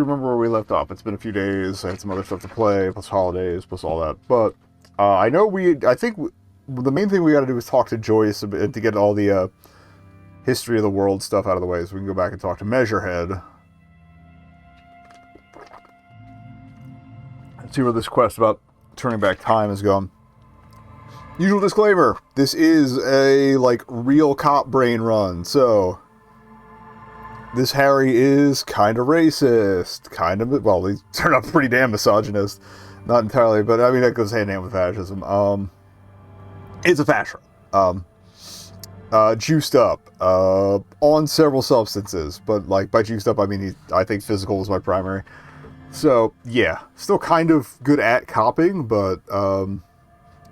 Remember where we left off. It's been a few days. I had some other stuff to play, plus holidays, plus all that. But I know I think the main thing we got to do is talk to Joyce a bit to get all the history of the world stuff out of the way, so we can go back and talk to Measurehead and see where this quest about turning back time is going. Usual disclaimer: this is a real cop brain run, so. This Harry is kind of racist, well, he turned out pretty damn misogynist. Not entirely, but I mean, that goes hand in hand with fascism. It's a fash run. Juiced up, on several substances, but by juiced up, I mean, I think physical was my primary. So, yeah, still kind of good at copying, but,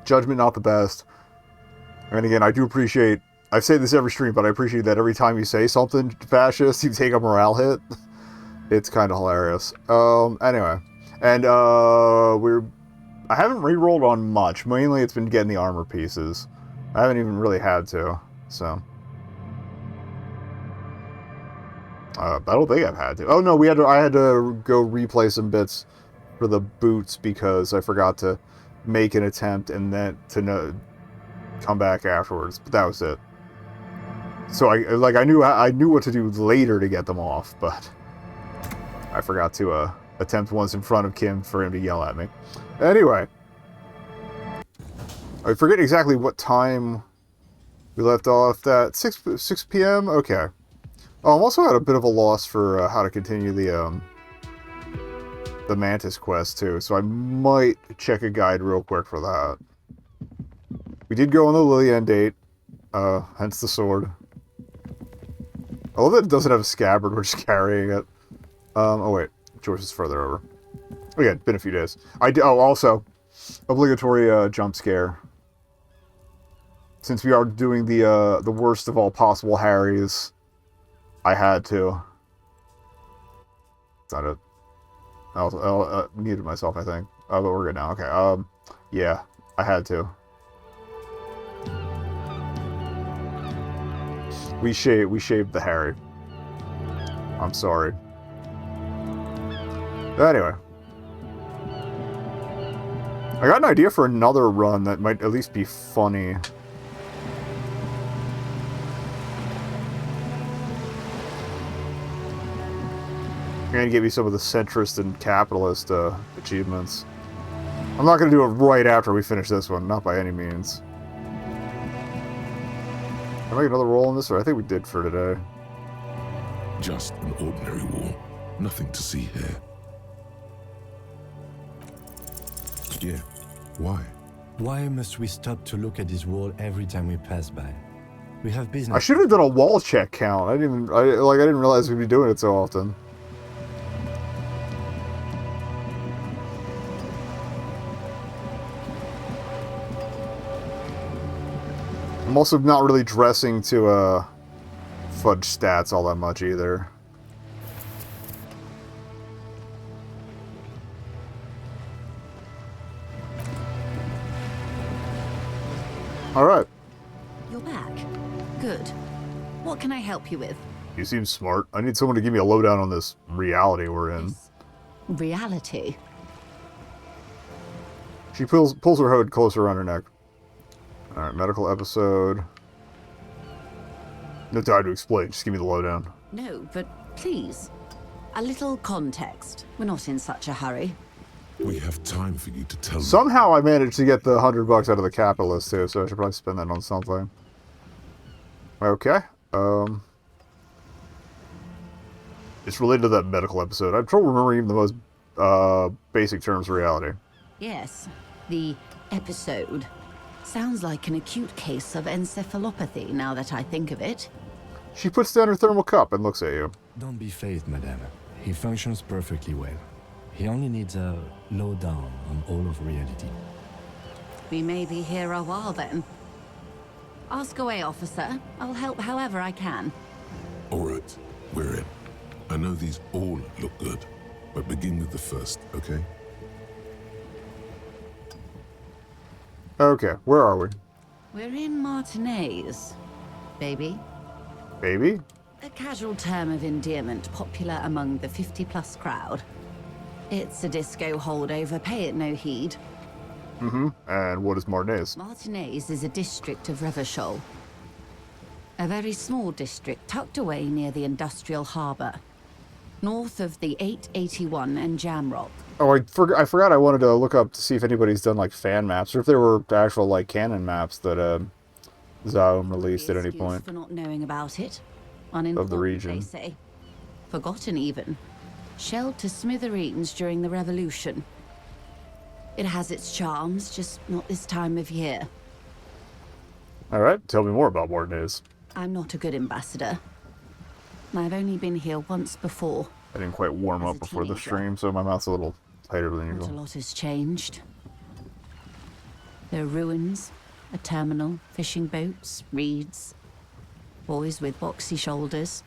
judgment not the best. And again, I do appreciate, I say this every stream, but I appreciate that every time you say something fascist, you take a morale hit. It's kind of hilarious. Anyway. And, I haven't re-rolled on much. Mainly it's been getting the armor pieces. I haven't even really had to, so. I don't think I've had to. Oh no, I had to go replay some bits for the boots because I forgot to make an attempt and then to come back afterwards, but that was it. So I knew what to do later to get them off, but I forgot to attempt once in front of Kim for him to yell at me. Anyway, I forget exactly what time we left off. That 6 p.m. Okay. Oh, I'm also at a bit of a loss for how to continue the Mantis quest too, so I might check a guide real quick for that. We did go on the Lillian date, hence the sword. I love that it doesn't have a scabbard, we're just carrying it. Oh wait, George is further over. Again, been a few days. Also, obligatory jump scare. Since we are doing the worst of all possible Harrys, I had to. That's not it. I'll muted myself, I think. Oh, but we're good now. Okay, yeah, I had to. We shaved the Harry. I'm sorry. Anyway. I got an idea for another run that might at least be funny. You're gonna give me some of the centrist and capitalist achievements. I'm not gonna do it right after we finish this one, not by any means. Can I make another roll on this, or I think we did for today. Just an ordinary wall. Nothing to see here. Yeah, why? Why must we stop to look at this wall every time we pass by? We have business. I should have done a wall check count. I didn't realize we'd be doing it so often. I'm also not really dressing to fudge stats all that much either. Alright. You're back. Good. What can I help you with? You seem smart. I need someone to give me a lowdown on this reality we're in. Reality? She pulls her hood closer around her neck. Alright, medical episode. No time to explain, just give me the lowdown. No, but please. A little context. We're not in such a hurry. We have time for you to tell me. Somehow I managed to get the $100 out of the capitalist too, so I should probably spend that on something. Okay. It's related to that medical episode. I have trouble remembering even the most basic terms of reality. Yes, the episode. Sounds like an acute case of encephalopathy, now that I think of it. She puts down her thermal cup and looks at you. Don't be phased, madame. He functions perfectly well. He only needs a lowdown on all of reality. We may be here a while then. Ask away, officer. I'll help however I can. All right, we're in. I know these all look good, but begin with the first, okay? Okay, where are we? We're in Martinez, baby. Baby? A casual term of endearment popular among the 50-plus crowd. It's a disco holdover, pay it no heed. And what is Martinez? Martinez is a district of Revachol. A very small district tucked away near the industrial harbour, north of the 881 and Jamrock. Oh, I forgot I wanted to look up to see if anybody's done, like, fan maps, or if there were actual, like, canon maps that, Zaum released at any point. For not knowing about it. Of the region. They say. Forgotten even. Shelled to smithereens during the Revolution. It has its charms, just not this time of year. Alright, tell me more about Martinez. I'm not a good ambassador. I've only been here once before. I didn't quite warm As up a before the teenager. stream, so my mouth's a little tighter than Not a usual. lot has changed. There are ruins, a terminal, fishing boats, reeds, boys with boxy shoulders.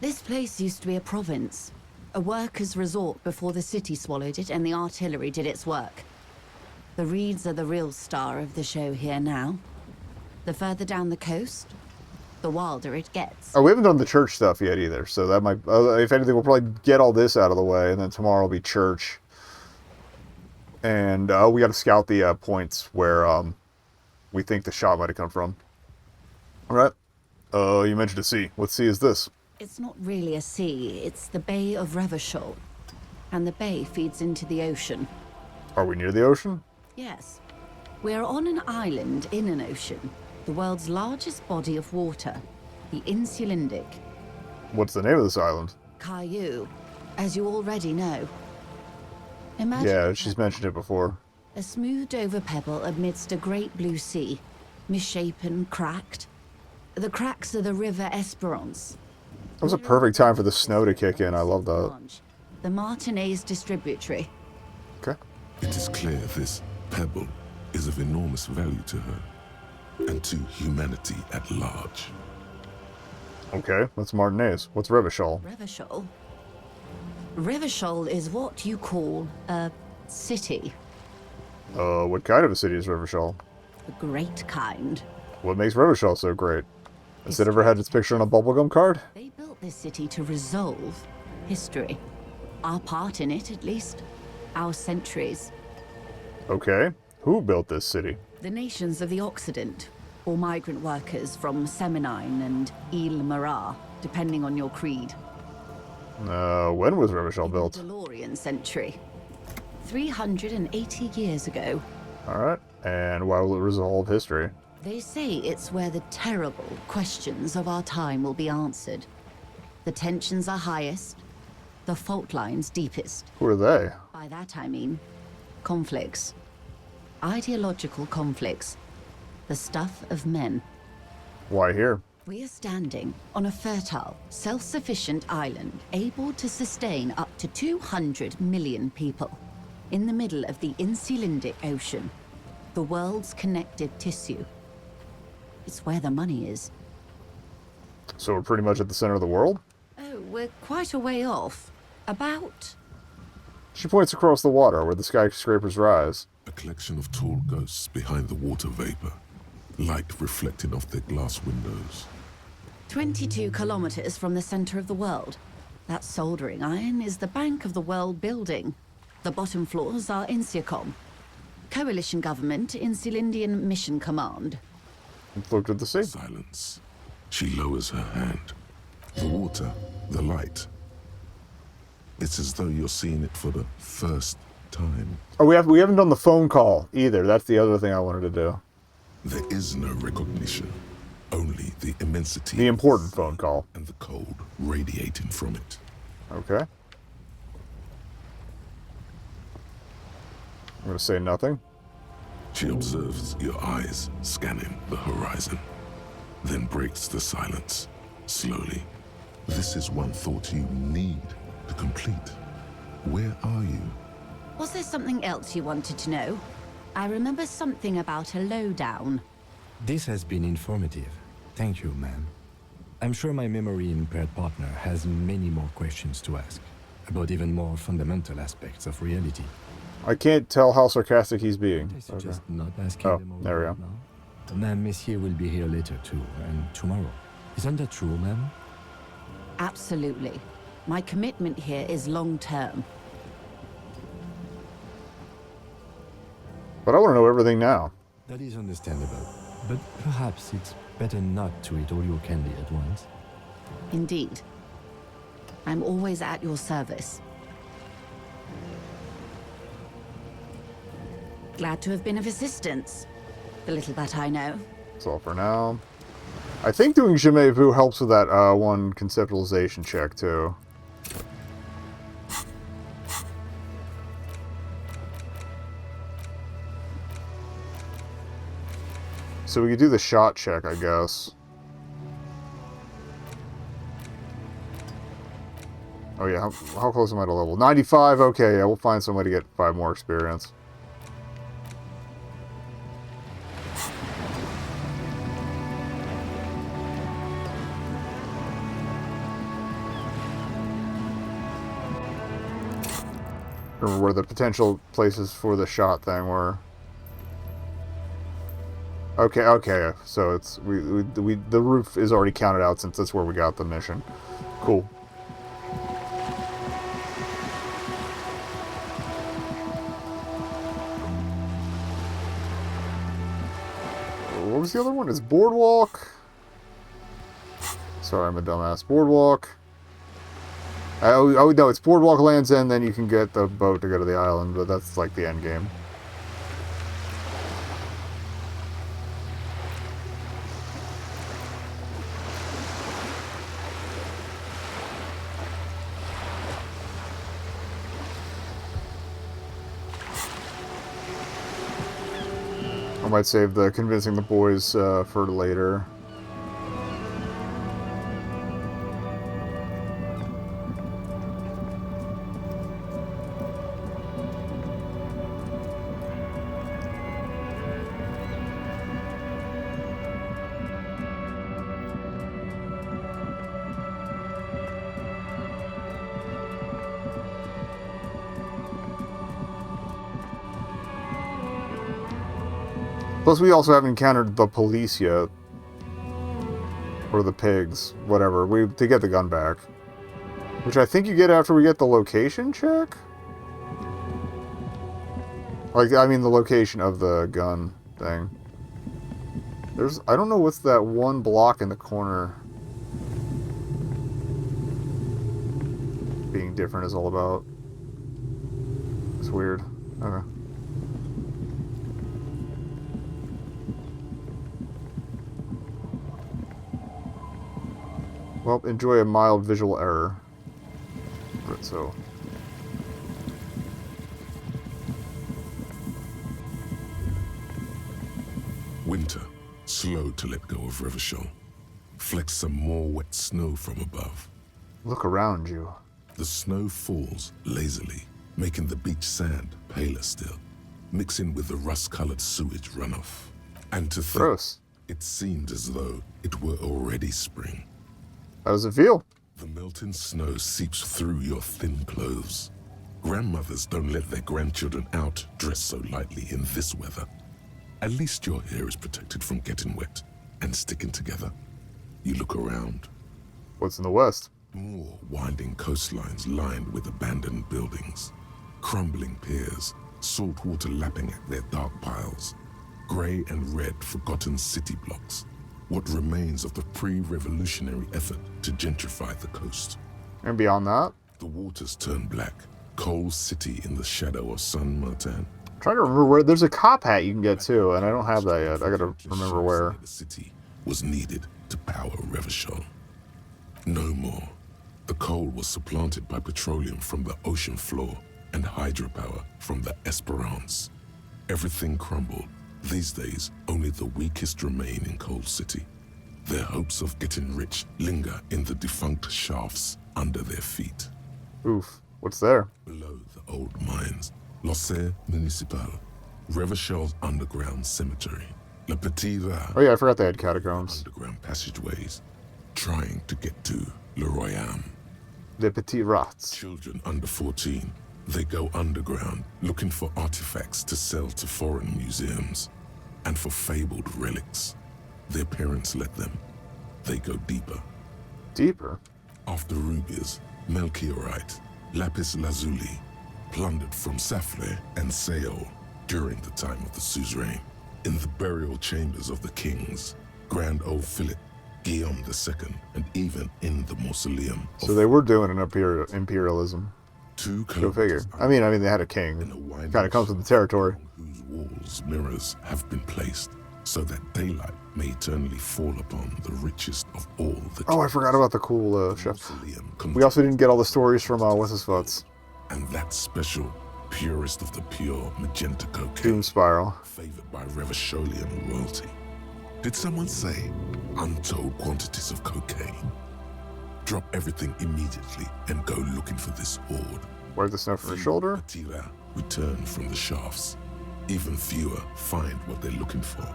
This place used to be a province, a workers' resort before the city swallowed it and the artillery did its work. The reeds are the real star of the show here now. The further down the coast, the wilder it gets. Oh, we haven't done the church stuff yet either, so that might, if anything, we'll probably get all this out of the way, and then tomorrow will be church. And we got to scout the points where we think the shot might have come from. All right. You mentioned a sea. What sea is this? It's not really a sea, it's the Bay of Revachol. And the bay feeds into the ocean. Are we near the ocean? Yes. We're on an island in an ocean, the world's largest body of water, the Insulindic. What's the name of this island? Caillou, as you already know. Imagine Yeah, she's mentioned it before. a smoothed-over pebble amidst a great blue sea, misshapen, cracked. The cracks are the River Esperance. That was a perfect time for the snow to kick in. I love that. The Martinez Distributary. Okay. It is clear this pebble is of enormous value to her and to humanity at large. Okay, that's Martinez. What's Revachol? Revachol? Revachol is what you call a city. What kind of a city is Revachol? The great kind. What makes Revachol so great? Has it ever had its picture on a bubblegum card? They built this city to resolve history. Our part in it, at least. Our centuries. Okay. Who built this city? The nations of the Occident, or migrant workers from Seminine and Ile-Marat, depending on your creed. When was Revachol In built? the DeLorean century. 380 years ago. Alright. And why will it resolve history? They say it's where the terrible questions of our time will be answered. The tensions are highest, the fault lines deepest. Who are they? By that I mean conflicts. Ideological conflicts. The stuff of men. Why here? We are standing on a fertile, self-sufficient island able to sustain up to 200 million people in the middle of the Insulindic Ocean, the world's connective tissue. It's where the money is. So we're pretty much at the center of the world? Oh, we're quite a way off. About... She points across the water where the skyscrapers rise. A collection of tall ghosts behind the water vapor, light reflecting off their glass windows. 22 kilometers from the center of the world. That soldering iron is the Bank of the World building. The bottom floors are Insiacom. Coalition government, Insulindian Mission Command. And looked at the sea. Silence. She lowers her hand. The water, the light. It's as though you're seeing it for the first time. Oh, we haven't done the phone call either. That's the other thing I wanted to do. There is no recognition. Only the immensity. The important phone call. And the cold radiating from it. Okay. I'm gonna say nothing. She observes your eyes scanning the horizon, then breaks the silence, slowly. This is one thought you need to complete. Where are you? Was there something else you wanted to know? I remember something about a lowdown. This has been informative. Thank you, ma'am. I'm sure my memory-impaired partner has many more questions to ask, about even more fundamental aspects of reality. I can't tell how sarcastic he's being. I Okay. suggest not asking Oh, them all there we right go. now. Ma'am, Monsieur will be here later too, and tomorrow. Isn't that true, ma'am? Absolutely. My commitment here is long-term. But I want to know everything now. That is understandable, but perhaps it's better not to eat all your candy at once. Indeed. I'm always at your service. Glad to have been of assistance. The little that I know. That's all for now. I think doing Jamais Vu helps with that one conceptualization check, too. So we could do the shot check, I guess. Oh yeah, how close am I to level? 95? Okay, yeah, we'll find some way to get 5 more experience. Remember where the potential places for the shot thing were. Okay, so it's the roof is already counted out since that's where we got the mission. Cool. What was the other one? It's Boardwalk. Sorry, I'm a dumbass. Boardwalk. Oh no, it's Boardwalk Land's End, then you can get the boat to go to the island, but that's like the end game. I might save the convincing the boys for later. Plus, we also haven't encountered the police yet. Or the pigs. Whatever. To get the gun back. Which I think you get after we get the location check? Like, I mean the location of the gun thing. I don't know what's that one block in the corner being different is all about. It's weird. Okay. Well, enjoy a mild visual error. So. Winter, slow to let go of Revachol. Flecks some more wet snow from above. Look around you. The snow falls lazily, making the beach sand paler still, mixing with the rust-colored sewage runoff. And to think, Gross. it seemed as though it were already spring. How does it feel? The melting snow seeps through your thin clothes. Grandmothers don't let their grandchildren out dressed so lightly in this weather. At least your hair is protected from getting wet and sticking together. You look around. What's in the west? More winding coastlines lined with abandoned buildings. Crumbling piers, salt water lapping at their dark piles. Grey and red forgotten city blocks. What remains of the pre-revolutionary effort to gentrify the coast. And beyond that? The waters turn black. Coal City in the shadow of San Martin. I'm trying to remember where. There's a cop hat you can get too, and I don't have that yet. I gotta remember where. The city was needed to power Revachol. No more. The coal was supplanted by petroleum from the ocean floor and hydropower from the Esperance. Everything crumbled. These days, only the weakest remain in Coal City. Their hopes of getting rich linger in the defunct shafts under their feet. Oof. What's there? Below the old mines, L'Océan Municipal, Revachol's underground cemetery. Le Petit Rat. Oh yeah, I forgot they had catacombs. Underground passageways, trying to get to Le Royaume. Les Petits Rats. Children under 14, they go underground looking for artifacts to sell to foreign museums and for fabled relics. Their parents let them. They go deeper. Deeper? After rubies, melchiorite, lapis lazuli, plundered from Safle and Seol during the time of the suzerain. In the burial chambers of the kings, Grand Old Philip, Guillaume II, and even in the mausoleum of So they were doing an imperialism. two Go figure. I mean, they had a king. Kind of comes with the territory. whose walls mirrors have been placed so that daylight may eternally fall upon the richest of all the Oh, I forgot about the cool chef. mausoleum We also didn't get all the stories from what's his futs. and that special, purest of the pure magenta cocaine Doom Spiral. favored by Revacholian royalty. Did someone say untold quantities of cocaine? Drop everything immediately and go looking for this hoard. Wipe the snow from her shoulder. Attila return from the shafts. Even fewer find what they're looking for.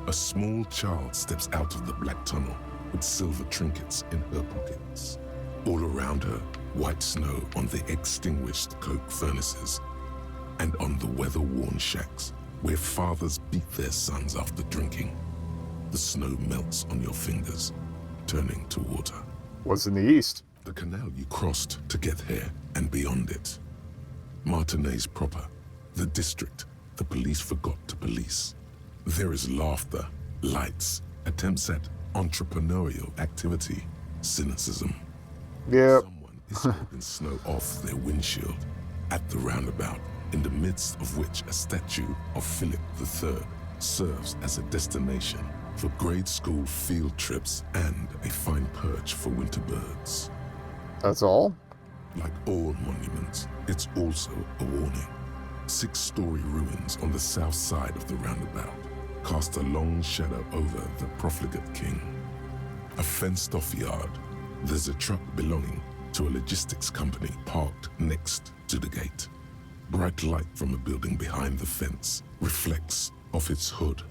A small child steps out of the black tunnel with silver trinkets in her pockets. All around her, white snow on the extinguished coke furnaces and on the weather-worn shacks where fathers beat their sons after drinking. The snow melts on your fingers, turning to water. What's in the east? The canal you crossed to get here and beyond it. Martinez proper, the district the police forgot to police. There is laughter, lights, attempts at entrepreneurial activity, cynicism. Yep. Someone is scraping snow off their windshield at the roundabout, in the midst of which a statue of Philip III serves as a destination for grade school field trips and a fine perch for winter birds. That's all? Like all monuments, it's also a warning. 6-story ruins on the south side of the roundabout cast a long shadow over the profligate king. A fenced-off yard. There's a truck belonging to a logistics company parked next to the gate. Bright light from a building behind the fence reflects off its hood.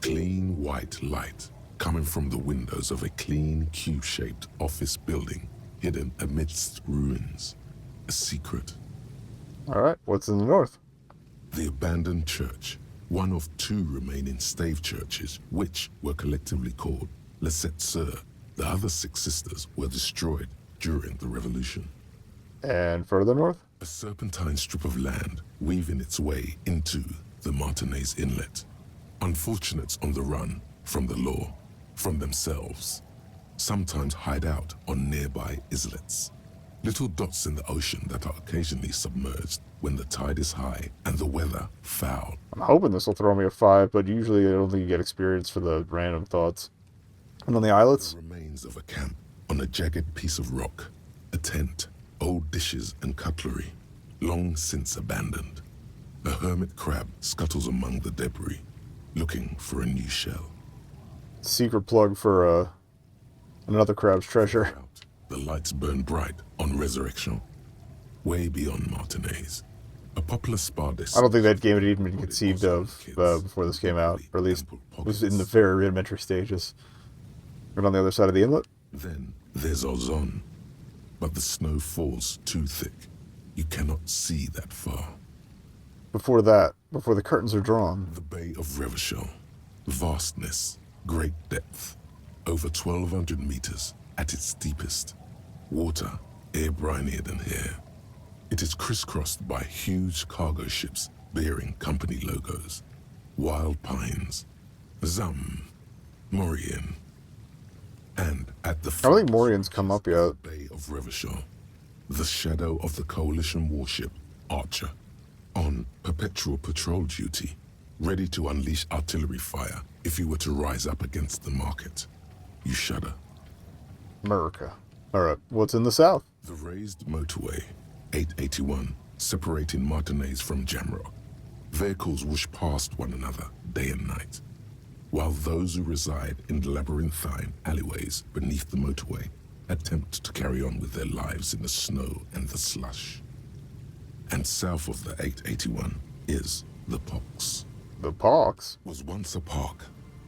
Clean white light coming from the windows of a clean cube-shaped office building hidden amidst ruins. A secret. Alright, what's in the north? The abandoned church, one of 2 remaining stave churches, which were collectively called Les Sept Sœurs. The other 6 sisters were destroyed during the revolution. And further north? A serpentine strip of land weaving its way into the Martinez Inlet. Unfortunates on the run from the law, from themselves, sometimes hide out on nearby islets. Little dots in the ocean that are occasionally submerged when the tide is high and the weather foul. I'm hoping this will throw me a 5, but usually I don't think you get experience for the random thoughts. And on the islets? The remains of a camp on a jagged piece of rock, a tent, old dishes and cutlery, long since abandoned. A hermit crab scuttles among the debris, looking for a new shell. Secret plug for another crab's treasure. Out, the lights burn bright on Resurrection, way beyond Martinez. A popular spa disc. I don't think that game had even been conceived of before this came out, or at least was in the very rudimentary stages. Right on the other side of the inlet? Then there's Ozon, but the snow falls too thick. You cannot see that far. Before that, before the curtains are drawn. The Bay of Revachol, vastness, great depth, over 1,200 meters at its deepest. Water, air brinier than here. It is crisscrossed by huge cargo ships bearing company logos. Wild pines, Zam, Morian, and at the I don't think Morian's come up yet. Bay of Revachol, the shadow of the coalition warship Archer, on perpetual patrol duty, ready to unleash artillery fire if you were to rise up against the market. You shudder. America. Alright, what's in the south? The raised motorway, 881, separating Martinez from Jamrock. Vehicles whoosh past one another day and night, while those who reside in the labyrinthine alleyways beneath the motorway attempt to carry on with their lives in the snow and the slush. And south of the 881 is the Pox. The Pox? Was once a park,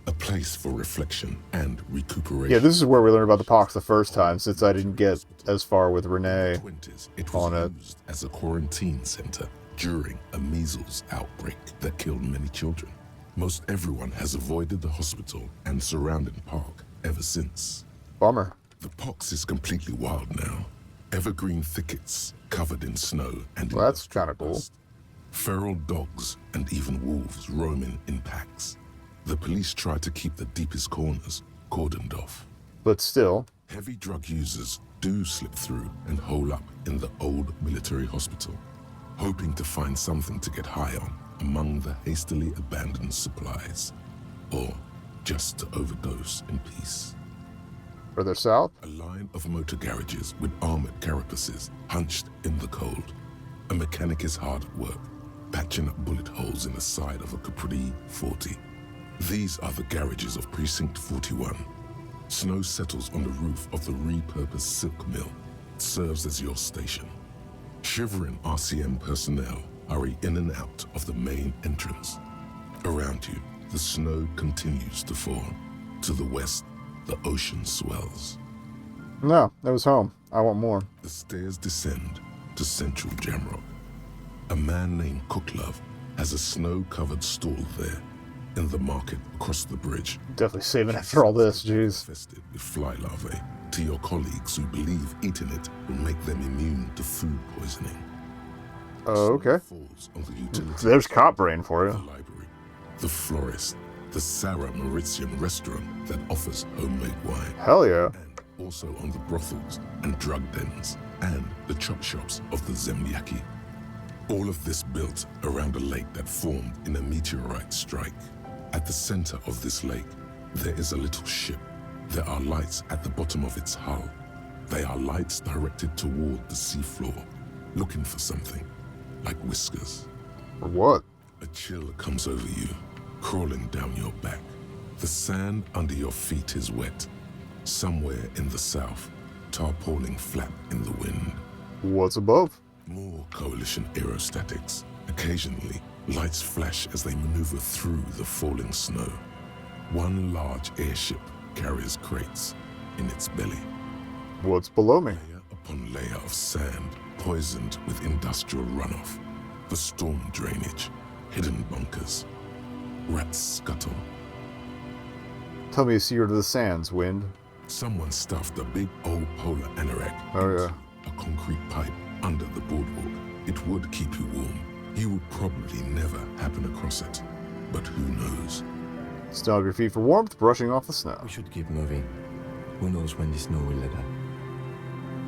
a place for reflection and recuperation. Yeah, this is where we learned about the Pox the first time, since I didn't get as far with Renee 20s, it on was it. used as a quarantine center during a measles outbreak that killed many children. Most everyone has avoided the hospital and surrounding park ever since. Bummer. The pox is completely wild now. Evergreen thickets covered in snow and Well, that's industrial kinda cool. dust. Feral dogs and even wolves roaming in packs. The police try to keep the deepest corners cordoned off. But still, Heavy drug users do slip through and hole up in the old military hospital, hoping to find something to get high on among the hastily abandoned supplies, or just to overdose in peace. further south, A line of motor garages with armored carapaces hunched in the cold. A mechanic is hard at work, patching up bullet holes in the side of a Capri 40. These are the garages of Precinct 41. Snow settles on the roof of the repurposed silk mill. It serves as your station. Shivering RCM personnel hurry in and out of the main entrance. Around you, the snow continues to fall. To the west, the ocean swells. no, that was home. I want more. The stairs descend to Central Jamrock. A man named Cooklove has a snow-covered stall there in the market across the bridge. Definitely saving it for all this, jeez. Infested with fly larvae to your colleagues who believe eating it will make them immune to food poisoning. Oh, okay. Falls on the utility, There's cop brain for the you. library, the florist, the Sarah Mauritian restaurant that offers homemade wine, Hell yeah. and also on the brothels and drug dens and the chop shops of the Zemliaki. All of this built around a lake that formed in a meteorite strike. At the center of this lake, there is a little ship. There are lights at the bottom of its hull. They are lights directed toward the seafloor, looking for something, like whiskers. For what? A chill comes over you, crawling down your back. The sand under your feet is wet. Somewhere in the south, tarpaulin flap in the wind. What's above? More coalition aerostatics. Occasionally, lights flash as they maneuver through the falling snow. One large airship carries crates in its belly. What's below me? Layer upon layer of sand, poisoned with industrial runoff. The storm drainage, hidden bunkers. Rats scuttle. Tell me a secret of the sands, wind. Someone stuffed a big old polar anorak Oh, into yeah. a concrete pipe under the boardwalk. It would keep you warm. You would probably never happen across it. But who knows? Snug your feet for warmth, brushing off the snow. We should keep moving. Who knows when the snow will let up?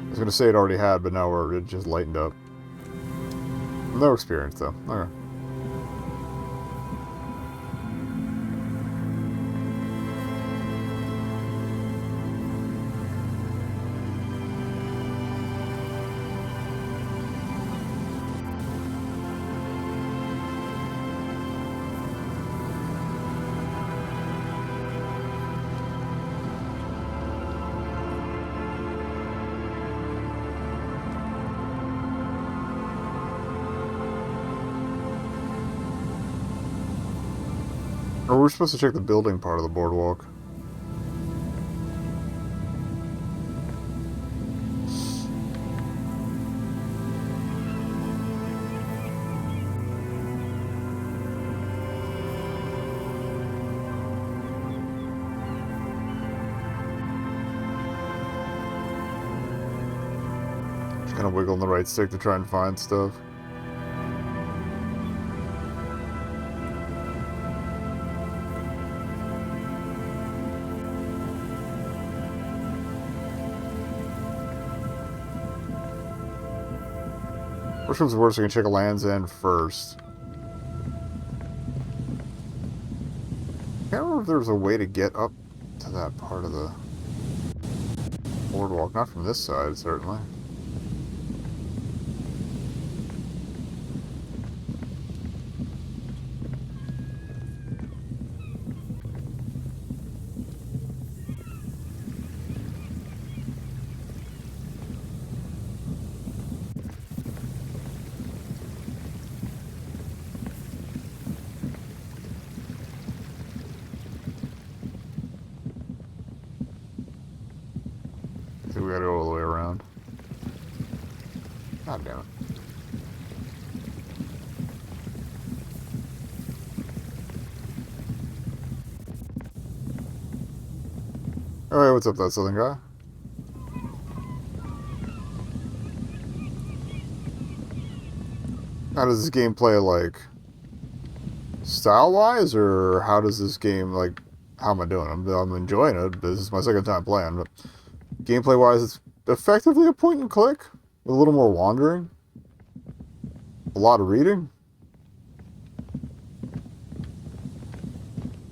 I was gonna say it already had, but now it just lightened up. No experience though. Okay. Or we're supposed to check the building part of the boardwalk. Just kind of wiggling the right stick to try and find stuff. Which one's worse? I can check a Land's End first. Can't remember if there's a way to get up to that part of the boardwalk. Not from this side, certainly. I think we gotta go all the way around. God damn it. Alright, what's up, that southern guy? How does this game play, like, style-wise, or how does this game, like, how am I doing? I'm enjoying it. This is my second time playing, but gameplay-wise, it's effectively a point-and-click with a little more wandering. A lot of reading.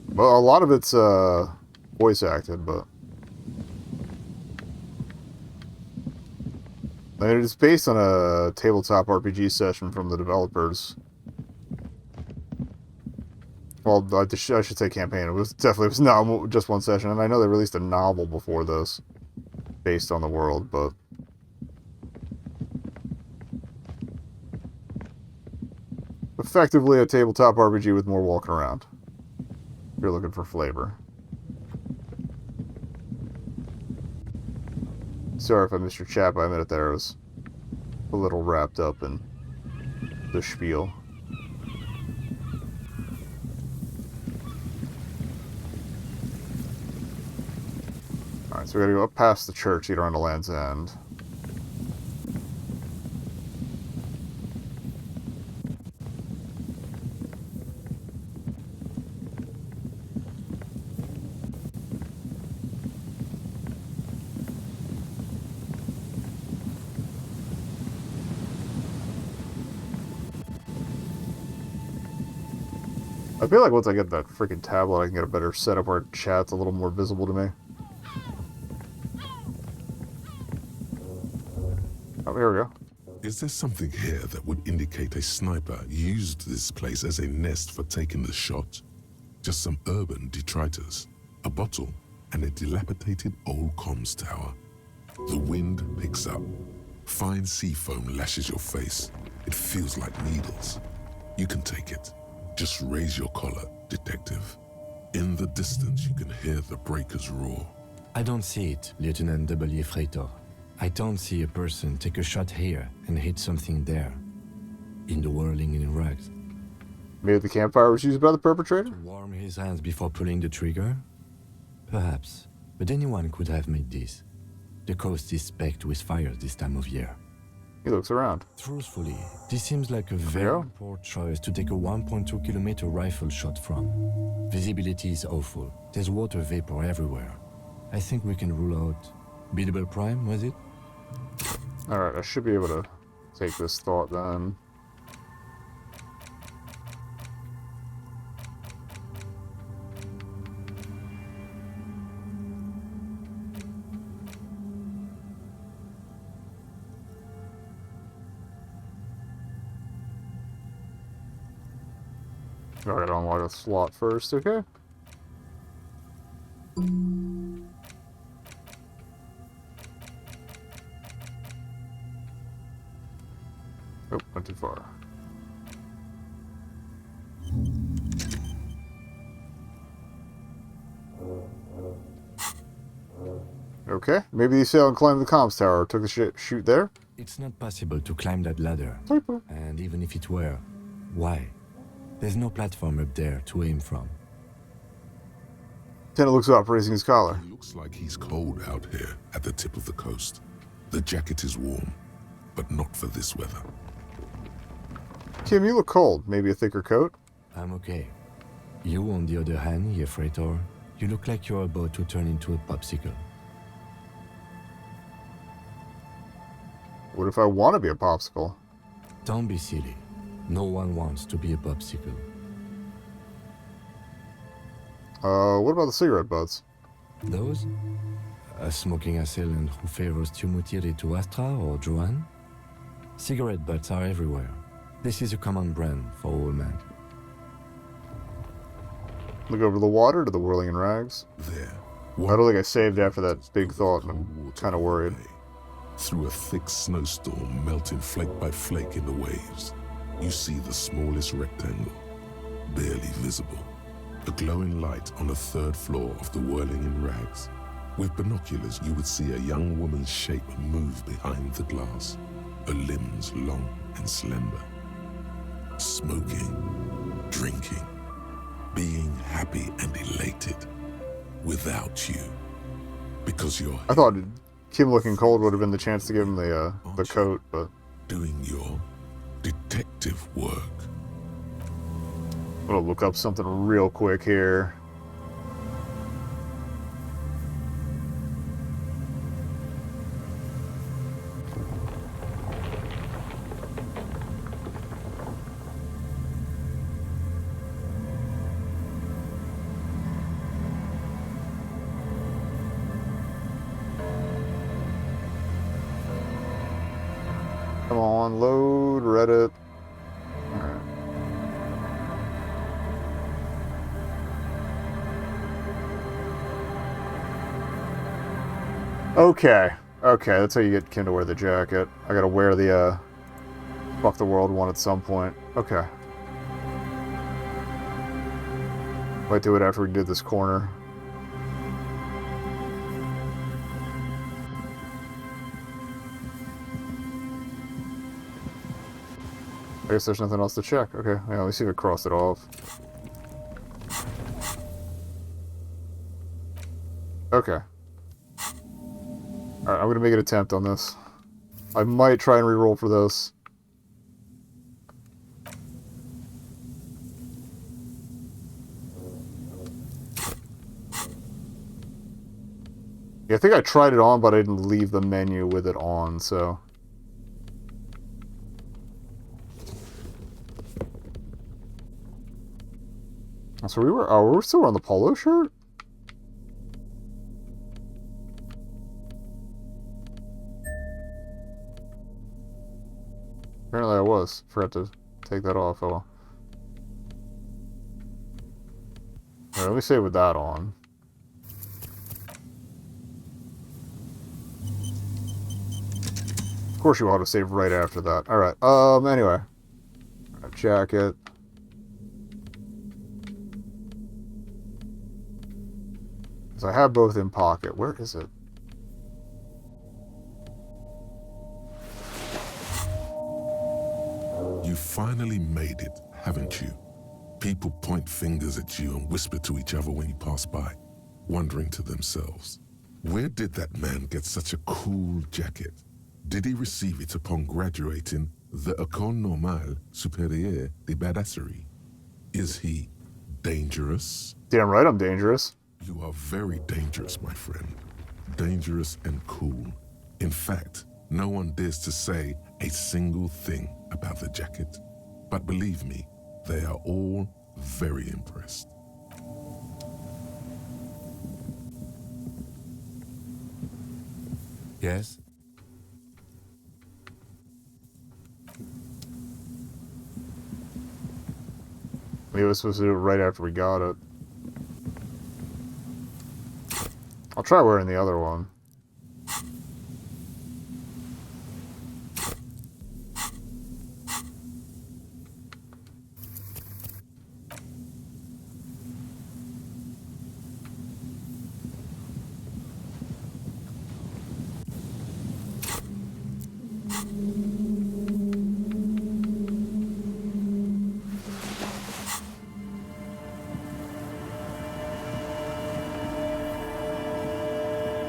Well, a lot of it's voice acted, but I mean, it's based on a tabletop RPG session from the developers. Well, I should say campaign. It was not just one session, and I know they released a novel before this, based on the world, but effectively a tabletop RPG with more walking around. If you're looking for flavor. Sorry if I missed your chat by a minute there. I was a little wrapped up in the spiel. Alright, so we gotta go up past the church, get around to Land's End. I feel like once I get that freaking tablet, I can get a better setup where chat's a little more visible to me. Oh, here we go. Is there something here that would indicate a sniper used this place as a nest for taking the shot? Just some urban detritus, a bottle, and a dilapidated old comms tower. The wind picks up. Fine sea foam lashes your face. It feels like needles. You can take it. Just raise your collar, detective. In the distance, you can hear the breakers roar. I don't see it, Lieutenant W. Freitor. I don't see a person take a shot here and hit something there. In the whirling in rags. Maybe the campfire was used by the perpetrator? To warm his hands before pulling the trigger? Perhaps. But anyone could have made this. The coast is specked with fires this time of year. He looks around. Truthfully, this seems like a very poor choice to take a 1.2 kilometer rifle shot from. Visibility is awful. There's water vapor everywhere. I think we can rule out Biddable Prime, was it? Alright, I should be able to take this thought then. I gotta unlock a slot first, okay? Oh, went too far. Okay, maybe he sailed and climbed the comms tower, took the shoot there? It's not possible to climb that ladder. Typo. And even if it were, why? There's no platform up there to aim from. Lieutenant looks up, raising his collar. It looks like he's cold out here at the tip of the coast. The jacket is warm, but not for this weather. Kim, you look cold. Maybe a thicker coat? I'm okay. You, on the other hand, Freitor, you look like you're about to turn into a popsicle. What if I want to be a popsicle? Don't be silly. No one wants to be a popsicle. What about the cigarette butts? Those? A smoking assailant who favors Tumutiri to Astra or Joan? Cigarette butts are everywhere. This is a common brand for all men. Look over the water to the whirling in rags. There. I don't think I saved after that big thought, and I'm kind of worried. Through a thick snowstorm melting flake by flake in the waves, you see the smallest rectangle, barely visible. A glowing light on the third floor of the whirling in rags. With binoculars, you would see a young woman's shape move behind the glass, her limbs long and slender. Smoking, drinking, being happy and elated without you. Because you're I thought Kim looking cold would have been the chance to give him the coat, but doing your detective detective work. I'm gonna look up something real quick here. Come on, load Reddit. Alright. Okay. Okay, that's how you get Kim to wear the jacket. I gotta wear the, Fuck the World one at some point. Okay. Might do it after we do this corner. I guess there's nothing else to check. Okay, yeah, let me see if it crossed it off. Okay. Alright, I'm gonna make an attempt on this. I might try and reroll for this. Yeah, I think I tried it on, but I didn't leave the menu with it on, so... So we were still wearing the polo shirt? Apparently I was. Forgot to take that off. Oh well. Alright, let me save with that on. Of course you ought to save right after that. Alright, anyway. Jacket. So I have both in pocket. Where is it? You finally made it, haven't you? People point fingers at you and whisper to each other when you pass by, wondering to themselves, where did that man get such a cool jacket? Did he receive it upon graduating the École Normale Supérieure de Badasserie? Is he dangerous? Damn right I'm dangerous. You are very dangerous, my friend. Dangerous and cool. In fact, no one dares to say a single thing about the jacket. But believe me, they are all very impressed. Yes? We were supposed to do it right after we got it. I'll try wearing the other one.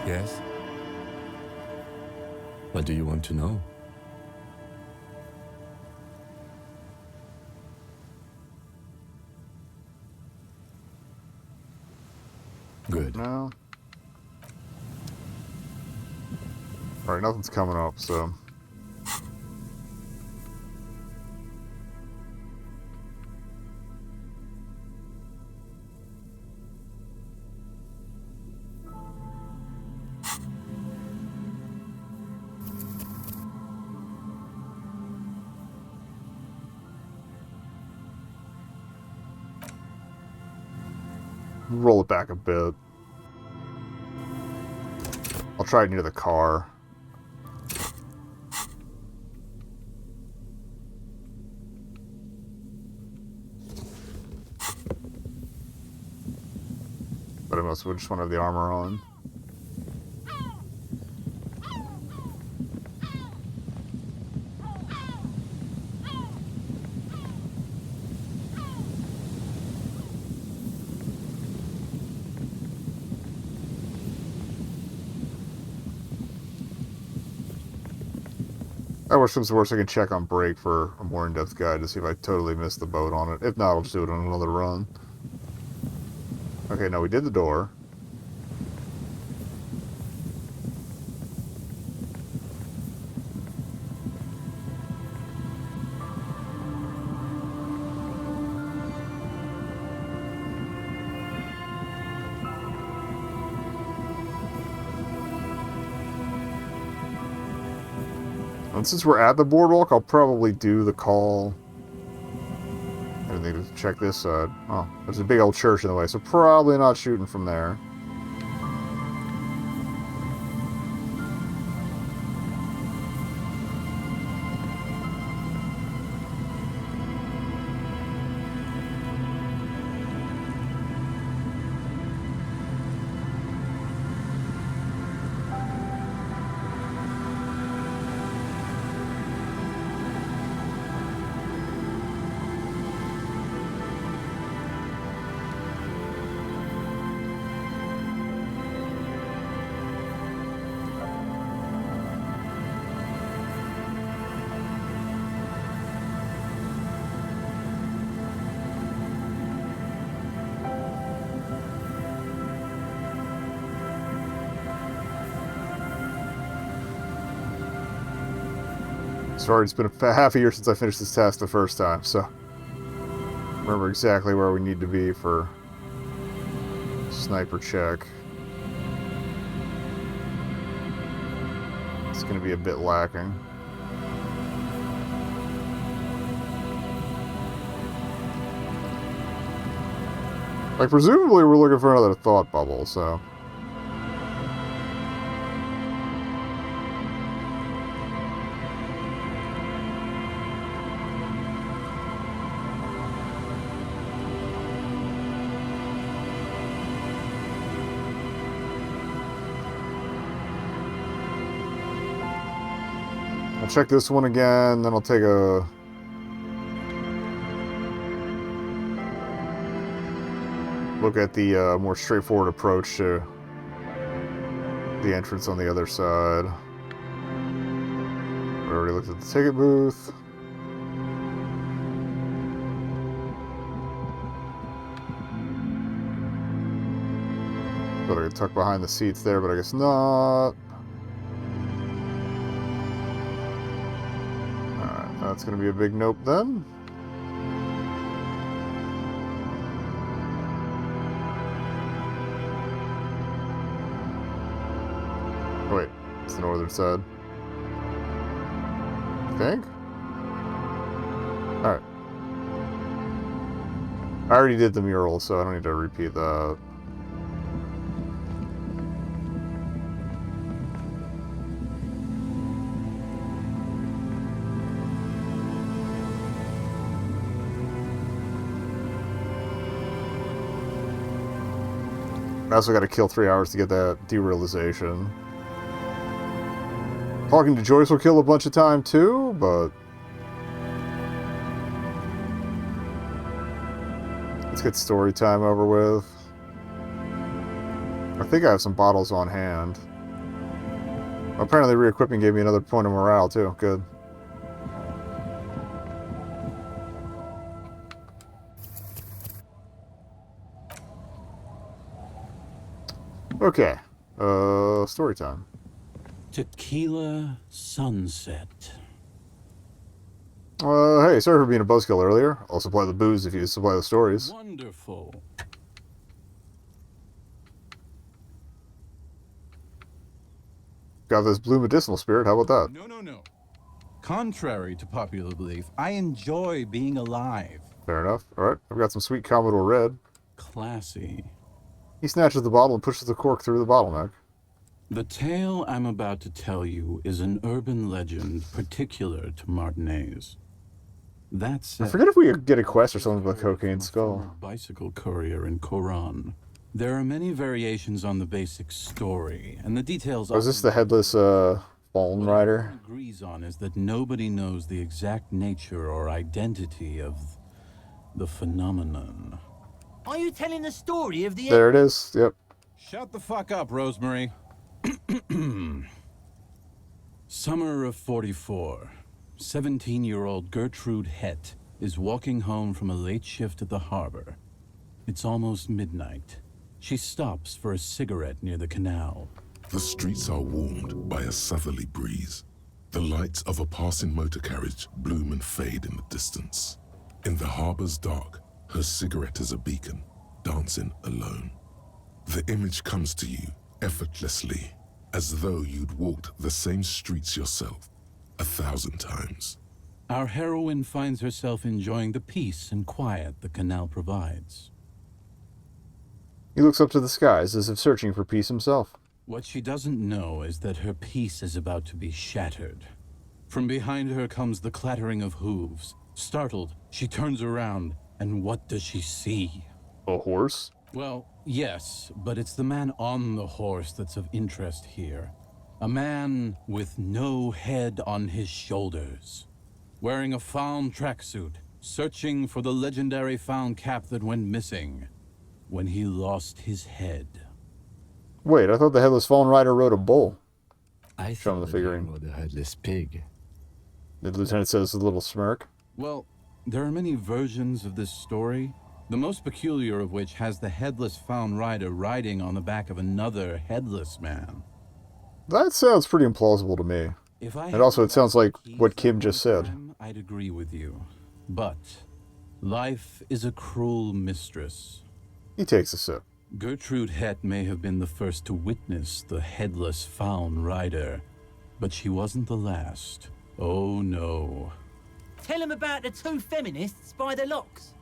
Yes? What do you want to know? Good. No. Alright, nothing's coming up, so... Roll it back a bit. I'll try it near the car. But I must just want to have the armor on. I wish comes to worse, I can check on break for a more in-depth guide to see if I totally missed the boat on it. If not, I'll just do it on another run. Okay, no, we did the door. And since we're at the boardwalk, I'll probably do the call. I need to check this side. Oh, there's a big old church in the way, so probably not shooting from there. Sorry, it's been half a year since I finished this task the first time, so remember exactly where we need to be for sniper check. It's going to be a bit lacking. Like, presumably we're looking for another thought bubble, so... I'll check this one again, then I'll take a... look at the more straightforward approach to the entrance on the other side. We already looked at the ticket booth. Thought I could tuck behind the seats there, but I guess not. That's going to be a big nope then. Oh, wait, it's the northern side. I think? Alright. I already did the mural, so I don't need to repeat that. I also got to kill 3 hours to get that derealization. Talking to Joyce will kill a bunch of time too, but... let's get story time over with. I think I have some bottles on hand. Apparently re-equipping gave me another point of morale too. Good. Okay, story time. Tequila sunset. Hey, sorry for being a buzzkill earlier. I'll supply the booze if you supply the stories. Wonderful. Got this blue medicinal spirit, how about that? No. Contrary to popular belief, I enjoy being alive. Fair enough. Alright, I've got some sweet Commodore Red. Classy. He snatches the bottle and pushes the cork through the bottleneck. The tale I'm about to tell you is an urban legend particular to Martinez. That said, I forget if we get a quest or something about Cocaine Skull. Bicycle courier in Koran. There are many variations on the basic story, and the details. Oh, is this the headless Fallen Rider? Agrees on is that nobody knows the exact nature or identity of the phenomenon. Are you telling the story of the... There it is. Yep. Shut the fuck up, Rosemary. Summer of '44. 17-year-old Gertrude Het is walking home from a late shift at the harbor. It's almost midnight. She stops for a cigarette near the canal. The streets are warmed by a southerly breeze. The lights of a passing motor carriage bloom and fade in the distance. In the harbor's dark, her cigarette is a beacon, dancing alone. The image comes to you effortlessly, as though you'd walked the same streets yourself 1,000 times. Our heroine finds herself enjoying the peace and quiet the canal provides. He looks up to the skies as if searching for peace himself. What she doesn't know is that her peace is about to be shattered. From behind her comes the clattering of hooves. Startled, she turns around, and what does she see? A horse? Well, yes, but it's the man on the horse that's of interest here. A man with no head on his shoulders, wearing a fawn tracksuit, searching for the legendary fawn cap that went missing when he lost his head. Wait, I thought the Headless Fallen Rider rode a bull. I Show him the thought figurine. he rode a headless pig. The lieutenant says with a little smirk. Well, there are many versions of this story, the most peculiar of which has the headless fawn rider riding on the back of another headless man. That sounds pretty implausible to me. If I And also, had it sounds like keys what at Kim one just said. time, I'd agree with you. But life is a cruel mistress. He takes a sip. Gertrude Het may have been the first to witness the headless fawn rider, but she wasn't the last. Oh no. Tell him about the two feminists by the locks.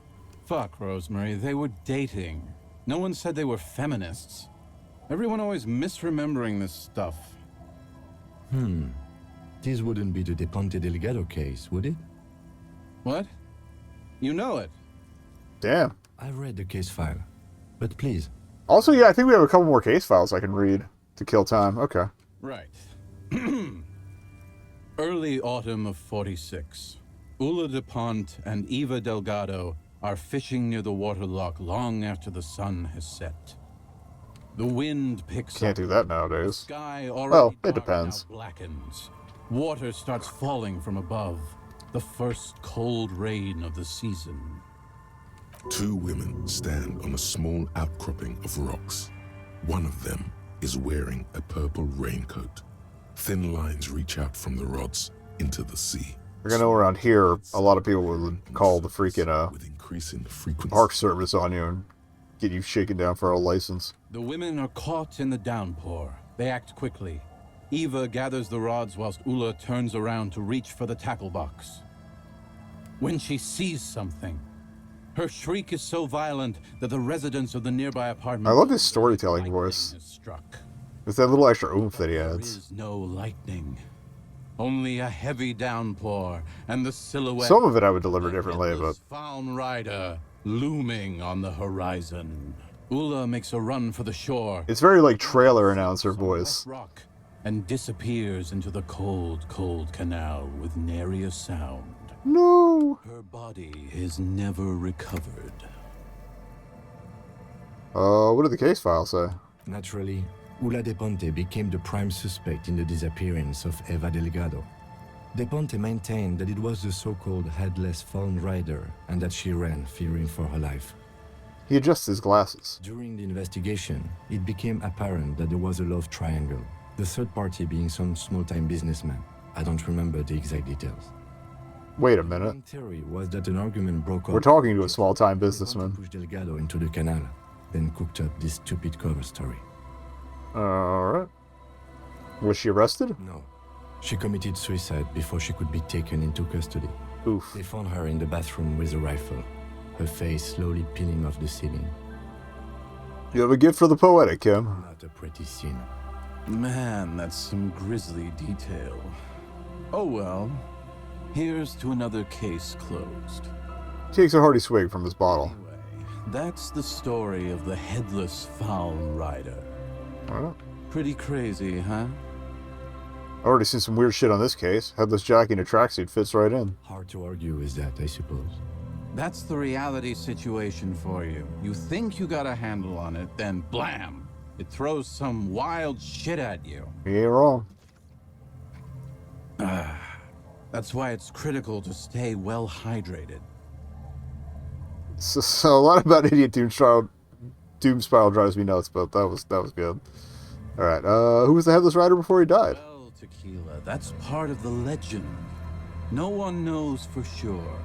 Fuck, Rosemary, they were dating. No one said they were feminists. Everyone always misremembering this stuff. This wouldn't be the De Ponte Delgado case, would it? What? You know it. Damn. I've read the case file. But please, Also, yeah, I think we have a couple more case files I can read to kill time. Okay. Right. Early autumn of 46. Ula DuPont and Eva Delgado are fishing near the waterlock long after the sun has set. The wind picks Can't up. do that nowadays. Sky already Well, it dark depends. now blackens. Water starts falling from above. The first cold rain of the season. Two women stand on a small outcropping of rocks. One of them is wearing a purple raincoat. Thin lines reach out from the rods into the sea. I know around here, a lot of people would call the freaking with increasing frequency. park service on you and get you shaken down for a license. The women are caught in the downpour. They act quickly. Eva gathers the rods whilst Ula turns around to reach for the tackle box. When she sees something, her shriek is so violent that the residents of the nearby apartment... I love his storytelling voice. Lightning is struck. It's that little extra oomph that he There adds. is no lightning. Only a heavy downpour and the silhouette... Some of it I would deliver of the differently, but headless fawn rider looming on the horizon. Ula makes a run for the shore. it's very like trailer announcer voice. Rock and disappears into the cold, cold canal with nary a sound. No. Her body is never recovered. What did the case file say? naturally, Ula De Ponte became the prime suspect in the disappearance of Eva Delgado. De Ponte maintained that it was the so-called headless fawn rider and that she ran, fearing for her life. He adjusts his glasses. During the investigation, it became apparent that there was a love triangle, the third party being some small-time businessman. I don't remember the exact details. Wait a The minute. main theory was that an argument broke up. We're talking to a small-time De Ponte businessman. pushed Delgado into the canal, then cooked up this stupid cover story. Alright. Was she arrested? No. She committed suicide before she could be taken into custody. Oof. They found her in the bathroom with a rifle, her face slowly peeling off the ceiling. You have a gift for the poetic, Kim. Not a pretty scene. Man, that's some grisly detail. Oh well. Here's to another case closed. Takes a hearty swig from his bottle. Anyway, that's the story of the headless fawn rider. Alright. Pretty crazy, huh? I've already seen some weird shit on this case. Headless jockey in a tracksuit fits right in. Hard to argue with that, I suppose. That's the reality situation for you. You think you got a handle on it, then blam! It throws some wild shit at you. You ain't wrong. That's why it's critical to stay well hydrated. So a lot about Idiot Doom Spiral drives me nuts, but that was good. All right, who was the Headless Rider before he died? Well, Tequila, that's part of the legend. No one knows for sure.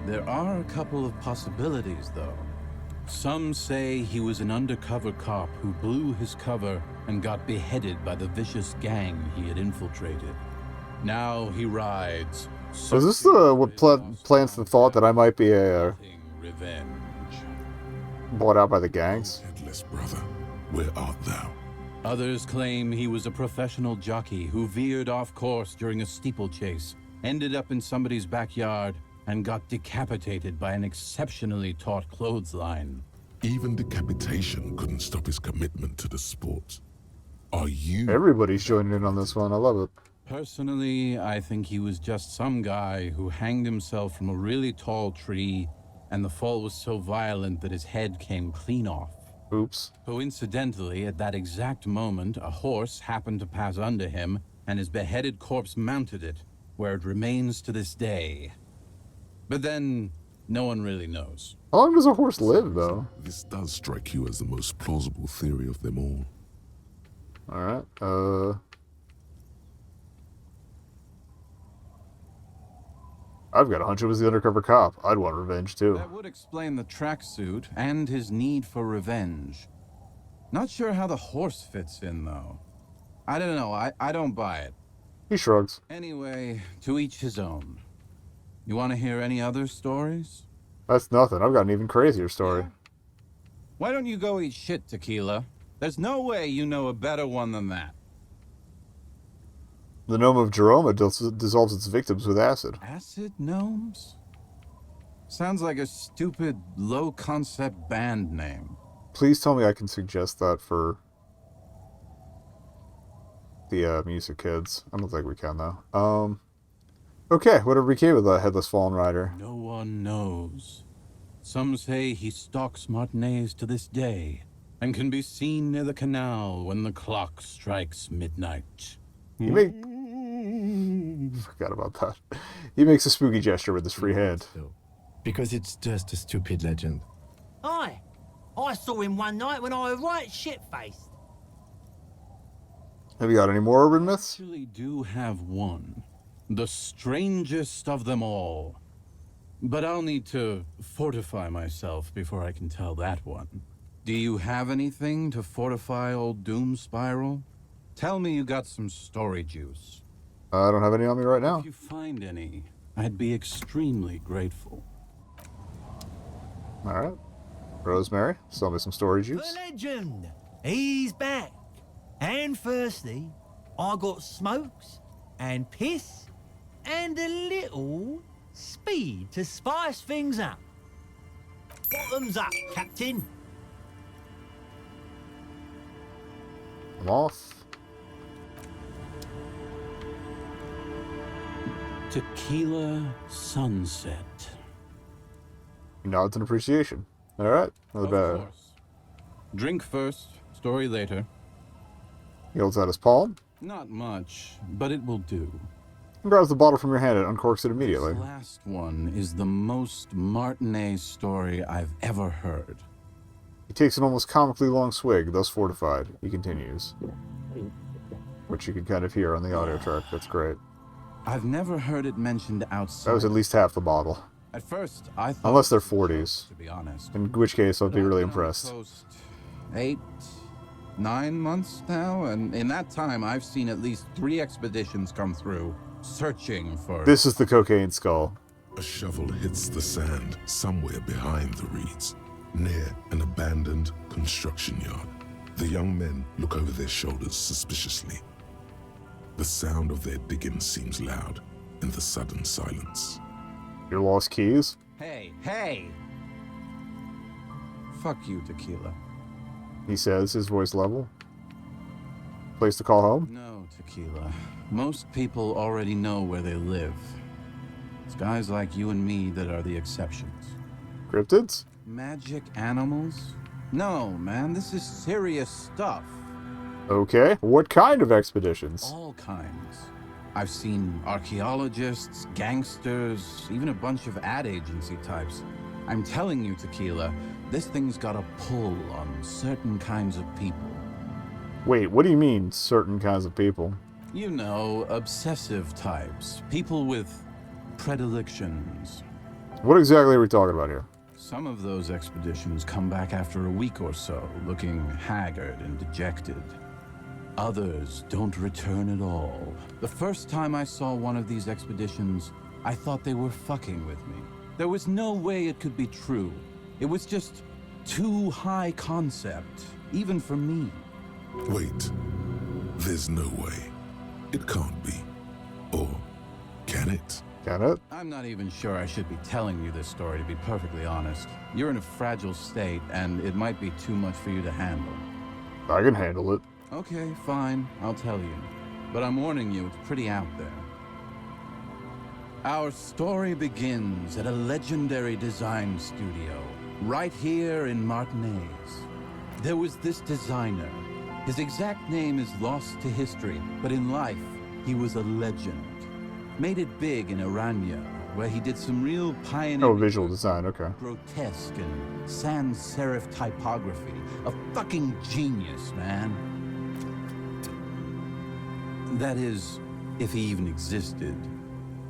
There are a couple of possibilities, though. Some say he was an undercover cop who blew his cover and got beheaded by the vicious gang he had infiltrated. Now he rides. Is this what plants the thought that I might be Revenge. bought out by the gangs? Headless brother, where art thou? Others claim he was a professional jockey who veered off course during a steeplechase, ended up in somebody's backyard, and got decapitated by an exceptionally taut clothesline. Even decapitation couldn't stop his commitment to the sport. Are you... Everybody's joining in on this one. I love it. Personally, I think he was just some guy who hanged himself from a really tall tree, and the fall was so violent that his head came clean off. Oops. Coincidentally, at that exact moment, a horse happened to pass under him, and his beheaded corpse mounted it, where it remains to this day. But then, no one really knows. How long does a horse live, though? This does strike you as the most plausible theory of them all. Alright, I've got a hunch it was the undercover cop. I'd want revenge, too. That would explain the tracksuit and his need for revenge. Not sure how the horse fits in, though. I don't know, I don't buy it. He shrugs. Anyway, to each his own. You want to hear any other stories? That's nothing. I've got an even crazier story. Yeah. Why don't you go eat shit, Tequila? There's no way you know a better one than that. The gnome of Jerome dissolves its victims with acid. Acid gnomes? Sounds like a stupid, low-concept band name. Please tell me I can suggest that for the music kids. I don't think we can, though. Okay, whatever became of the Headless Fallen Rider? No one knows. Some say he stalks Martinez to this day, and can be seen near the canal when the clock strikes midnight. Forgot about that. He makes a spooky gesture with his free hand. So, because it's just a stupid legend. Aye. I saw him one night when I was right shit-faced. Have you got any more urban myths? I actually do have one. The strangest of them all. But I'll need to fortify myself before I can tell that one. Do you have anything to fortify old Doom Spiral? Tell me you got some story juice. I don't have any on me right now. If you find any, I'd be extremely grateful. Alright. Rosemary, sell me some story The juice. legend. He's back. And firstly, I got smokes and piss and a little speed to spice things up. Bottoms up, Captain. I'm off. Tequila Sunset. He nods in appreciation. Alright. Another Of bad. course. Drink first, story later. He holds out his palm. Not much, but it will do. He grabs the bottle from your hand and uncorks it immediately. This last one is the most Martinez story I've ever heard. He takes an almost comically long swig, thus fortified. He continues. Which you can kind of hear on the audio track. That's great. I've never heard it mentioned outside. That was at least half the bottle. At first, I thought... Unless they're it was 40s. To be honest. In which case, I'll be really I've been on the impressed. coast 8, 9 months now, and in that time, I've seen at least 3 expeditions come through, searching for... This is the cocaine skull. A shovel hits the sand somewhere behind the reeds, near an abandoned construction yard. The young men look over their shoulders suspiciously. The sound of their digging seems loud in the sudden silence. Your lost keys? Hey, hey! Fuck you, Tequila. He says, his voice level. Place to call home? No, Tequila. Most people already know where they live. It's guys like you and me that are the exceptions. Cryptids? Magic animals? No, man, this is serious stuff. Okay. What kind of expeditions? All kinds. I've seen archaeologists, gangsters, even a bunch of ad agency types. I'm telling you, Tequila, this thing's got a pull on certain kinds of people. Wait, what do you mean, certain kinds of people? You know, obsessive types. People with predilections. What exactly are we talking about here? Some of those expeditions come back after a week or so, looking haggard and dejected. Others don't return at all. The first time I saw one of these expeditions, I thought they were fucking with me. There was no way it could be true. It was just too high concept, even for me. Wait. There's no way. It can't be. Or can it? Can it? I'm not even sure I should be telling you this story, to be perfectly honest. You're in a fragile state, and it might be too much for you to handle. I can handle it. Okay, fine, I'll tell you. But I'm warning you, it's pretty out there. Our story begins at a legendary design studio, right here in Martinez. There was this designer. His exact name is lost to history, but in life, he was a legend. Made it big in Aranya, where he did some real pioneering... Oh, visual design, okay. Grotesque and sans serif typography. A fucking genius, man. That is, if he even existed.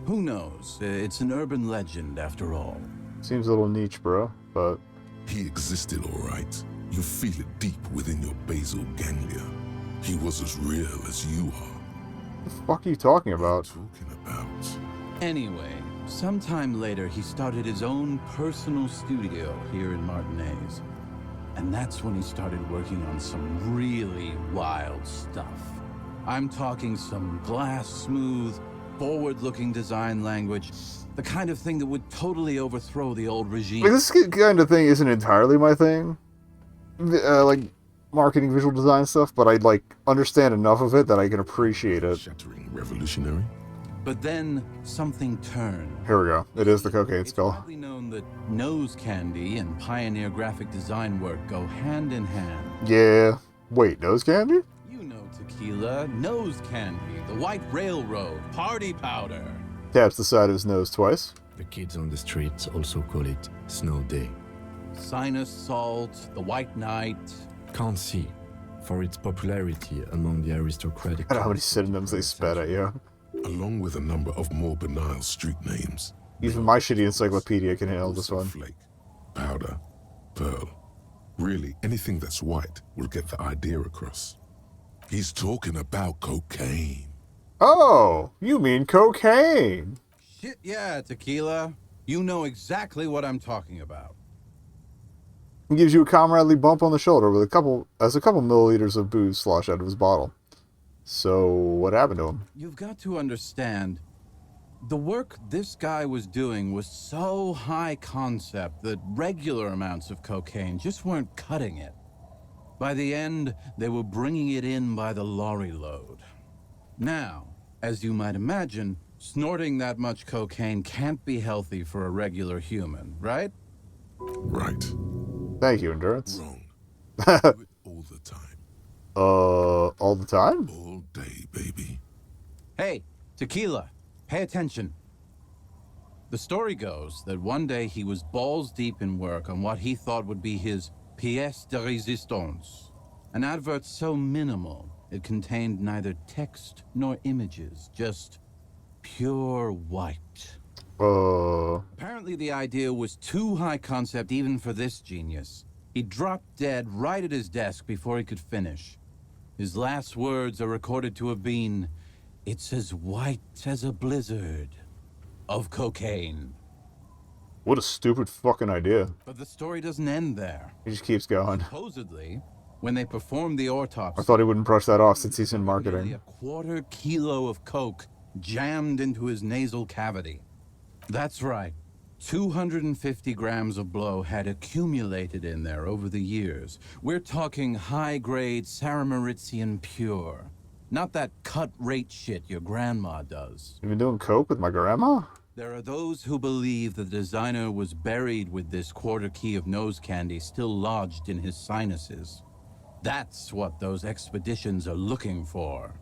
Who knows? It's an urban legend, after all. Seems a little niche, bro, but... He existed, all right. You feel it deep within your basal ganglia. He was as real as you are. What the fuck are you talking about? Talking about... Anyway, sometime later he started his own personal studio here in Martinez. And that's when he started working on some really wild stuff. I'm talking some glass-smooth, forward-looking design language, the kind of thing that would totally overthrow the old regime. Like, this kind of thing isn't entirely my thing. Like, marketing, visual design stuff, but I, like, understand enough of it that I can appreciate it. Shattering revolutionary? But then something turned. Here we go. It is the cocaine It's skull. widely known that nose candy and pioneer graphic design work go hand in hand. Yeah. Wait, nose candy? You know Tequila, nose candy, the white railroad, party powder. Taps the side of his nose twice. The kids on the streets also call it Snow Day. Sinus salt, the white knight. Can't see, for its popularity among the aristocratic... I don't know how many synonyms they spat at you. Along with a number of more benign street names. Even my shitty encyclopedia can handle this one. Flake, powder, pearl. Really, anything that's white will get the idea across. He's talking about cocaine. Oh, you mean cocaine. Shit, yeah, Tequila. You know exactly what I'm talking about. He gives you a comradely bump on the shoulder with a couple milliliters of booze sloshed out of his bottle. So, what happened to him? You've got to understand, the work this guy was doing was so high concept that regular amounts of cocaine just weren't cutting it. By the end, they were bringing it in by the lorry load. Now, as you might imagine, snorting that much cocaine can't be healthy for a regular human, right? Right. Thank you, Endurance. Wrong. Do it all the time. All the time? All day, baby. Hey, Tequila, pay attention. The story goes that one day he was balls deep in work on what he thought would be his pièce de résistance, an advert so minimal it contained neither text nor images, just pure white. Apparently the idea was too high concept even for this genius. He dropped dead right at his desk before he could finish. His last words are recorded to have been, "It's as white as a blizzard of cocaine." What a stupid fucking idea. But the story doesn't end there. He just keeps going. Supposedly, when they performed the autopsy, I thought he wouldn't brush that off since he's in nearly marketing. a quarter kilo of coke jammed into his nasal cavity. That's right. 250 grams of blow had accumulated in there over the years. We're talking high-grade Saramaritsian pure. Not that cut-rate shit your grandma does. You been doing coke with my grandma? There are those who believe the designer was buried with this quarter key of nose candy still lodged in his sinuses. That's what those expeditions are looking for.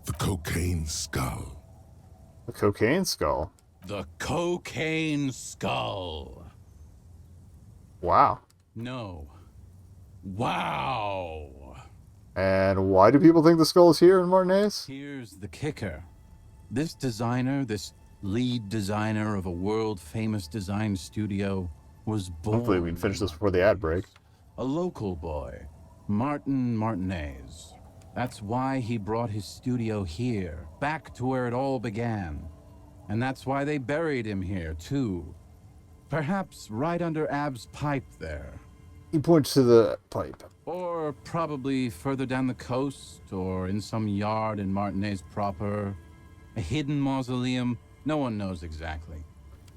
The cocaine skull. The cocaine skull. The cocaine skull. Wow. No. Wow. And why do people think the skull is here in Martinez? Here's the kicker. This designer, this lead designer of a world-famous design studio, was born... Hopefully we can finish this before the ad break. A local boy, Martin Martinez. That's why he brought his studio here, back to where it all began. And that's why they buried him here, too. Perhaps right under Ab's pipe there. He points to the pipe. Or probably further down the coast, or in some yard in Martinez proper. A hidden mausoleum, no one knows exactly.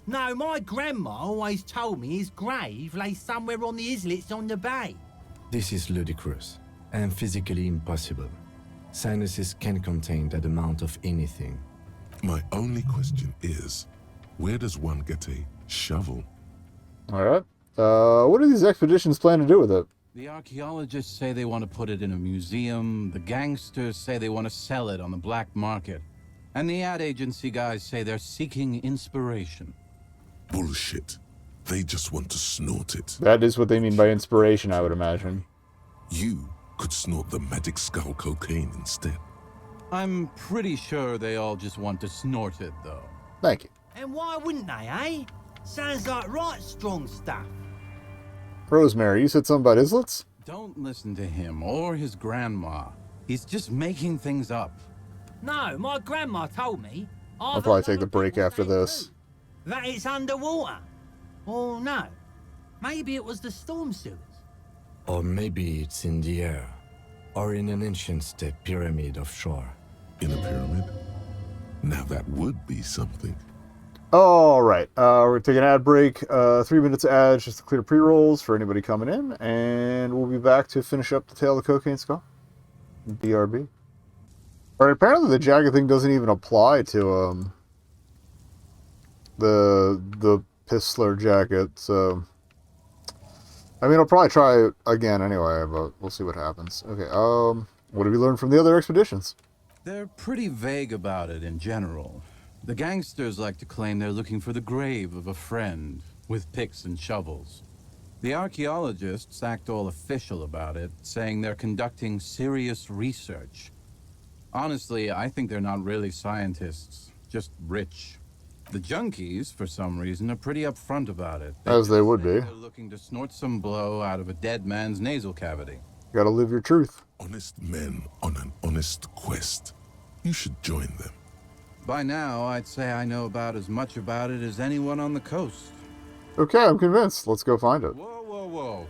No, my grandma always told me his grave lay somewhere on the islets on the bay. This is ludicrous and physically impossible. Sinuses can contain that amount of anything. My only question is, where does one get a shovel? Alright. What do these expeditions plan to do with it? The archaeologists say they want to put it in a museum. The gangsters say they want to sell it on the black market. And the ad agency guys say they're seeking inspiration. Bullshit. They just want to snort it. That is what they mean by inspiration, I would imagine. You could snort the magic skull cocaine instead. I'm pretty sure they all just want to snort it, though. Thank you. And why wouldn't they, eh? Sounds like right strong stuff. Rosemary, you said something about islets? Don't listen to him or his grandma. He's just making things up. No, my grandma told me. I'll probably take the break after this. That it's underwater. Or no, maybe it was the storm sewers. Or maybe it's in the air. Or in an ancient step pyramid offshore. In a pyramid? Now that would be something. Alright, we're going to take an ad break. 3 minutes of ads just to clear pre-rolls for anybody coming in. And we'll be back to finish up the Tale of the Cocaine Skull. BRB. Alright, apparently the jacket thing doesn't even apply to the Pistler jacket, so... I mean, I'll probably try it again anyway, but we'll see what happens. Okay, what have you learned from the other expeditions? They're pretty vague about it in general. The gangsters like to claim they're looking for the grave of a friend, with picks and shovels. The archaeologists act all official about it, saying they're conducting serious research. Honestly, I think they're not really scientists, just rich. The junkies, for some reason, are pretty upfront about it. As they would be. They're looking to snort some blow out of a dead man's nasal cavity. Gotta live your truth. Honest men on an honest quest. You should join them. By now, I'd say I know about as much about it as anyone on the coast. Okay, I'm convinced. Let's go find it. Whoa, whoa, whoa.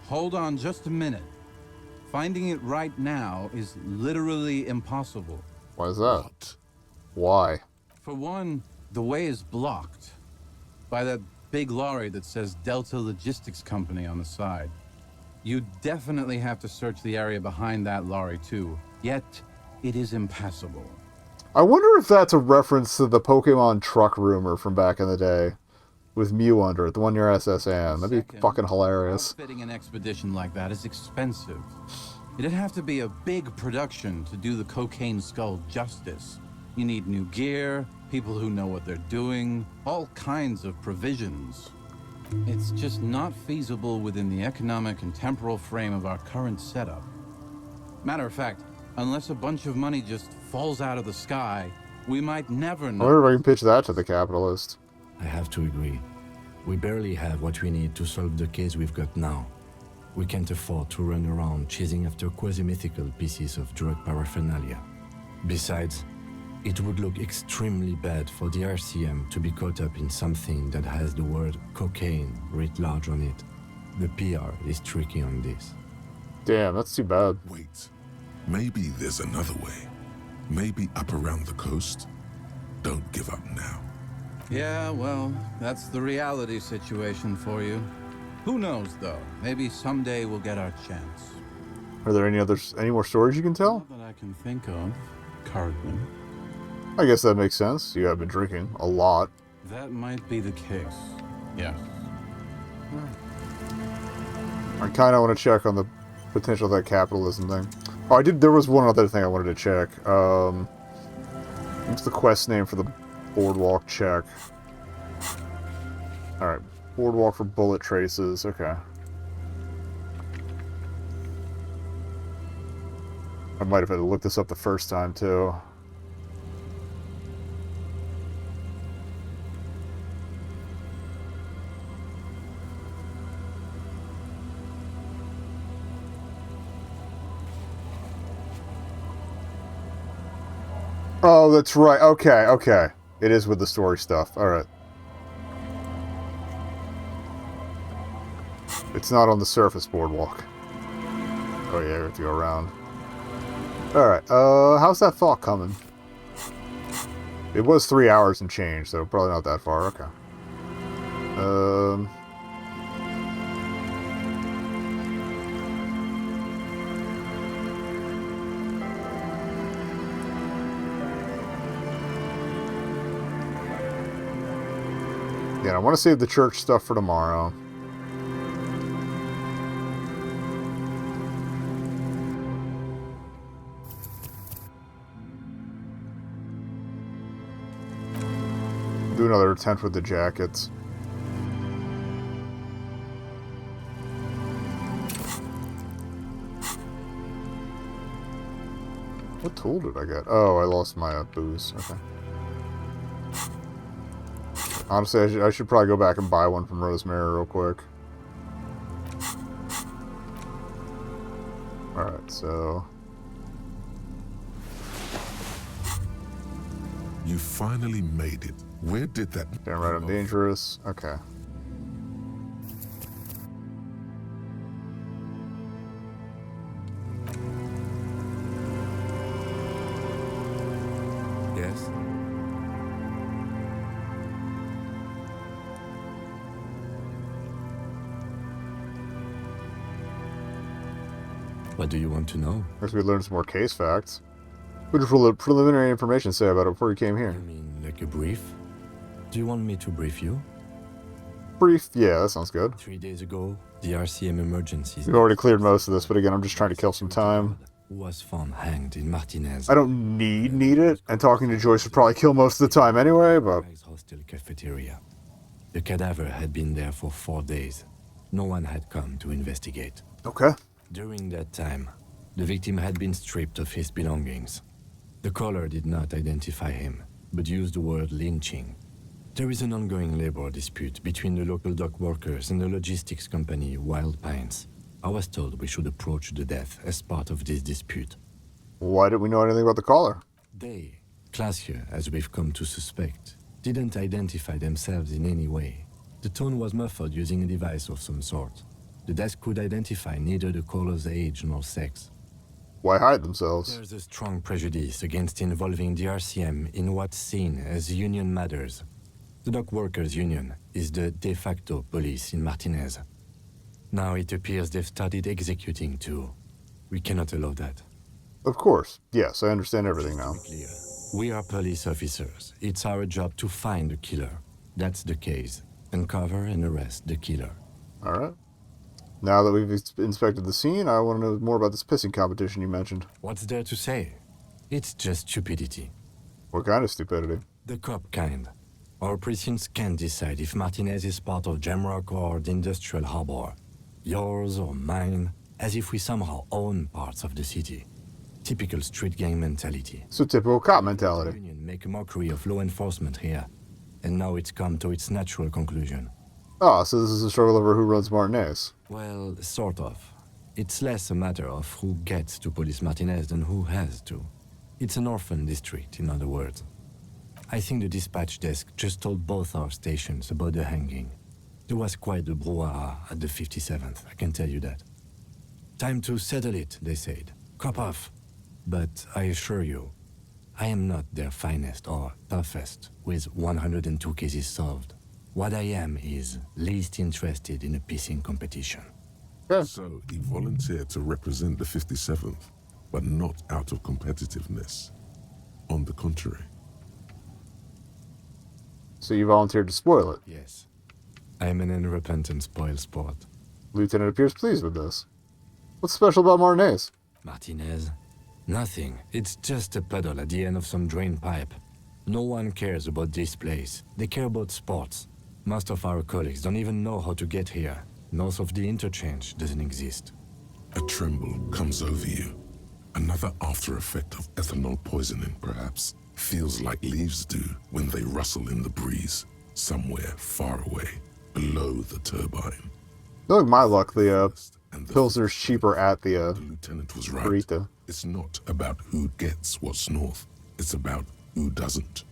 Hold on just a minute. Finding it right now is literally impossible. Why is that? What? Why? For one, the way is blocked by that big lorry that says Delta Logistics Company on the side. You definitely have to search the area behind that lorry too, yet it is impassable. I wonder if that's a reference to the Pokemon truck rumor from back in the day. With Mew under it, the one near SSN. That'd be fucking hilarious. Outfitting an expedition like that is expensive. It'd have to be a big production to do the Cocaine Skull justice. You need new gear, people who know what they're doing, all kinds of provisions. It's just not feasible within the economic and temporal frame of our current setup. Matter of fact, unless a bunch of money just falls out of the sky, we might never I know. wonder if I can pitch that to the capitalist. I have to agree. We barely have what we need to solve the case we've got now. We can't afford to run around chasing after quasi-mythical pieces of drug paraphernalia. Besides, it would look extremely bad for the RCM to be caught up in something that has the word cocaine writ large on it. The PR is tricky on this. Damn, that's too bad. Wait. Maybe there's another way. Maybe up around the coast. Don't give up now. Yeah, well, that's the reality situation for you. Who knows, though? Maybe someday we'll get our chance. Are there any more stories you can tell? Not that I can think of, Cartman. I guess that makes sense. You have been drinking a lot. That might be the case. Yes. I kind of want to check on the potential of that capitalism thing. Oh, there was one other thing I wanted to check. What's the quest name for the Boardwalk check. Alright. Boardwalk for bullet traces. Okay. I might have had to look this up the first time, too. Oh, that's right. Okay, okay. It is with the story stuff. Alright. It's not on the surface boardwalk. Oh yeah, we have to go around. Alright, how's that thought coming? It was 3 hours and change, so probably not that far. Okay. Yeah, I want to save the church stuff for tomorrow. Do another attempt with the jackets. What tool did I get? Oh, I lost my booze. Okay. Honestly, I should probably go back and buy one from Rosemary real quick. Alright, so... You finally made it. Where did that... Damn right, I'm dangerous. Okay. Yes? What do you want to know? Guess we learned some more case facts. What did preliminary information say about it before you came here? You mean like a brief? Do you want me to brief you? Brief? Yeah, that sounds good. 3 days ago, the RCM emergencies... We've already cleared most of this, but again, I'm just trying to kill some time. ...who was found hanged in Martinez. I don't need it, and talking to Joyce would probably kill most of the time anyway, but... Hostel cafeteria. The cadaver had been there for 4 days. No one had come to investigate. Okay. During that time, the victim had been stripped of his belongings. The caller did not identify him, but used the word lynching. There is an ongoing labor dispute between the local dock workers and the logistics company Wild Pines. I was told we should approach the death as part of this dispute. Why didn't we know anything about the caller? They, classier as we've come to suspect, didn't identify themselves in any way. The tone was muffled using a device of some sort. The desk could identify neither the caller's age nor sex. Why hide themselves? There's a strong prejudice against involving the RCM in what's seen as union matters. The dock workers' union is the de facto police in Martinez. Now it appears they've started executing too. We cannot allow that. Of course. Yes, I understand everything now. Clear. We are police officers. It's our job to find the killer. That's the case. Uncover and arrest the killer. Alright. Now that we've inspected the scene, I want to know more about this pissing competition you mentioned. What's there to say? It's just stupidity. What kind of stupidity? The cop kind. Our precincts can't decide if Martinez is part of Jamrock or the Industrial Harbor. Yours or mine, as if we somehow own parts of the city. Typical street gang mentality. So typical cop The mentality. union make a mockery of law enforcement here. And now it's come to its natural conclusion. Ah, so this is a struggle over who runs Martinez. Well, sort of. It's less a matter of who gets to police Martinez than who has to. It's an orphan district, in other words. I think the dispatch desk just told both our stations about the hanging. There was quite the brouhaha at the 57th, I can tell you that. Time to settle it, they said. Cop off. But I assure you, I am not their finest or toughest with 102 cases solved. What I am is least interested in a pissing competition. Okay. So he volunteered to represent the 57th, but not out of competitiveness. On the contrary. So you volunteered to spoil it. Yes. I am an unrepentant spoil sport. Lieutenant appears pleased with this. What's special about Martinez? Martinez? Nothing. It's just a puddle at the end of some drain pipe. No one cares about this place. They care about sports. Most of our colleagues don't even know how to get here. North of the interchange doesn't exist. A tremble comes over you. Another after effect of ethanol poisoning, perhaps. Feels like leaves do when they rustle in the breeze, somewhere far away, below the turbine. Look, my luck, the And the Pilsner's cheaper at the lieutenant was right. burrito. It's not about who gets what's north. It's about who doesn't.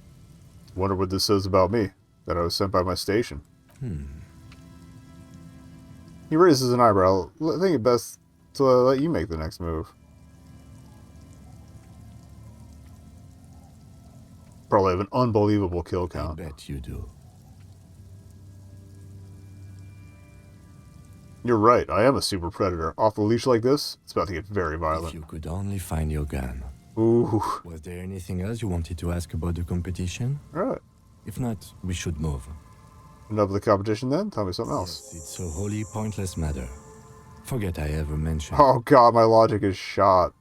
Wonder what this says about me, that I was sent by my station. He raises an eyebrow. I think it best to let you make the next move. Probably have an unbelievable kill I count. bet you do. You're right, I am a super predator. Off the leash like this, it's about to get very If violent. you could only find your gun. Ooh. Was there anything else you wanted to ask about the competition? Alright. If not, we should move. Enough of the competition then? Tell me something else. Yes, it's a wholly pointless matter. Forget I ever mentioned. Oh god, my logic is shot.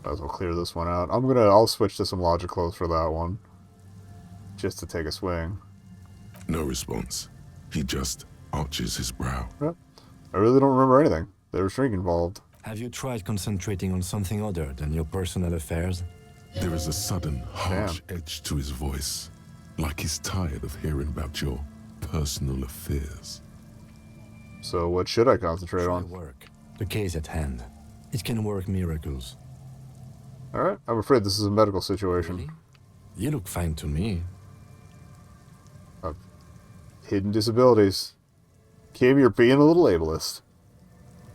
Might as well clear this one out. I'll switch to some logic clothes for that one. Just to take a swing. No response. He just arches his brow. I really don't remember anything. There was drink involved. Have you tried concentrating on something other than your personal affairs? There is a sudden, harsh edge to his voice, like he's tired of hearing about your personal affairs. So what should I concentrate Try on? work. The case at hand. It can work miracles. Alright, I'm afraid this is a medical situation. Really? You look fine to me. Hidden disabilities. Kim, you're being a little ableist.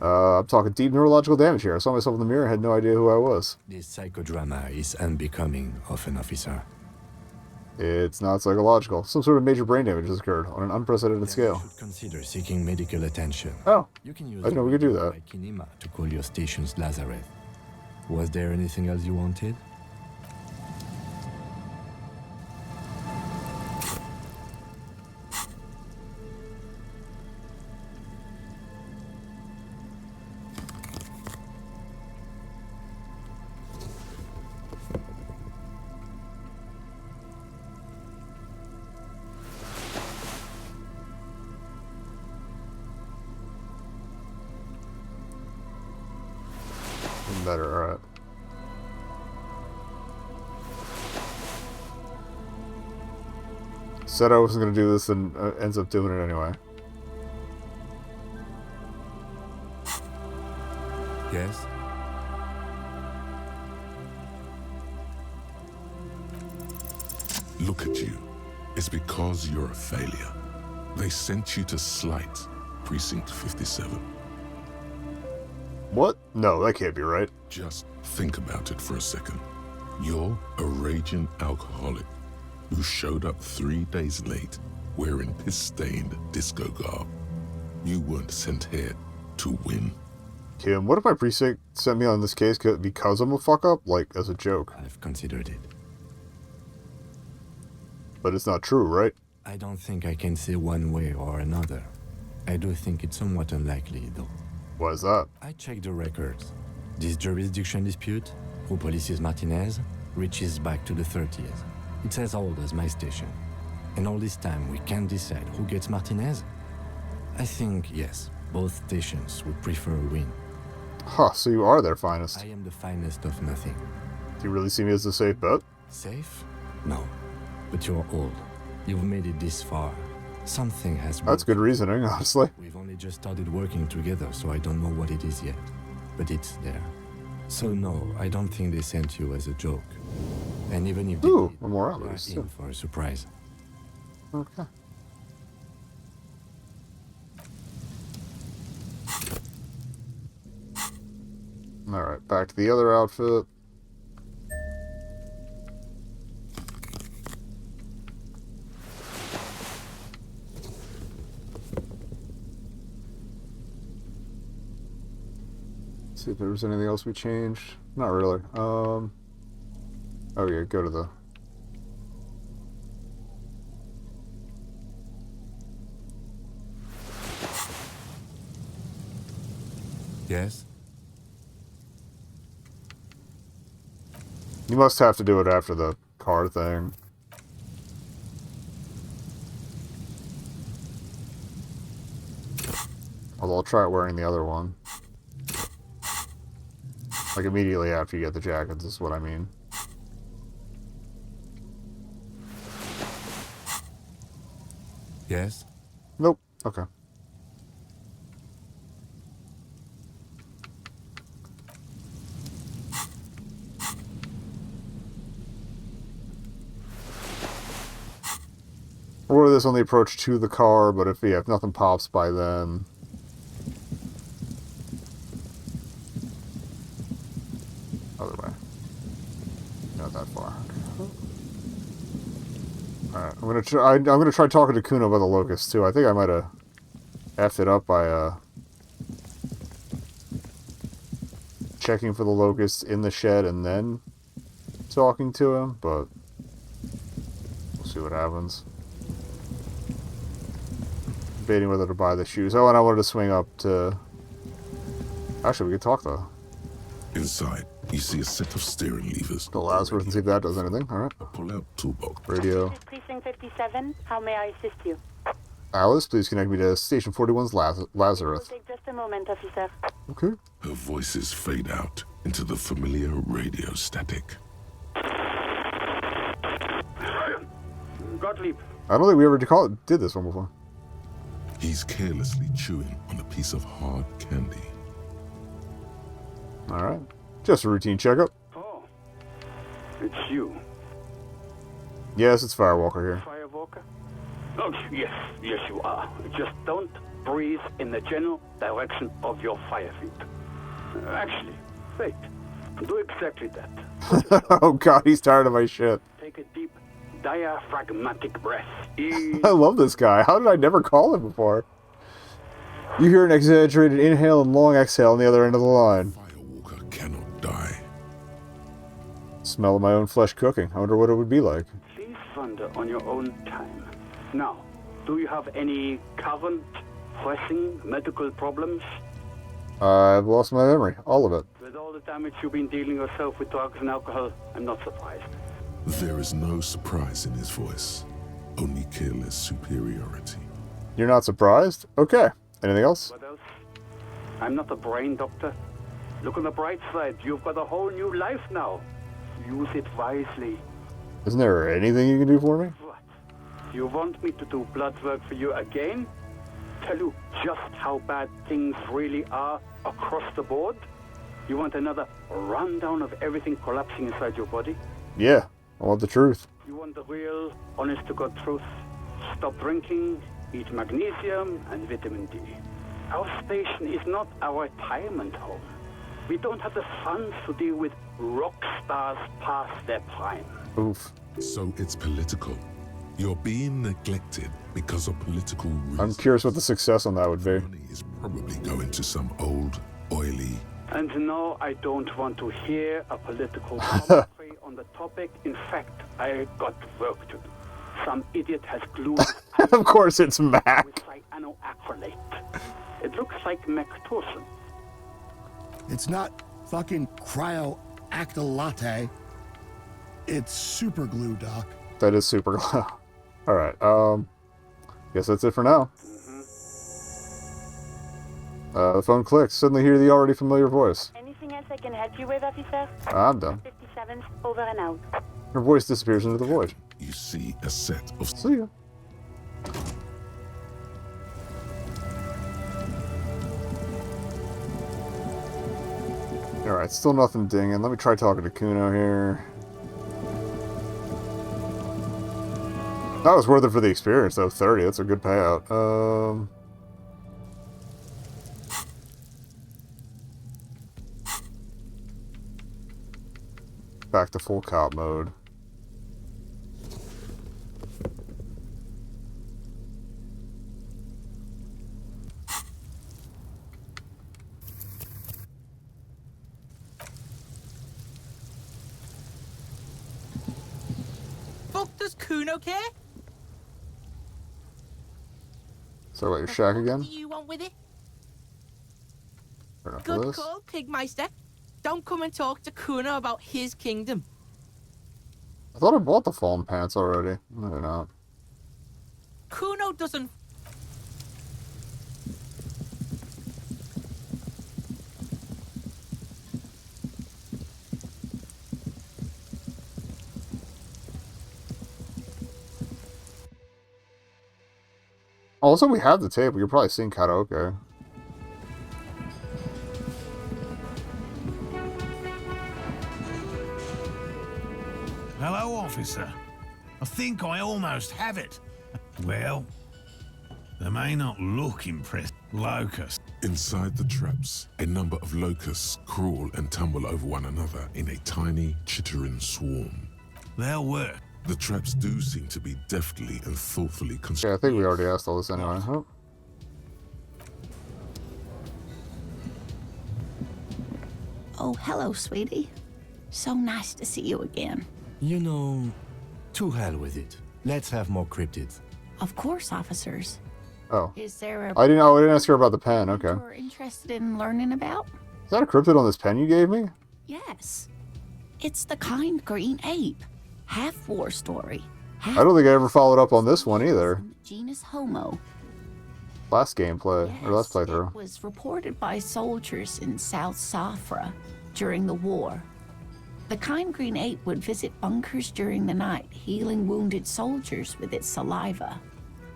I'm talking deep neurological damage here. I saw myself in the mirror and had no idea who I was. This psychodrama is unbecoming of an officer. It's not psychological. Some sort of major brain damage has occurred on an unprecedented You scale. should consider seeking medical attention. Oh, You can use I didn't know we could do that. by Kinema to call your station's Lazareth. Was there anything else you wanted? better, alright. Said I wasn't going to do this and ends up doing it anyway. Yes? Look at you. It's because you're a failure. They sent you to Slight, Precinct 57. What? No, that can't be right. Just think about it for a second. You're a raging alcoholic who showed up 3 days late wearing piss-stained disco garb. You weren't sent here to win. Kim, what if my precinct sent me on this case because I'm a fuck-up? Like, as a joke. I've considered it. But it's not true, right? I don't think I can say one way or another. I do think it's somewhat unlikely, though. Why is that? I checked the records. This jurisdiction dispute, who polices Martinez, reaches back to the 30s. It's as old as my station. And all this time, we can't decide who gets Martinez? I think, yes, both stations would prefer a win. Huh, so you are their finest. I am the finest of nothing. Do you really see me as a safe bet? Safe? No. But you're old. You've made it this far. Something has That's broken. good reasoning, honestly. We've only just started working together, so I don't know what it is yet. But it's there. So no, I don't think they sent you as a joke. And even if they Ooh, did, a more you are hours. in for a surprise. Okay. Alright, back to the other outfit. See if there was anything else we changed. Not really. Oh yeah, go to the... Yes? You must have to do it after the car thing. Although I'll try wearing the other one. Like immediately after you get the jackets is what I mean. Yes? Nope. Okay. Or this on the approach to the car, but if nothing pops by then. Other way. Not that far. Alright, I'm gonna try talking to Kuno about the locusts too. I think I might have effed it up by checking for the locusts in the shed and then talking to him, but we'll see what happens. Debating whether to buy the shoes. Oh, and I wanted to swing up to... Actually, we could talk though. Inside, you see a set of steering levers. The Lazarus and see if that does anything. Alright. A pull-out toolbox. Radio. This is Precinct 57. How may I assist you? Alice, please connect me to Station 41's Lazarus. It'll take just a moment, officer. Okay. Her voices fade out into the familiar radio static. Gottlieb. I don't think we ever did this one before. He's carelessly chewing on a piece of hard candy. Alright. Just a routine checkup. Oh, it's you, Yes, it's Firewalker here. Firewalker? Oh, yes, yes you are. Just don't breathe in the general direction of your fire feet. Actually, wait. Do exactly that. Oh god, he's tired of my shit. Take a deep, diaphragmatic breath. I love this guy. How did I never call him before? You hear an exaggerated inhale and long exhale on the other end of the line. Firewalker cannot die. Smell of my own flesh cooking. I wonder what it would be like. Please wander on your own time. Now, do you have any current, pressing medical problems? I've lost my memory. All of it. With all the damage you've been dealing yourself with drugs and alcohol, I'm not surprised. There is no surprise in his voice, only careless superiority. You're not surprised? Okay. Anything else? What else? I'm not a brain doctor. Look on the bright side. You've got a whole new life now. Use it wisely. Isn't there anything you can do for me? What? You want me to do blood work for you again? Tell you just how bad things really are across the board? You want another rundown of everything collapsing inside your body? Yeah. I want the truth. You want the real, honest-to-God truth? Stop drinking, eat magnesium and vitamin D. Our station is not a retirement home. We don't have the funds to deal with rock stars past their prime. Oof. So it's political. You're being neglected because of political reasons. I'm curious what the success on that would be. Money is probably going to some old, oily... And no, I don't want to hear a political commentary on the topic. In fact, I got work to do. Some idiot has glued Of course it's Mac. with cyanoacrylate. It looks like Mactorson. It's not fucking cryoactylate. It's super glue, Doc. That is super glue. Alright, guess that's it for now. The phone clicks. Suddenly hear the already familiar voice. Anything else I can help you with, officer? I'm done. 57, over and out. Her voice disappears into the void. You see a set of... See ya. Alright, still nothing dinging. Let me try talking to Kuno here. That was worth it for the experience, though. 30, that's a good payout. Back to full cop mode. Fuck, does Kuno care? So, what, your shack again? What do you want with it? Fair enough for Good this. call, Pigmeister. Don't come and talk to Kuno about his kingdom. I thought I bought the fallen pants already. No, not. Kuno doesn't. Also, we have the tape. We could probably sing karaoke. Hello, officer. I think I almost have it. Well, they may not look impressed. Locusts. Inside the traps, a number of locusts crawl and tumble over one another in a tiny, chittering swarm. They'll work. The traps do seem to be deftly and thoughtfully Yeah, I constructed. think we already asked all this anyway. Oh. Oh, hello, sweetie. So nice to see you again. You know, to hell with it. Let's have more cryptids. Of course, officers. Oh. Is there a I didn't ask her about the pen. Okay. you're interested in learning about? Is that a cryptid on this pen you gave me? Yes. It's the kind green ape. Half war story. Half I don't think I ever followed up on this one either. from the genus Homo. Last gameplay, or last playthrough. It was reported by soldiers in South Safra during the war. The kind green ape would visit bunkers during the night, healing wounded soldiers with its saliva.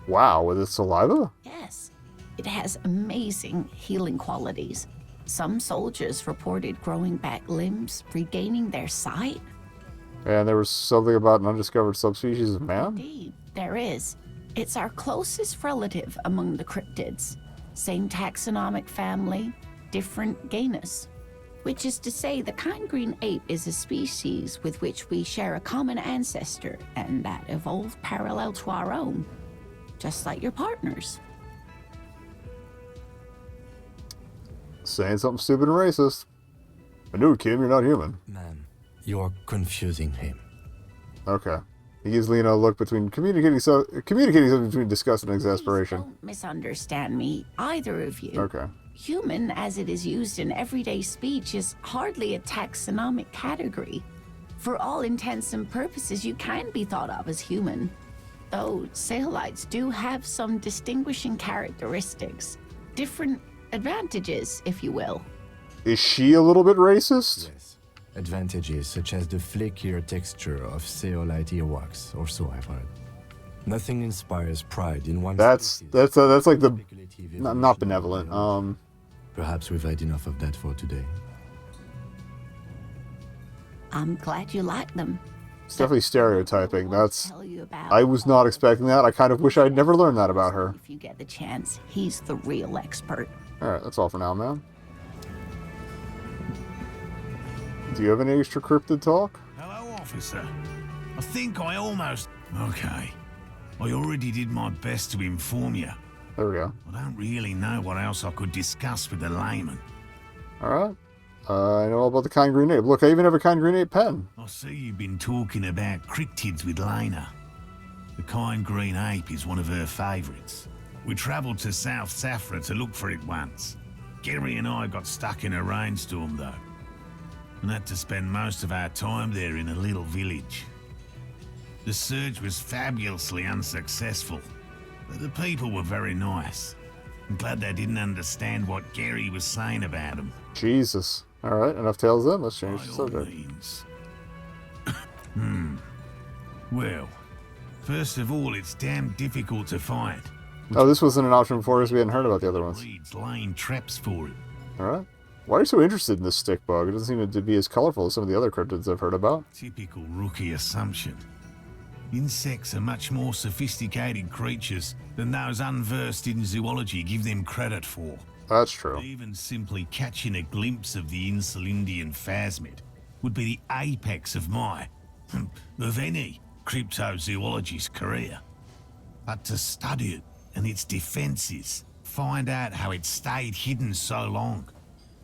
Wow, with its saliva? Yes, it has amazing healing qualities. Some soldiers reported growing back limbs, regaining their sight. And there was something about an undiscovered subspecies of man? Indeed, there is. It's our closest relative among the cryptids. Same taxonomic family, different genus. Which is to say, the kind green ape is a species with which we share a common ancestor, and that evolved parallel to our own. Just like your partners. Saying something stupid and racist. I knew it, Kim, you're not human. Man, you're confusing him. Okay. He gives Lena a look between communicating something between disgust and Please exasperation. don't misunderstand me, either of you. Okay. Human, as it is used in everyday speech, is hardly a taxonomic category. For all intents and purposes, you can be thought of as human. Though Saelites do have some distinguishing characteristics. Different advantages, if you will. Is she a little bit racist? Yes. Advantages such as the flakier texture of zeolite earwax, or so I've heard. Nothing inspires pride in one That's species. that's like the Speculative not evolution benevolent. of the Perhaps we've had enough of that for today. I'm glad you like them. It's definitely stereotyping. That's Tell you about I was not expecting that. I kind of wish I'd never learned that about her. If you get the chance, he's the real expert. Alright, that's all for now, man. Do you have any extra cryptid talk? Hello, officer. I think I almost... Okay. I already did my best to inform you. There we go. I don't really know what else I could discuss with the layman. Alright. I know all about the kind green ape. Look, I even have a kind green ape pen. I see you've been talking about cryptids with Lena. The kind green ape is one of her favourites. We travelled to South Safra to look for it once. Gary and I got stuck in a rainstorm, though, and had to spend most of our time there in a little village. The search was fabulously unsuccessful, but the people were very nice. I'm glad they didn't understand what Gary was saying about them. Jesus. Alright, enough tales then. Let's change the By all subject. means. Well, first of all, it's damn difficult to find. Oh, this wasn't an option before because we hadn't heard about the other ones. Reed's laying traps for it. Alright. Why are you so interested in this stick bug? It doesn't seem to be as colorful as some of the other cryptids I've heard about. Typical rookie assumption. Insects are much more sophisticated creatures than those unversed in zoology give them credit for. That's true. Even simply catching a glimpse of the Insulindian phasmid would be the apex of my, of any, cryptozoologist's career. But to study it and its defenses, find out how it stayed hidden so long.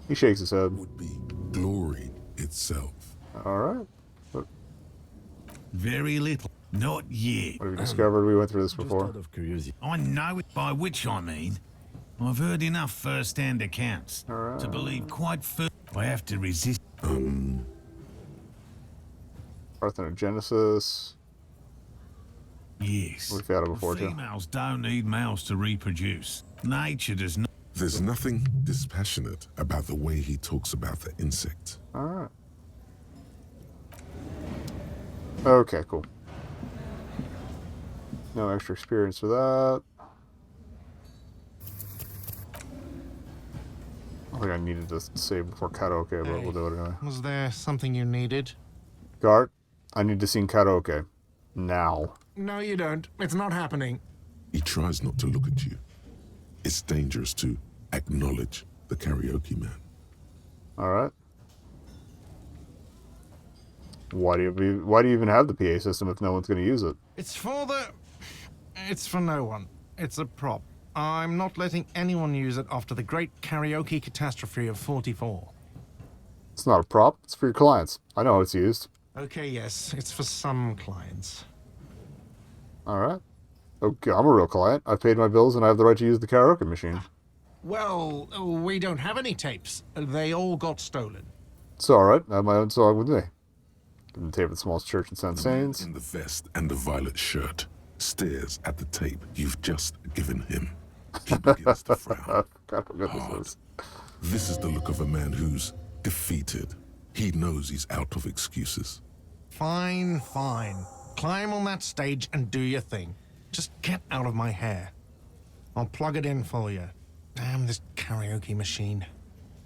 He shakes his head. Would be glory itself. Alright. Very little. Not yet. What have you discovered? We went through this Just before. out of curiosity. I know it, by which I mean, I've heard enough first-hand accounts to believe quite firm. I have to resist. Parthenogenesis. Yes. We've had it before, too. Females don't need males to reproduce. Nature does not. There's nothing dispassionate about the way he talks about the insect. Alright. Okay, cool. No extra experience for that. I think I needed to save before karaoke, but we'll do it anyway. Was there something you needed? Gart, I need to sing karaoke. Now. No, you don't. It's not happening. He tries not to look at you. It's dangerous to acknowledge the karaoke man. Alright. Why do you even have the PA system if no one's going to use it? It's for no one. It's a prop. I'm not letting anyone use it after the great karaoke catastrophe of 44. It's not a prop. It's for your clients. I know how it's used. Okay, yes. It's for some clients. Alright. Okay, I'm a real client. I've paid my bills and I have the right to use the karaoke machine. Well, we don't have any tapes. They all got stolen. It's alright. I have my own song with me. Give the tape at the smallest church in St. The man Sains. in the vest and the violet shirt stares at the tape you've just given him. He begins to frown. God, what Hard. this is. This is the look of a man who's defeated. He knows he's out of excuses. Fine, fine. Climb on that stage and do your thing. Just get out of my hair. I'll plug it in for you. Damn this karaoke machine.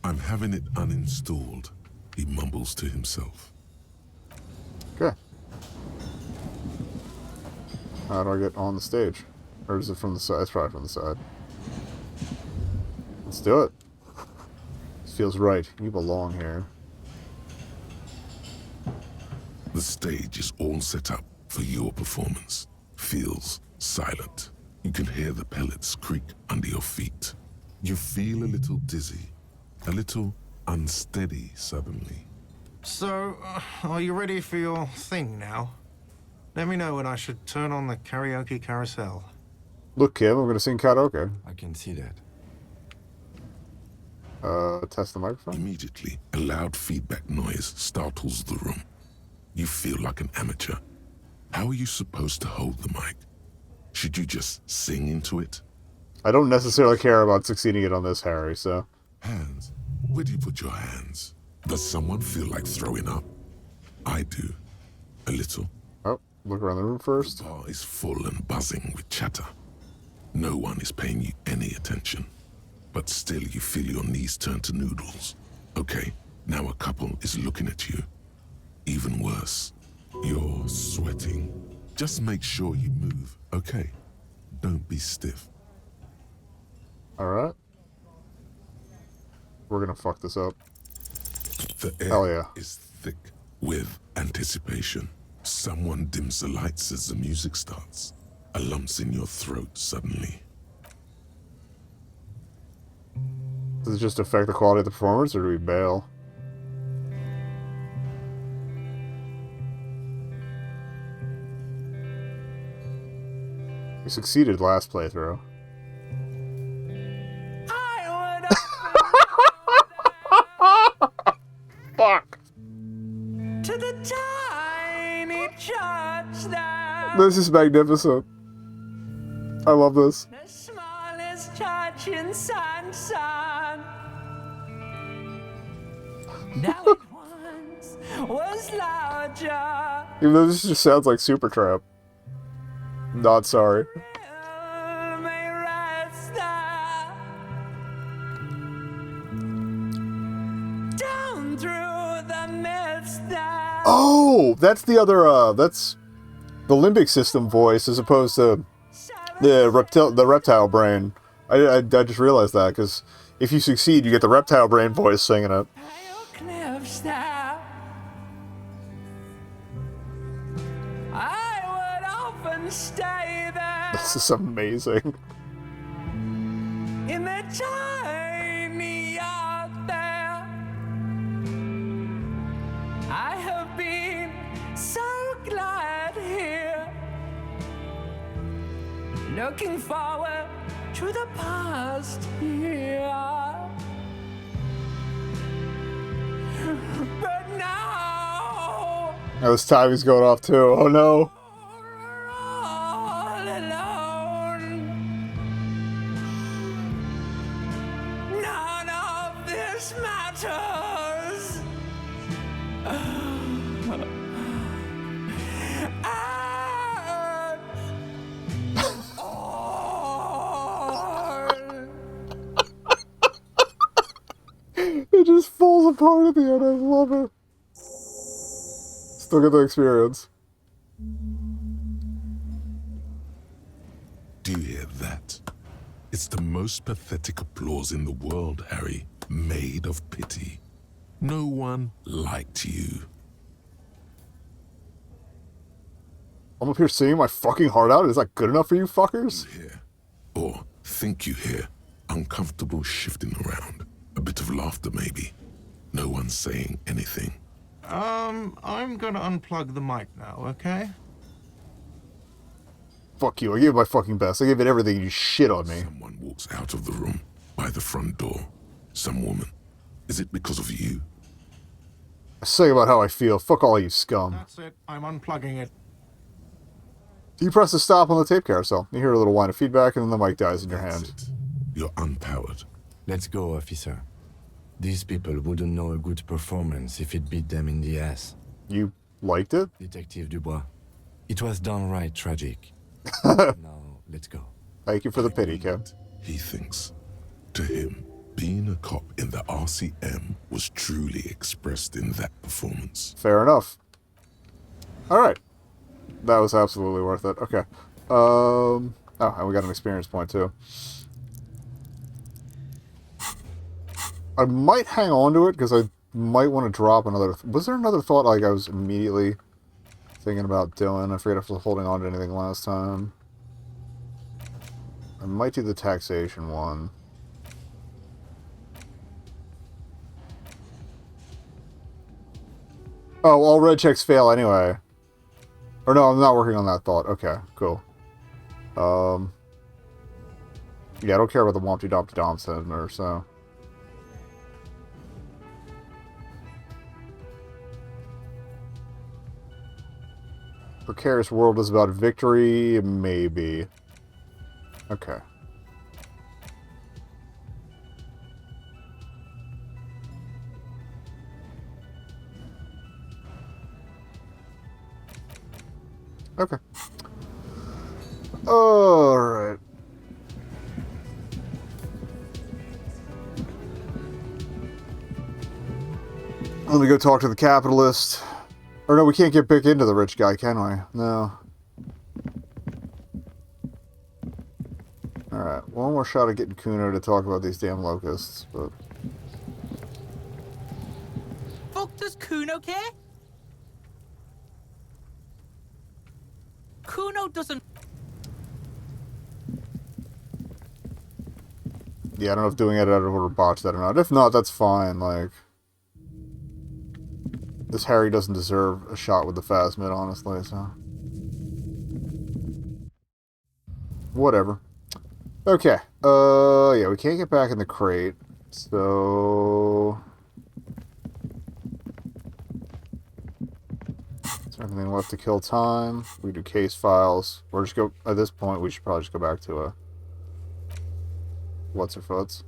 I'm having it uninstalled, he mumbles to himself. Okay. How do I get on the stage? Or is it from the side? It's probably from the side. Let's do it. This feels right. You belong here. The stage is all set up for your performance. Feels silent. You can hear the pellets creak under your feet. You feel a little dizzy, a little unsteady suddenly. So, are you ready for your thing now? Let me know when I should turn on the karaoke carousel. Look, Kim, I'm going to sing karaoke. I can see that. Test the microphone. Immediately, a loud feedback noise startles the room. You feel like an amateur. How are you supposed to hold the mic? Should you just sing into it? I don't necessarily care about succeeding it on this, Harry, so... Hands. Where do you put your hands? Does someone feel like throwing up? I do. A little. Oh, look around the room first. The bar is full and buzzing with chatter. No one is paying you any attention. But still you feel your knees turn to noodles. Okay, now a couple is looking at you. Even worse, you're sweating. Just make sure you move, okay? Don't be stiff. Alright. We're gonna fuck this up. The air Hell yeah. is thick with anticipation. Someone dims the lights as the music starts. A lump's in your throat suddenly. Does it just affect the quality of the performance, or do we bail? We succeeded last playthrough. Fuck! To the tiny church there. This is magnificent. I love this. The smallest church in Sansan. Now it once was larger. Even though this just sounds like Supertramp. Not sorry. May rest there. Down through the mist there. Oh, that's the other, that's the limbic system voice as opposed to the reptile brain. I just realized that, because if you succeed, you get the reptile brain voice singing it. Cliffs there. I would often stay there. This is amazing. In the tiny yard there. I have been so glad here. Looking forward to the past here. But now, Oh, this timing's going off too. Oh no. we're all alone. None of this matters. It just falls apart at the end. I love it. Still get the experience. Do you hear that? It's the most pathetic applause in the world, Harry. Made of pity. No one liked you. I'm up here singing my fucking heart out. Is that good enough for you fuckers? Hear, or think you hear, uncomfortable shifting around. A bit of laughter, maybe. No one's saying anything. I'm gonna unplug the mic now, okay? Fuck you. I gave it my fucking best. I gave it everything. You shit on me. Someone walks out of the room, by the front door. Some woman. Is it because of you? I say about how I feel. Fuck all you scum. That's it. I'm unplugging it. You press the stop on the tape carousel. You hear a little whine of feedback, and then the mic dies in your hand. That's it. You're unpowered. Let's go, officer. These people wouldn't know a good performance if it beat them in the ass. You liked it? Detective Dubois. It was downright tragic. Now, let's go. Thank you for the pity, Kim. He thinks. To him, being a cop in the RCM was truly expressed in that performance. Fair enough. Alright. That was absolutely worth it. Okay. Oh, and we got an experience point, too. I might hang on to it, because I might want to drop another... Was there another thought, like, I was immediately thinking about doing? I forget if I was holding on to anything last time. I might do the taxation one. Oh, all red checks fail anyway. Or no, I'm not working on that thought. Okay, cool. Yeah, I don't care about the Wompty Dumpty Dom Center, so... Precarious world is about victory, maybe. Okay. Okay. Alright. Let me go talk to the capitalist. Or no, we can't get back into the rich guy, can we? No. Alright, one more shot at getting Kuno to talk about these damn locusts, but... Fuck, does Kuno care? Kuno doesn't... Yeah, I don't know if doing it out of order botched that or not. If not, that's fine, like... This Harry doesn't deserve a shot with the Phasmid, honestly, so... Whatever. Okay, yeah, we can't get back in the crate, so... Is there anything left to kill time? We do case files. Or just go, at this point, we should probably just go back to a... What's-her-foots?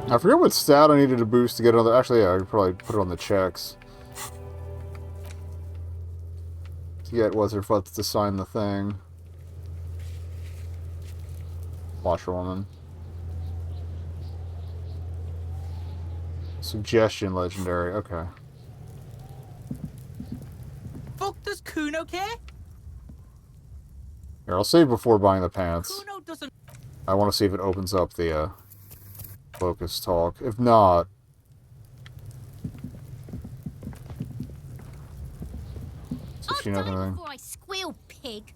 I forget what stat I needed to boost to get another... Actually, yeah, I could probably put it on the checks. To get what's-her-foots to sign the thing. Washerwoman. Suggestion legendary, okay. Fuck, does Kuno care? Here, I'll save before buying the pants. Kuno doesn't. I want to see if it opens up the focus talk. If not... I'll She knows die anything. before I squeal, pig.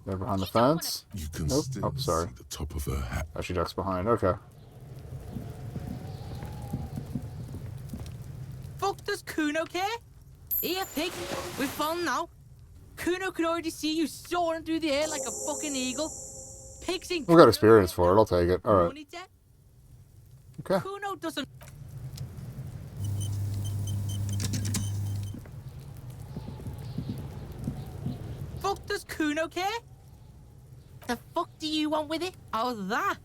They're behind the fence. You can Nope. still Oh, sorry. see the top of her hat. Oh, she ducks behind. Okay. Fuck, does Kuno care? Here, pig. We're fun now. Kuno could already see you soaring through the air like a fucking eagle. Pigs ain't. We've got experience for it. I'll take it. Alright. Money debt. Okay. Kuno doesn't. Fuck, does Kuno care? The fuck do you want with it? Oh, that.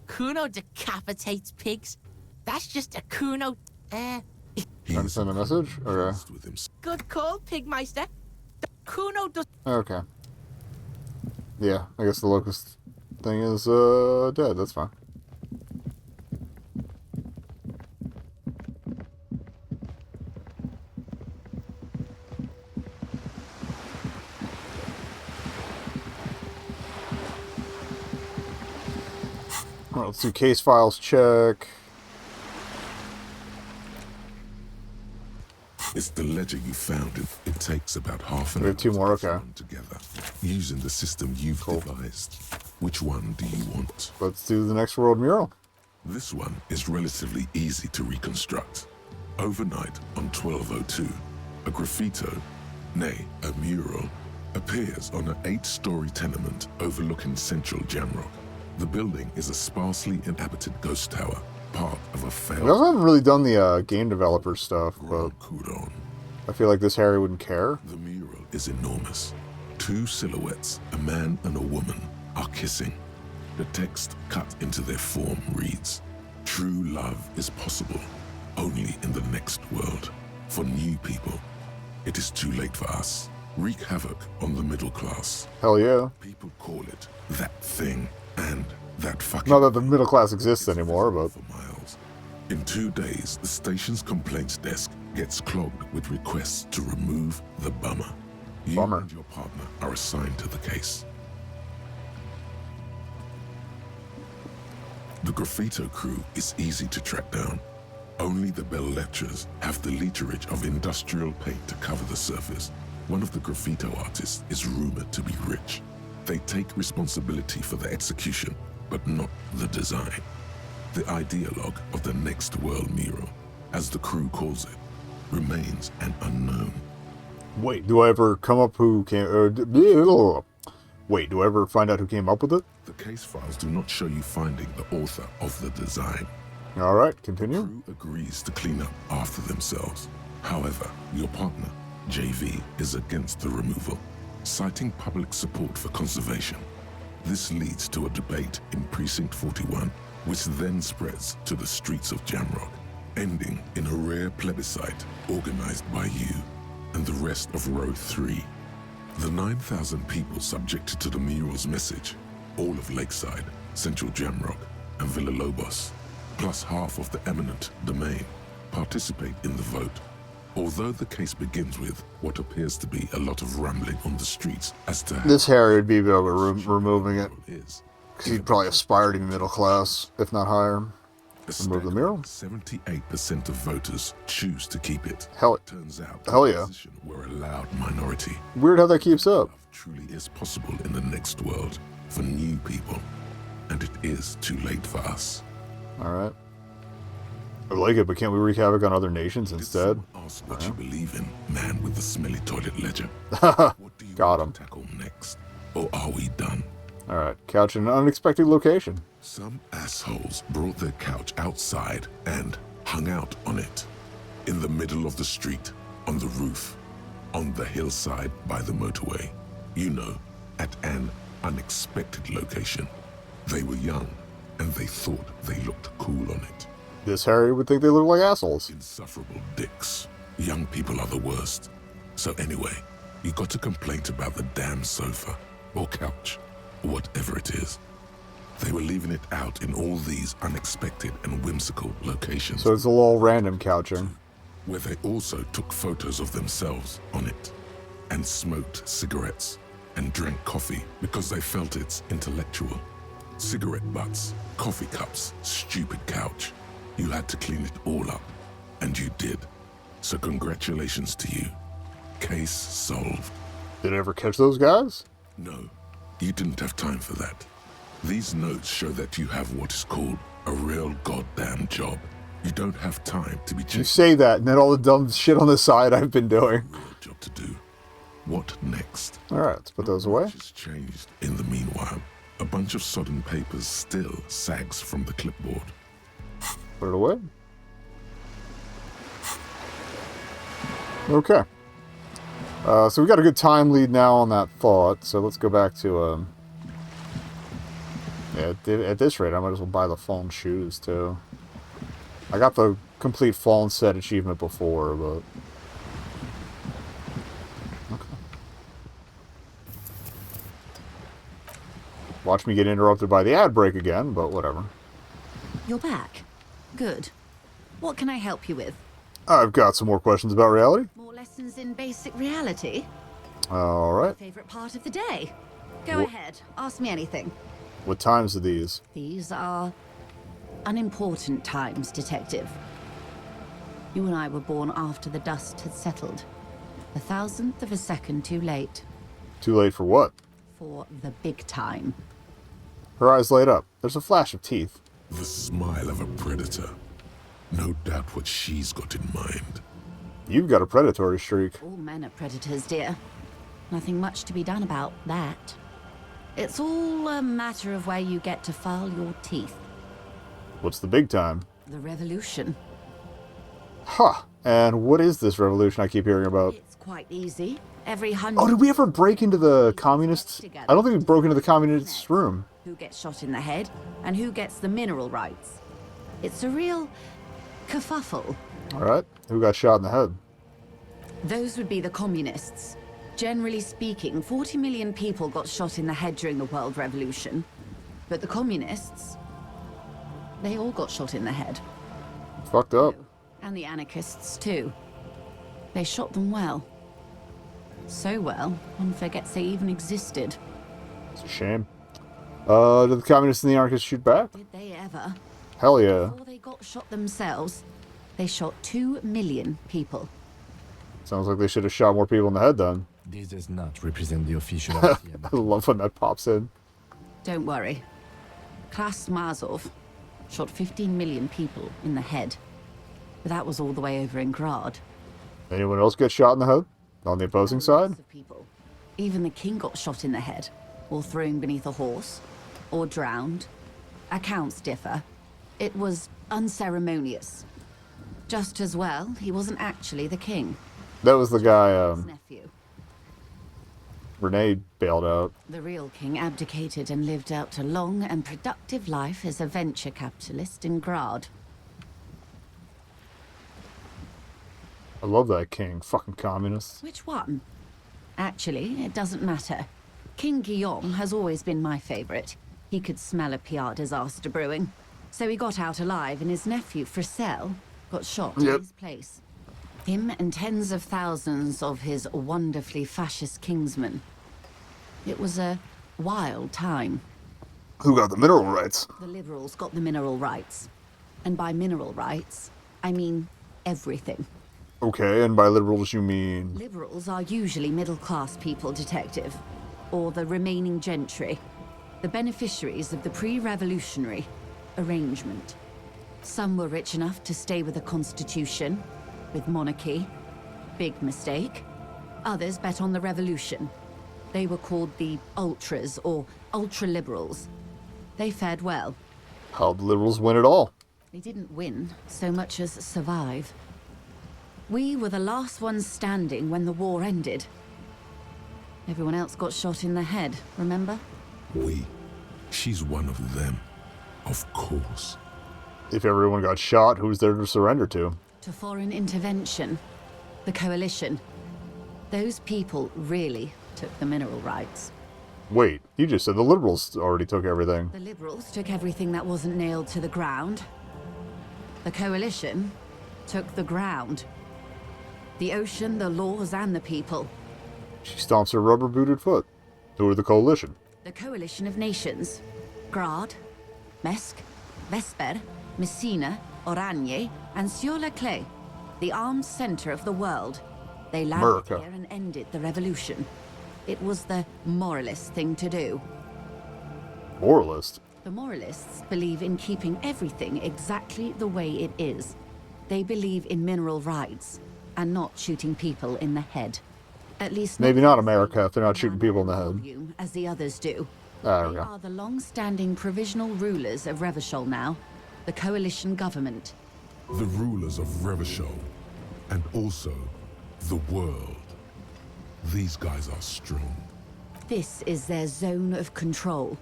Kuno decapitates pigs. That's just a Kuno. Trying to send a message? Okay. Good call, Pigmeister. Kuno does. Okay. Yeah, I guess the locust thing is dead. That's fine. Alright, let's do case files check. It's the ledger you found. It takes about half an We hour have two more, to okay. run together, using the system you've devised. Which one do you want? Let's do the next world mural. This one is relatively easy to reconstruct. Overnight on 1202, a graffito, nay, a mural, appears on an 8-story tenement overlooking central Jamrock. The building is a sparsely inhabited ghost tower, part of a We failed also haven't really done the game developer stuff, but I feel like this Harry wouldn't care. The mural is enormous. 2 silhouettes, a man and a woman, are kissing. The text cut into their form reads, "True love is possible only in the next world. For new people, it is too late for us. Wreak havoc on the middle class." Hell yeah. People call it that thing and that fucking... Not that the middle class exists anymore, but... In 2 days, the station's complaints desk gets clogged with requests to remove the bummer. You and your partner are assigned to the case. The graffito crew is easy to track down. Only the bell lectures have the literage of industrial paint to cover the surface. One of the graffito artists is rumored to be rich. They take responsibility for the execution, but not the design. The ideologue of the next world mural, as the crew calls it, remains an unknown. Wait, do I ever come up who came... wait, do I ever find out who came up with it? The case files do not show you finding the author of the design. Alright, continue. The crew agrees to clean up after themselves. However, your partner, JV, is against the removal, citing public support for conservation. This leads to a debate in Precinct 41, which then spreads to the streets of Jamrock, ending in a rare plebiscite organized by you and the rest of Road 3. The 9,000 people subjected to the mural's message, all of Lakeside, Central Jamrock, and Villa Lobos, plus half of the eminent domain, participate in the vote. Although the case begins with what appears to be a lot of rambling on the streets as to how This Harry would be able to removing it. Because he'd probably aspire to be middle class, if not higher. Remove the mural. 78% of voters choose to keep it. Hell, Turns out hell yeah. we're a loud minority. Weird how that keeps up. Truly is possible in the next world for new people, and it is too late for us. Alright. I like it, but can't we wreak havoc on other nations instead? Ask what you believe in, man with the smelly toilet ledger. Got him. Tackle next, or are we done? Alright, couch in an unexpected location. Some assholes brought their couch outside and hung out on it. In the middle of the street, on the roof, on the hillside by the motorway. You know, at an unexpected location. They were young, and they thought they looked cool on it. This Harry would think they look like assholes. Insufferable dicks. Young people are the worst. So anyway, you got a complaint about the damn sofa, or couch, or whatever it is. They were leaving it out in all these unexpected and whimsical locations. So it's a little random couching. Where they also took photos of themselves on it, and smoked cigarettes. and drank coffee because they felt it's intellectual. Cigarette butts, coffee cups, stupid couch. You had to clean it all up, and you did. So congratulations to you. Case solved. Did I ever catch those guys? No, you didn't have time for that. These notes show that you have what is called a real goddamn job. You don't have time to be You say that, and then all the dumb shit on the side I've been doing. Real job to do. What next? Alright, let's put those away. Has changed. In the meanwhile, a bunch of sodden papers still sags from the clipboard. Put it away. Okay. So we got a good time lead now on that thought, so let's go back to, yeah, at this rate, I might as well buy the fallen shoes, too. I got the complete fallen set achievement before, but... Okay. Watch me get interrupted by the ad break again, but whatever. You're back. Good. What can I help you with? I've got some more questions about reality. More lessons in basic reality? Alright. Favorite part of the day? Go ahead. Ask me anything. What times are these? These are unimportant times, Detective. You and I were born after the dust had settled. 1,000th of a second too late. Too late for what? For the big time. Her eyes light up. There's a flash of teeth. The smile of a predator. No doubt what she's got in mind. You've got a predatory streak. All men are predators, dear. Nothing much to be done about that. It's all a matter of where you get to file your teeth. What's the big time? The revolution. Huh. And what is this revolution I keep hearing about? It's quite easy. Every 100... Oh, did we ever break into the communists? I don't think we broke into the communists' room. Who gets shot in the head, and who gets the mineral rights. It's a real kerfuffle. Alright. Who got shot in the head? Those would be the communists. Generally speaking, 40 million people got shot in the head during the World Revolution. But the communists, they all got shot in the head. Fucked up. And the anarchists, too. They shot them well. So well, one forgets they even existed. It's a shame. Did the communists and the anarchists shoot back? Did they ever? Hell yeah. Before they got shot themselves, they shot 2 million people. Sounds like they should have shot more people in the head then. This does not represent the official I RTM. love when that pops in. Don't worry. Klas Mazov shot 15 million people in the head. But that was all the way over in Grad. Anyone else get shot in the head? On the opposing side? Of people. Even the king got shot in the head, or thrown beneath a horse, or drowned. Accounts differ. It was unceremonious. Just as well, he wasn't actually the king. That was the guy, His nephew. Renee bailed out. The real king abdicated and lived out a long and productive life as a venture capitalist in Grad. I love that king. Fucking communists. Which one? Actually, it doesn't matter. King Guillaume has always been my favorite. He could smell a PR disaster brewing. So he got out alive, and his nephew, Fricelle, got shot in his place. Him and tens of thousands of his wonderfully fascist kingsmen. It was a wild time. Who got the mineral rights? The liberals got the mineral rights. And by mineral rights, I mean everything. Okay, and by liberals you mean... Liberals are usually middle-class people, Detective. Or the remaining gentry. The beneficiaries of the pre-revolutionary arrangement. Some were rich enough to stay with the Constitution, with monarchy. Big mistake. Others bet on the revolution. They were called the ultras, or ultra-liberals. They fared well. How'd the liberals win it all? They didn't win so much as survive. We were the last ones standing when the war ended. Everyone else got shot in the head, remember? We. She's one of them. Of course. If everyone got shot, who's there to surrender to? To foreign intervention. The coalition. Those people really took the mineral rights. Wait, you just said the liberals already took everything. The liberals took everything that wasn't nailed to the ground. The coalition took the ground. The ocean, the laws, and the people. She stomps her rubber-booted foot. Who are the coalition? The coalition of nations. Grad, Mesk, Vesper, Messina, Oranje, and Sur-le-Clay, the armed center of the world. They landed America. here and ended the revolution. It was the moralist thing to do. Moralist? The moralists believe in keeping everything exactly the way it is. They believe in mineral rights and not shooting people in the head. At least Maybe not America if they're not shooting people in the head. as the others do. There we They go. are the long-standing provisional rulers of Revachol now, the coalition government. The rulers of Revachol, and also the world. These guys are strong. This is their zone of control.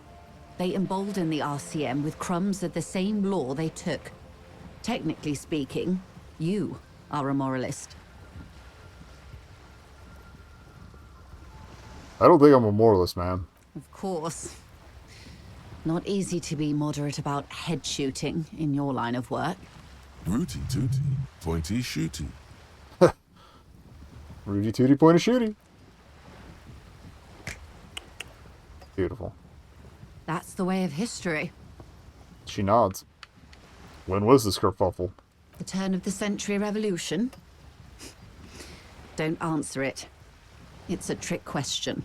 They embolden the RCM with crumbs of the same law they took. Technically speaking, you are a moralist. I don't think I'm a moralist, man. Of course. Not easy to be moderate about head shooting in your line of work. Rooty tooty, pointy shooty. Rudy Tooty point of shooty. Beautiful. That's the way of history. She nods. When was this kerfuffle? The turn of the century revolution? Don't answer it. It's a trick question.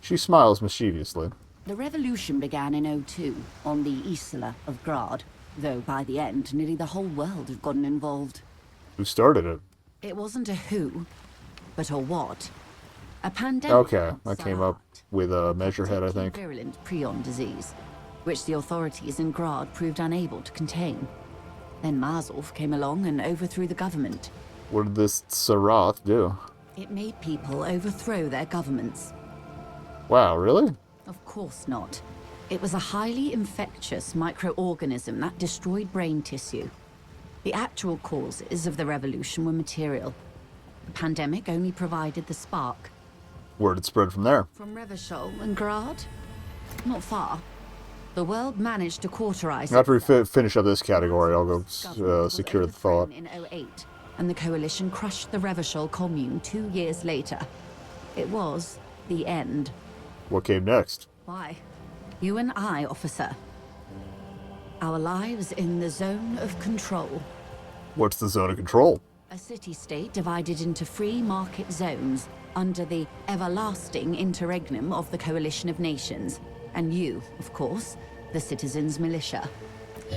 She smiles mischievously. The revolution began in '02 on the Isla of Grad, though by the end, nearly the whole world had gotten involved. Who started it? It wasn't a who, but a what. A pandemic. Okay, I came up with a measurehead, I think. Virulent prion disease, which the authorities in Grad proved unable to contain. Then Marzov came along and overthrew the government. What did this Sarath do? It made people overthrow their governments. Wow, really? Of course not. It was a highly infectious microorganism that destroyed brain tissue. The actual causes of the revolution were material. The pandemic only provided the spark. Word had spread from there. From Revachol and Grad? Not far. The world managed to cauterize. After we finish up this category, I'll go secure the thought. In '08, and the coalition crushed the Revachol commune 2 years later. It was the end. What came next? Why? You and I, officer. Our lives in the zone of control. What's the zone of control? A city-state divided into free market zones under the everlasting interregnum of the coalition of nations. And you, of course, the citizens' militia.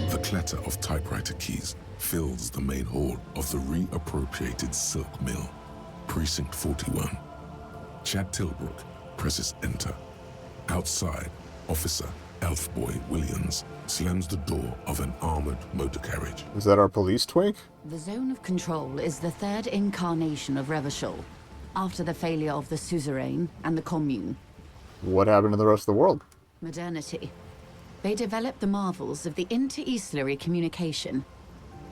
The clatter of typewriter keys fills the main hall of the reappropriated silk mill. Precinct 41. Chad Tilbrook presses enter. Outside, Officer Elfboy Williams slams the door of an armored motor carriage. Is that our police twink? The zone of control is the third incarnation of Revachol, after the failure of the suzerain and the commune. What happened to the rest of the world? Modernity. They developed the marvels of the inter-eastlery communication,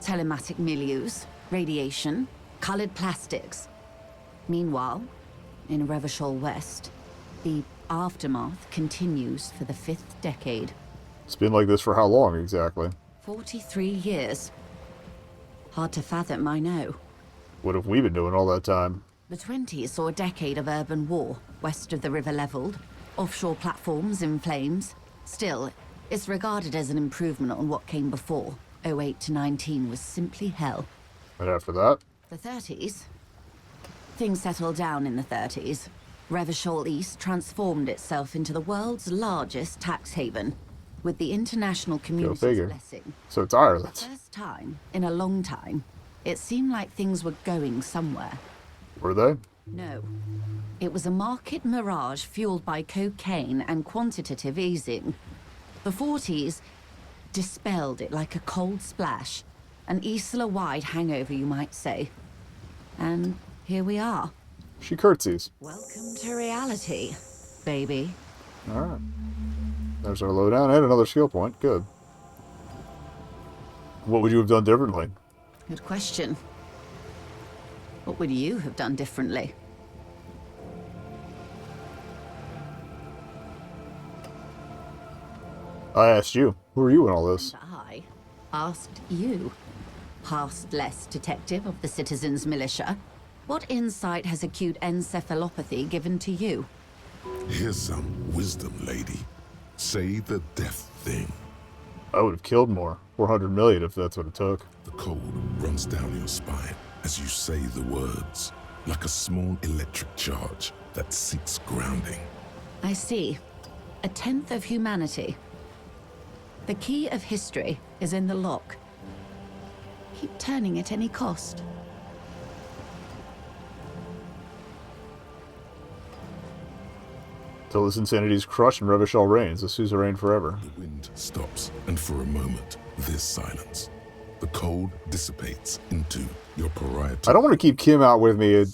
telematic milieus, radiation, colored plastics. Meanwhile, in Revachol West, the aftermath continues for the 5th decade. It's been like this for how long exactly? 43 years. Hard to fathom, I know. What have we been doing all that time? The 20s saw a decade of urban war, west of the river leveled, offshore platforms in flames. Still, it's regarded as an improvement on what came before. '08 to '19 was simply hell. And after that? The 30s? Things settled down in the 30s. Revachol East transformed itself into the world's largest tax haven, with the international community's blessing. So it's Ireland. First time in a long time, it seemed like things were going somewhere. Were they? No. It was a market mirage fueled by cocaine and quantitative easing. The 40s dispelled it like a cold splash, an Isla-wide hangover, you might say. And here we are. She curtsies. Welcome to reality, baby. Alright. There's our lowdown and another skill point. Good. What would you have done differently? Good question. What would you have done differently? I asked you. Who are you in all this? And I asked you, past-less detective of the citizens' militia. What insight has acute encephalopathy given to you? Here's some wisdom, lady. Say the death thing. I would have killed more. 400 million if that's what it took. The cold runs down your spine as you say the words, like a small electric charge that seeks grounding. I see. A tenth of humanity. The key of history is in the lock. Keep turning at any cost. Till this insanity is crushed and Revachol reigns. The suzerain forever. The wind stops, and for a moment, there's silence. The cold dissipates into your parietal. I don't want to keep Kim out with me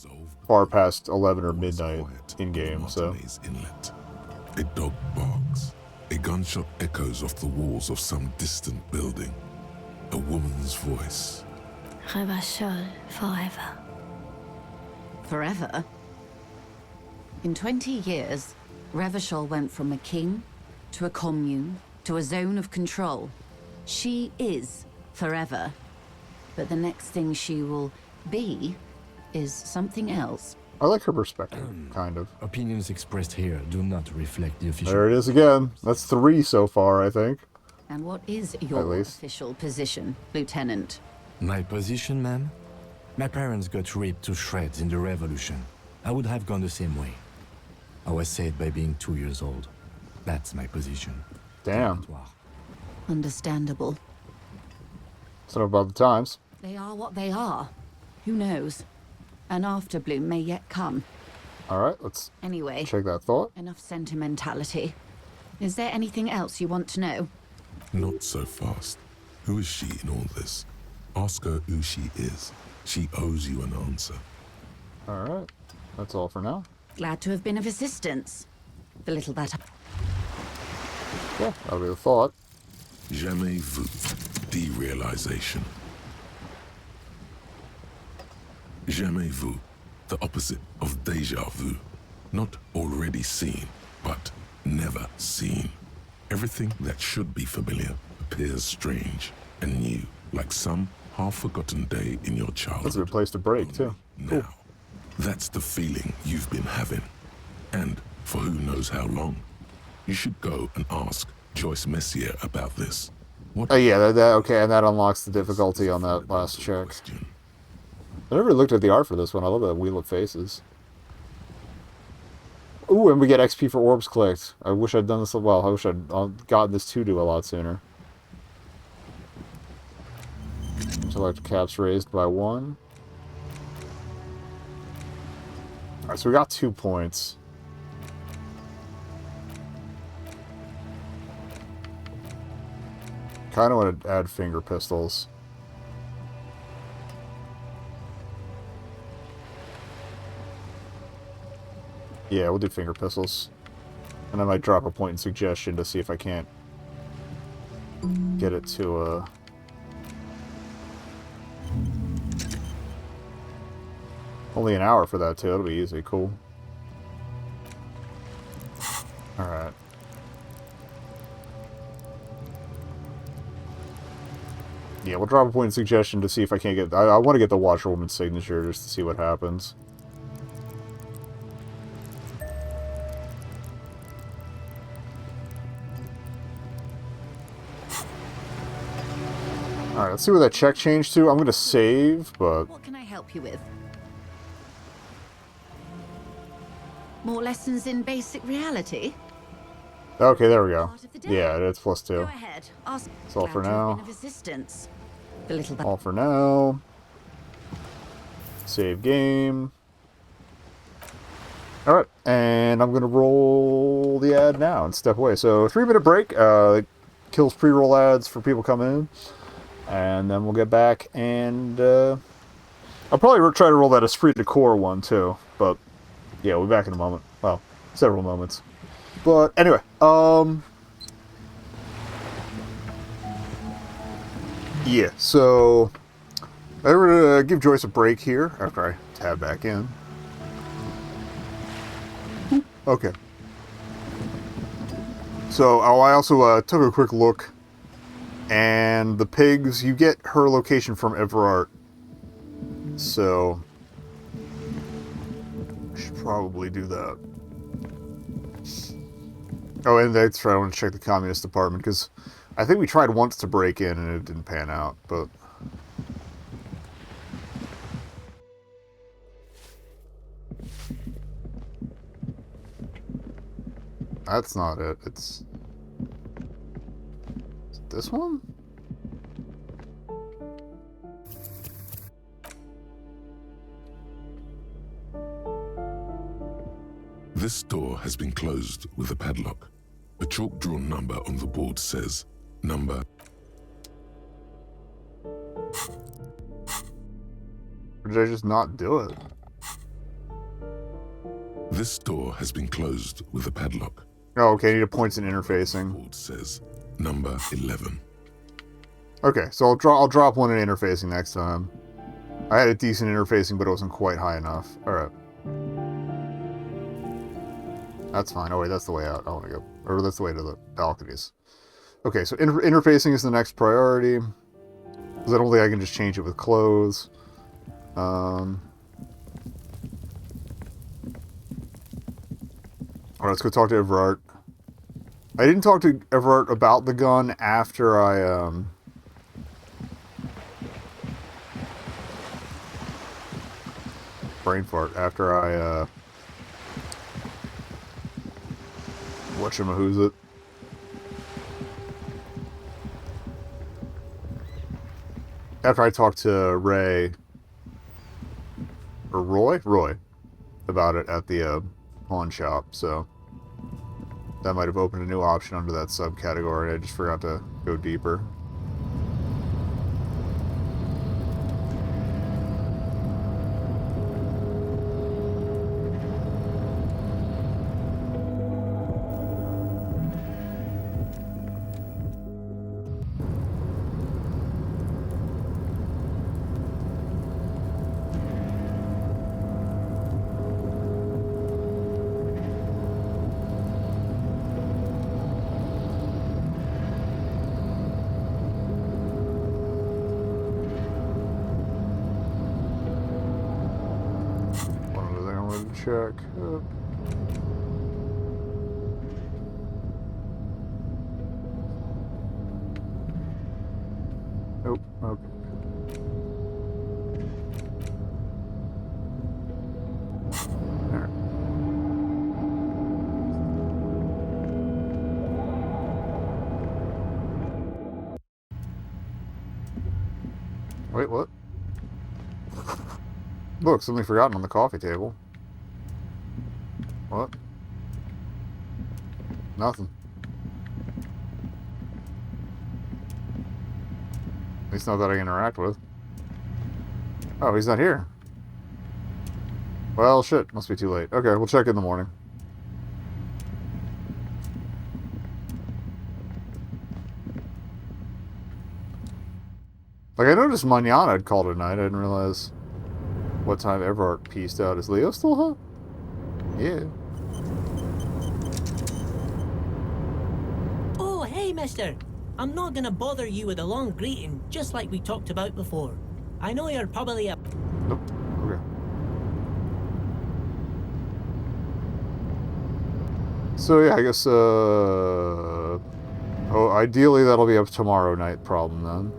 far past 11 or midnight in-game, so... Inlet. A dog barks. A gunshot echoes off the walls of some distant building. A woman's voice. Revachol forever. Forever? In 20 years, Revachol went from a king to a commune to a zone of control. She is forever. But the next thing she will be is something else. I like her perspective, kind of. Opinions expressed here do not reflect the official... There it is again. That's 3 so far, I think. And what is your official position, Lieutenant? My position, ma'am? My parents got ripped to shreds in the revolution. I would have gone the same way. I was saved by being 2 years old. That's my position. Damn. Understandable. It's not about the times. They are what they are. Who knows? An afterbloom may yet come. Alright, let's anyway, check that thought. Enough sentimentality. Is there anything else you want to know? Not so fast. Who is she in all this? Ask her who she is. She owes you an answer. Alright, that's all for now. Glad to have been of assistance. The little that... Yeah, that'll be the thought. Jamais vu. Derealization. Jamais vu. The opposite of déjà vu. Not already seen, but never seen. Everything that should be familiar appears strange and new, like some half-forgotten day in your childhood. That's a good place to break, too. Now, that's the feeling you've been having. And for who knows how long. You should go and ask Joyce Messier about this. What Oh yeah, okay, and that unlocks the difficulty on that last check. I never looked at the art for this one. I love that Wheel of Faces. Ooh, and we get XP for orbs clicked. I wish I'd done this, well, I wish I'd gotten this to do a lot sooner. Select caps raised by 1. Alright, so we got 2 points. Kind of want to add finger pistols. Yeah, we'll do finger pistols. And I might drop a point in suggestion to see if I can't get it to only an hour for that too. It'll be easy. Cool. Alright. Yeah, we'll drop a point in suggestion to see if I can't get... I want to get the Watchwoman's signature just to see what happens. Alright, let's see where that check changed to. I'm going to save, but... What can I help you with? More lessons in basic reality? Okay, there we go. Yeah, it's +2. Go ahead. Ask. That's all for now. The little All for now. Save game. Alright, and I'm going to roll the ad now and step away. So, 3-minute break. Kills pre-roll ads for people coming in. And then we'll get back and... I'll probably try to roll that esprit de corps one too. But, yeah, we'll be back in a moment. Well, several moments. But, anyway, yeah, so... I'm going to give Joyce a break here after I tab back in. Okay. So, I also took a quick look, and the pigs, you get her location from Everart. So, I should probably do that. Oh, and that's right. I want to check the communist department because I think we tried once to break in and it didn't pan out. But that's not it. It's this one. This door has been closed with a padlock. A chalk-drawn number on the board says, number... Or did I just not do it? This door has been closed with a padlock. Oh, okay. I need a points and interfacing. The board says, number 11. Okay, so I'll drop one in interfacing next time. I had a decent interfacing, but it wasn't quite high enough. Alright. That's fine. Oh wait, that's the way out. I want to go. Or that's the way to the balconies. Okay, so interfacing is the next priority. Because I don't think I can just change it with clothes. Alright, let's go talk to Everard. I didn't talk to Everard about the gun after I, brain fart. After I, whatchamahoo's it? After I talked to Ray, or Roy, about it at the pawn shop, so that might have opened a new option under that subcategory. I just forgot to go deeper. Check. Nope. Okay. There. Wait, what? Look, something forgotten on the coffee table. What? Nothing. At least not that I can interact with. Oh, he's not here. Well, shit. Must be too late. Okay, we'll check in the morning. Like, I noticed Manana had called at night. I didn't realize what time Everard pieced out. Is Leo still up? Yeah. Oh, hey, mister. I'm not gonna bother you with a long greeting, just like we talked about before. I know you're probably a... Nope. Okay. So, yeah, I guess, oh, ideally that'll be a tomorrow night problem, then.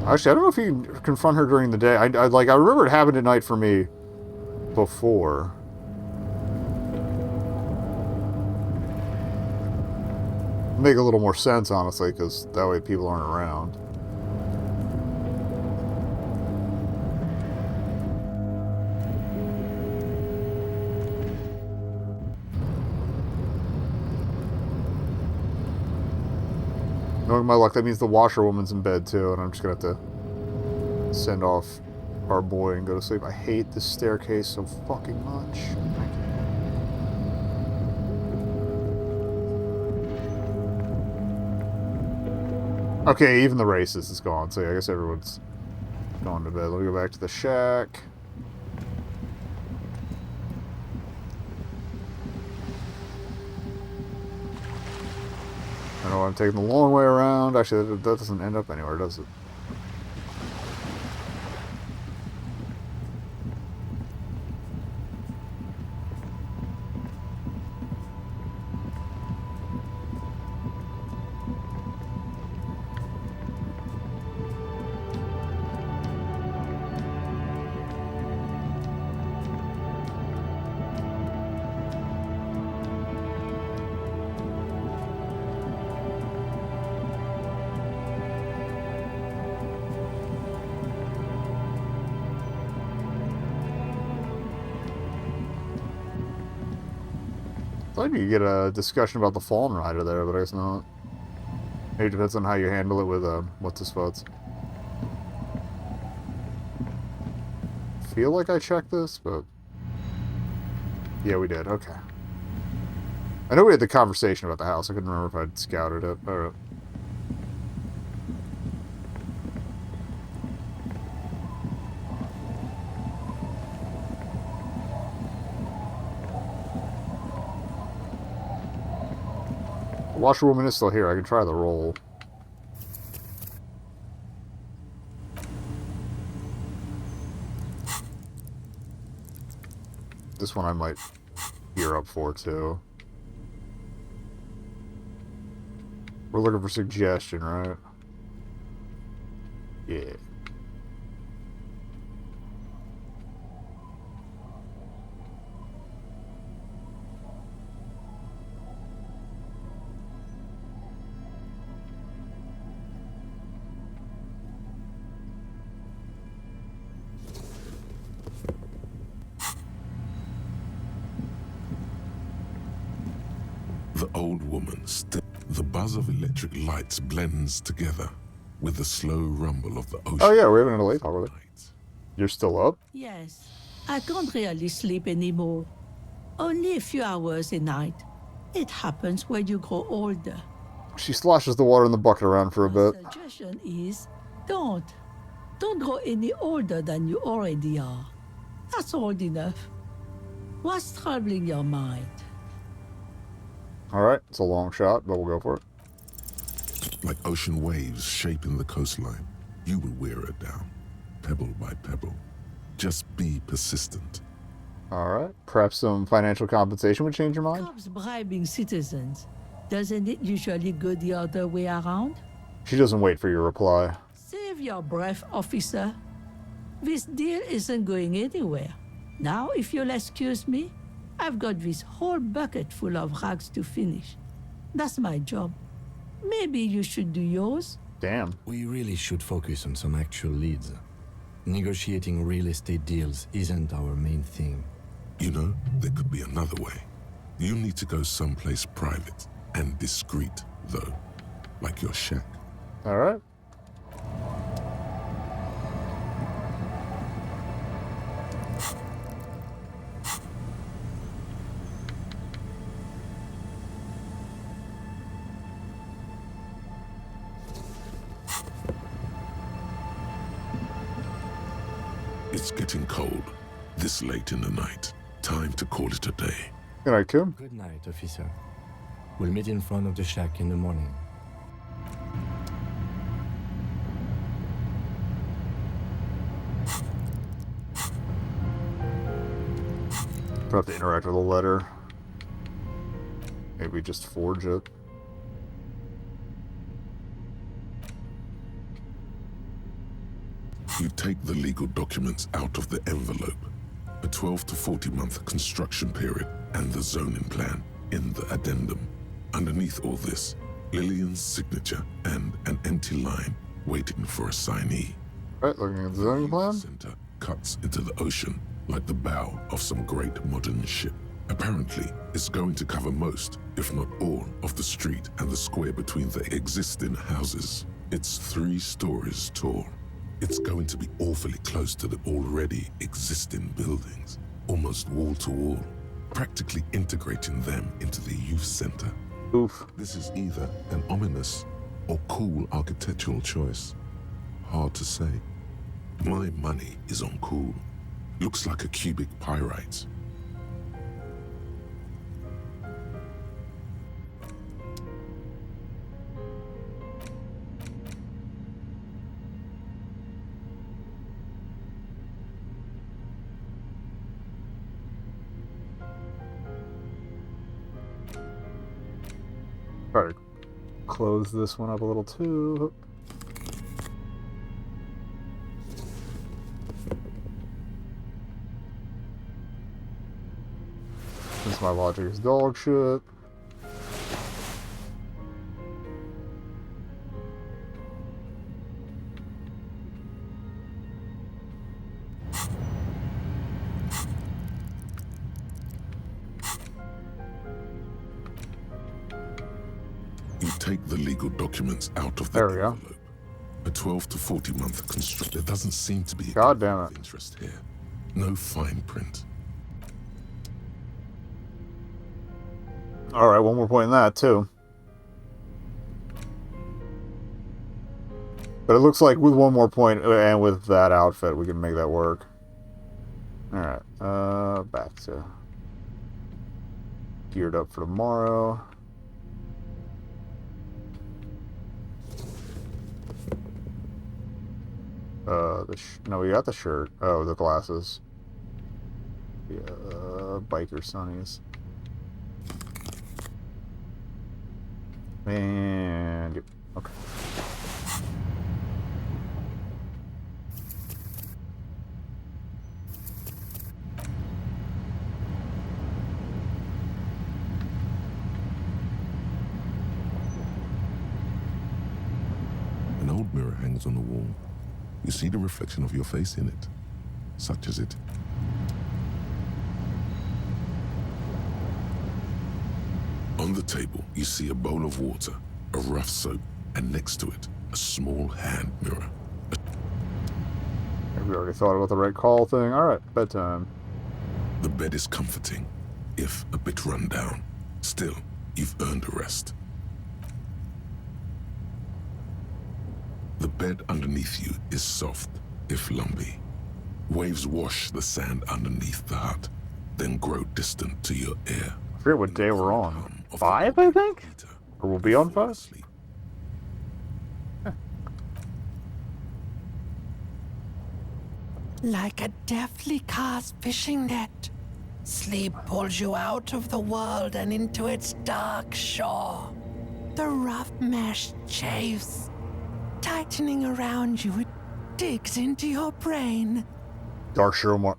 Actually, I don't know if you can confront her during the day. I remember it happened at night for me before. Make a little more sense, honestly, because that way people aren't around. Knowing my luck, that means the washerwoman's in bed too, and I'm just gonna have to send off our boy and go to sleep. I hate this staircase so fucking much. Okay, even the racist is gone, so yeah, I guess everyone's gone to bed. Let me go back to the shack. I know I'm taking the long way around. Actually, that doesn't end up anywhere, does it? Thought you could get a discussion about the Fallen Rider there, but I guess not. Maybe it depends on how you handle it with, what's his fuds. Feel like I checked this, but... Yeah, we did. Okay. I know we had the conversation about the house. I couldn't remember if I'd scouted it. Alright. Washerwoman is still here. I can try the roll. This one I might gear up for, too. We're looking for suggestion, right? Yeah. The old woman the buzz of electric lights blends together with the slow rumble of the ocean. Oh yeah, we're having a late talk with it. You're still up? Yes. I can't really sleep anymore. Only a few hours a night. It happens when you grow older. She sloshes the water in the bucket around for a bit. My suggestion is, don't grow any older than you already are. That's old enough. What's troubling your mind? Alright, it's a long shot, but we'll go for it. Like ocean waves shaping the coastline, you will wear it down, pebble by pebble. Just be persistent. Alright, perhaps some financial compensation would change your mind? Cops bribing citizens. Doesn't it usually go the other way around? She doesn't wait for your reply. Save your breath, officer. This deal isn't going anywhere. Now, if you'll excuse me, I've got this whole bucket full of rags to finish. That's my job. Maybe you should do yours? Damn. We really should focus on some actual leads. Negotiating real estate deals isn't our main thing. You know, there could be another way. You need to go someplace private and discreet, though. Like your shack. Alright. It's getting cold, this late in the night. Time to call it a day. Good night, Kim. Good night, officer. We'll meet in front of the shack in the morning. I'll have to interact with a letter. Maybe just forge it. You take the legal documents out of the envelope. A 12 to 40 month construction period and the zoning plan in the addendum. Underneath all this, Lillian's signature and an empty line waiting for a signee. Right, looking at the zoning plan. Center cuts into the ocean like the bow of some great modern ship. Apparently, it's going to cover most, if not all, of the street and the square between the existing houses. It's 3 stories tall. It's going to be awfully close to the already existing buildings, almost wall to wall, practically integrating them into the youth center. Oof. This is either an ominous or cool architectural choice. Hard to say. My money is on cool. Looks like a cubic pyrite. Try to close this one up a little too. Since my logic is dog shit. Take the legal documents out of the There we go. envelope. A 12 to 40 month construct. There doesn't seem to be God damn it. of interest here. No fine print. All right, one more point in that too. But it looks like with one more point and with that outfit, we can make that work. All right, back to geared up for tomorrow. No, we got the shirt. Oh, the glasses. Yeah, biker sunnies. And yep, okay. An old mirror hangs on the wall. You see the reflection of your face in it. Such as it. On the table, you see a bowl of water, a rough soap, and next to it, a small hand mirror. We already thought about the right call thing. All right, bedtime. The bed is comforting, if a bit run down. Still, you've earned a rest. The bed underneath you is soft, if lumpy. Waves wash the sand underneath the hut, then grow distant to your ear. I forget what day we're on. 5, I think? Or we'll be on 5? Like a deftly cast fishing net, sleep pulls you out of the world and into its dark shore. The rough mesh chafes, tightening around you, it digs into your brain. Dark Shore my...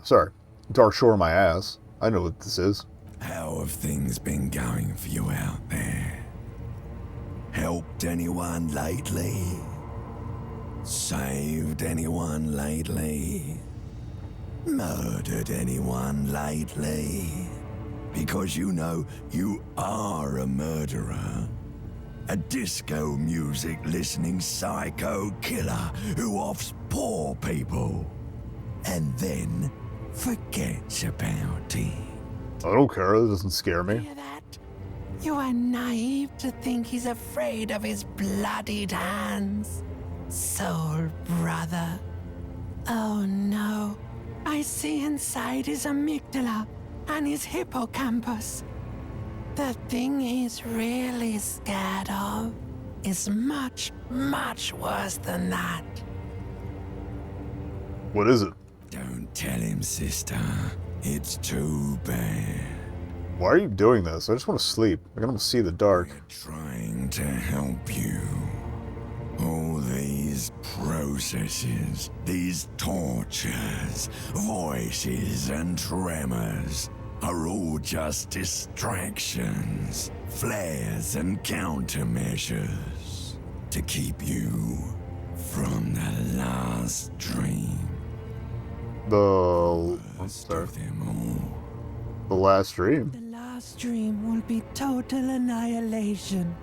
Sorry. Dark Shore my ass. I know what this is. How have things been going for you out there? Helped anyone lately? Saved anyone lately? Murdered anyone lately? Because you know you are a murderer. A disco music listening psycho killer who offs poor people and then forgets about it. I don't care. That doesn't scare me. You are naive to think he's afraid of his bloodied hands. Soul brother. Oh no. I see inside his amygdala and his hippocampus. The thing he's really scared of is much, much worse than that. What is it? Don't tell him, sister. It's too bad. Why are you doing this? I just want to sleep. I can almost see the dark. Trying to help you. All these processes, these tortures, voices and tremors are all just distractions, flares and countermeasures to keep you from the last dream. The last dream. The last dream will be total annihilation.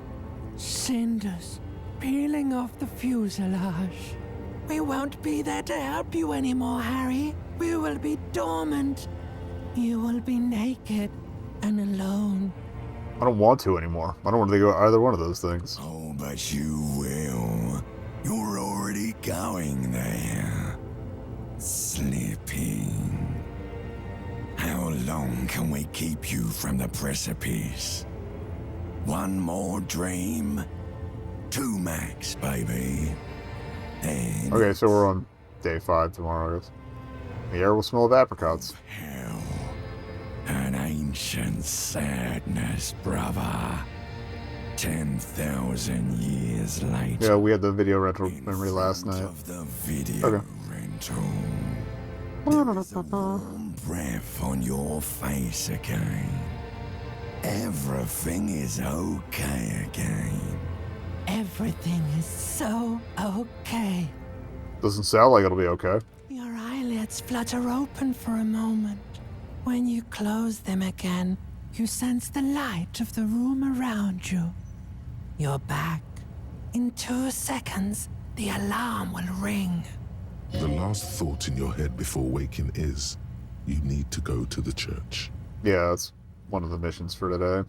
Cinders peeling off the fuselage. We won't be there to help you anymore, Harry. We will be dormant. You will be naked and alone. I don't want to anymore. I don't want to go either one of those things. Oh, but you will. You're already going there. Slipping. How long can we keep you from the precipice? One more dream? 2 max, baby. Then Okay, so we're on day 5 tomorrow, I guess. The air will smell of apricots. hell. An ancient sadness, brother. 10,000 years later. Yeah, we had the video rental memory last night. The video rental. There's a warm breath on your face again. Everything is okay again. Everything is so okay. Doesn't sound like it'll be okay. Your eyelids flutter open for a moment. When you close them again, you sense the light of the room around you. You're back. In 2 seconds, the alarm will ring. The last thought in your head before waking is, you need to go to the church. Yeah, that's one of the missions for today.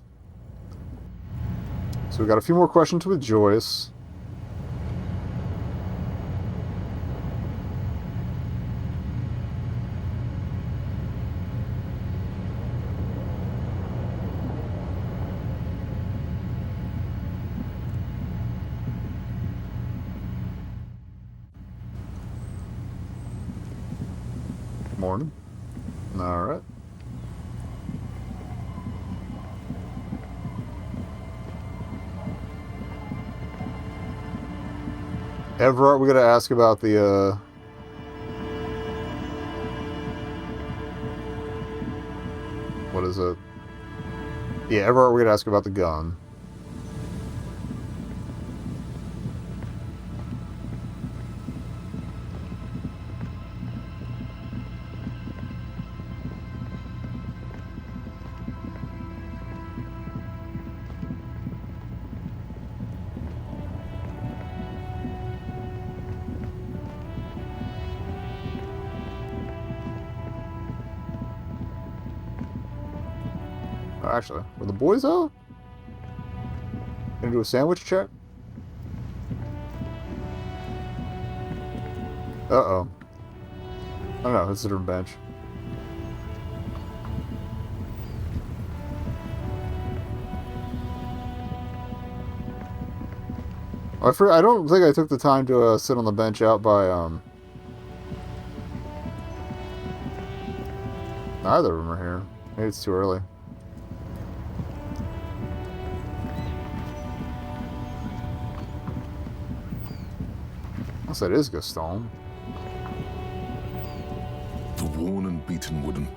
So we got a few more questions with Joyce. Morning. All right. Everett, we gotta ask about the, what is it? Yeah, Everett, we gotta ask about the gun. Actually, were the boys out? Gonna do a sandwich check? Uh-oh. I don't know, it's a different bench. I don't think I took the time to sit on the bench out by, neither of them are here. Maybe it's too early. Unless that is Gaston. The worn and beaten wooden.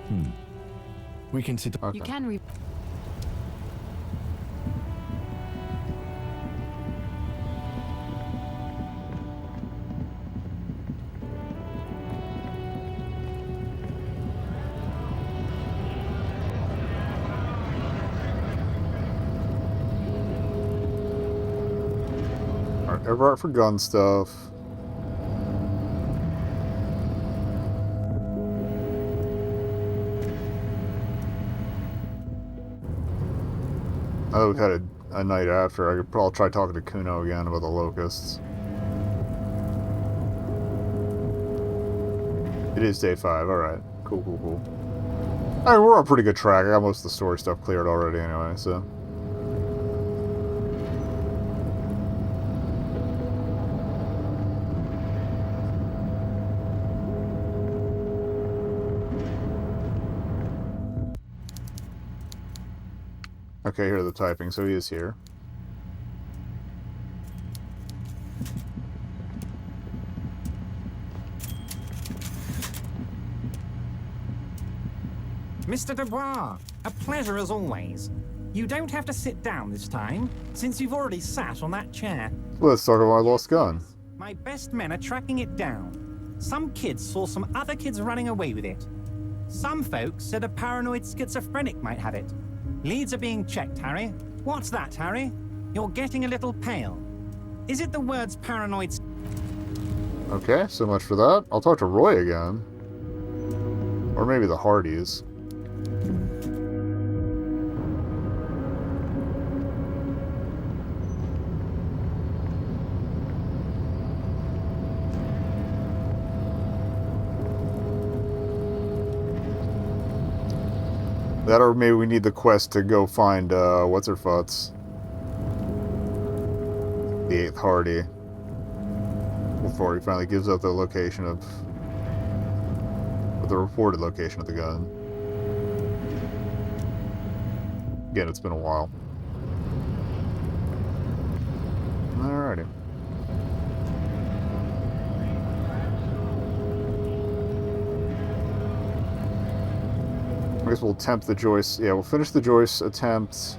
We can sit. Okay. You can re. Alright, Everett for gun stuff. Oh, we've had a night after. I could probably try talking to Kuno again about the locusts. It is day 5. Alright. Cool, cool, cool. I mean, we're on pretty good track. I got most of the story stuff cleared already anyway, so. Okay, here are the typing, so he is here. Mr. Dubois, a pleasure as always. You don't have to sit down this time, since you've already sat on that chair. Let's talk about my lost gun. My best men are tracking it down. Some kids saw some other kids running away with it. Some folks said a paranoid schizophrenic might have it. Leads are being checked, Harry. What's that, Harry? You're getting a little pale. Is it the words paranoid? Okay, so much for that. I'll talk to Roy again. Or maybe the Hardys. That, or maybe we need the quest to go find, what's-her-futs? The 8th Hardy. Before he finally gives up the location of... the reported location of the gun. Again, it's been a while. Alrighty. I guess we'll attempt the Joyce. Yeah, we'll finish the Joyce attempt.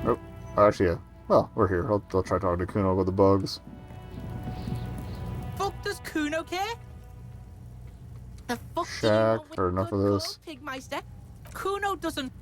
Oh, actually, yeah. Well, we're here. I'll try talking to Kuno about the bugs. Fuck does Kuno care? The fuck Shack, heard enough of this. Pigmeister? Kuno doesn't.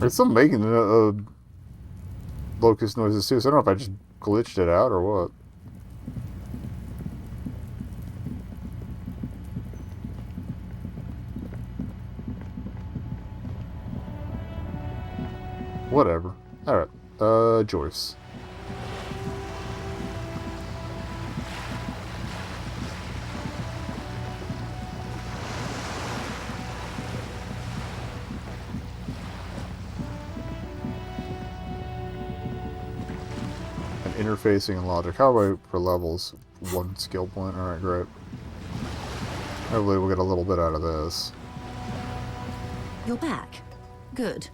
It's still making locust noises too, so I don't know if I just glitched it out or what. Whatever. Alright. Joyce. Interfacing and logic. How do I for levels? 1 skill point. Alright, great. Hopefully we'll get a little bit out of this. You're back. Good.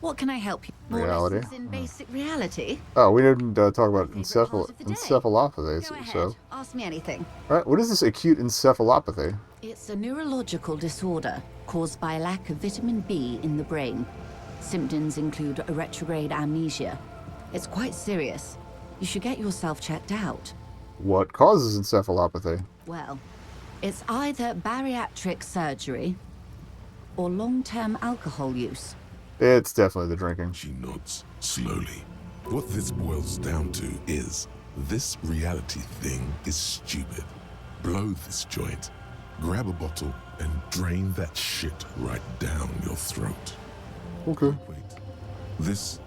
What can I help you? More Reality. lessons in basic reality? Oh, we didn't talk about encephalopathy. Go ahead. So, Ask me anything. alright, what is this acute encephalopathy? It's a neurological disorder caused by a lack of vitamin B in the brain. Symptoms include a retrograde amnesia. It's quite serious. You should get yourself checked out. What causes encephalopathy? Well, it's either bariatric surgery or long-term alcohol use. It's definitely the drinking. She nods slowly. What this boils down to is, this reality thing is stupid. Blow this joint, grab a bottle, and drain that shit right down your throat. Okay. Wait. This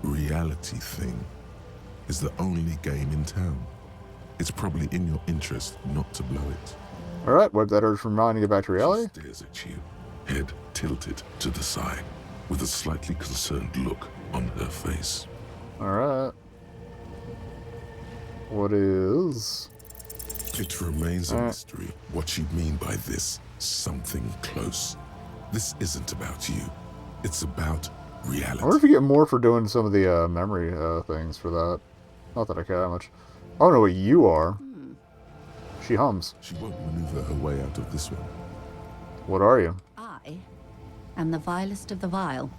reality thing is the only game in town. It's probably in your interest not to blow it. Alright, wipe that urge from mind and get back to reality. She stares at you, head tilted to the side, with a slightly concerned look on her face. Alright. What is... It remains a mystery what you mean by this something close. This isn't about you. It's about reality. I wonder if you get more for doing some of the memory things for that. Not that I care that much. I don't know what you are. She hums. She won't maneuver her way out of this one. What are you? I am the vilest of the vile.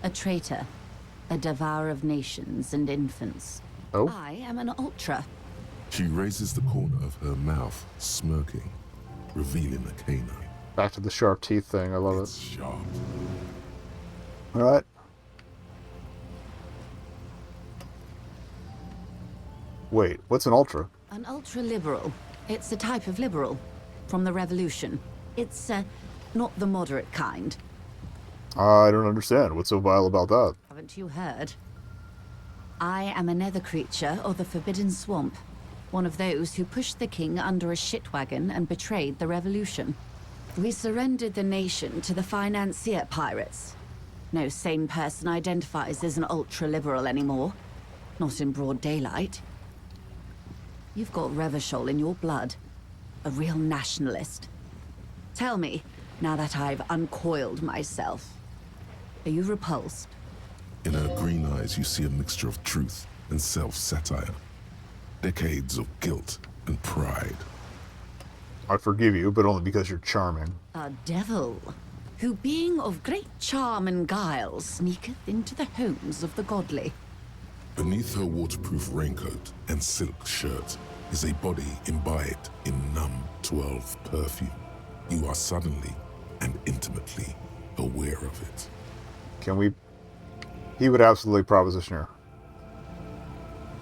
A traitor. A devourer of nations and infants. Oh? I am an ultra. She raises the corner of her mouth, smirking, revealing a canine. Back to the sharp teeth thing. I love It's sharp. Alright. Wait, what's an ultra? An ultra-liberal. It's a type of liberal. From the revolution. It's, not the moderate kind. I don't understand. What's so vile about that? Haven't you heard? I am a nether creature of the Forbidden Swamp. One of those who pushed the king under a shit wagon and betrayed the revolution. We surrendered the nation to the financier pirates. No sane person identifies as an ultra-liberal anymore. Not in broad daylight. You've got Revachol in your blood. A real nationalist. Tell me, now that I've uncoiled myself, are you repulsed? In her green eyes, you see a mixture of truth and self-satire. Decades of guilt and pride. I forgive you, but only because you're charming. A devil, who being of great charm and guile, sneaketh into the homes of the godly. Beneath her waterproof raincoat and silk shirt is a body imbibed in numb 12 perfume. You are suddenly and intimately aware of it. Can we... He would absolutely proposition her.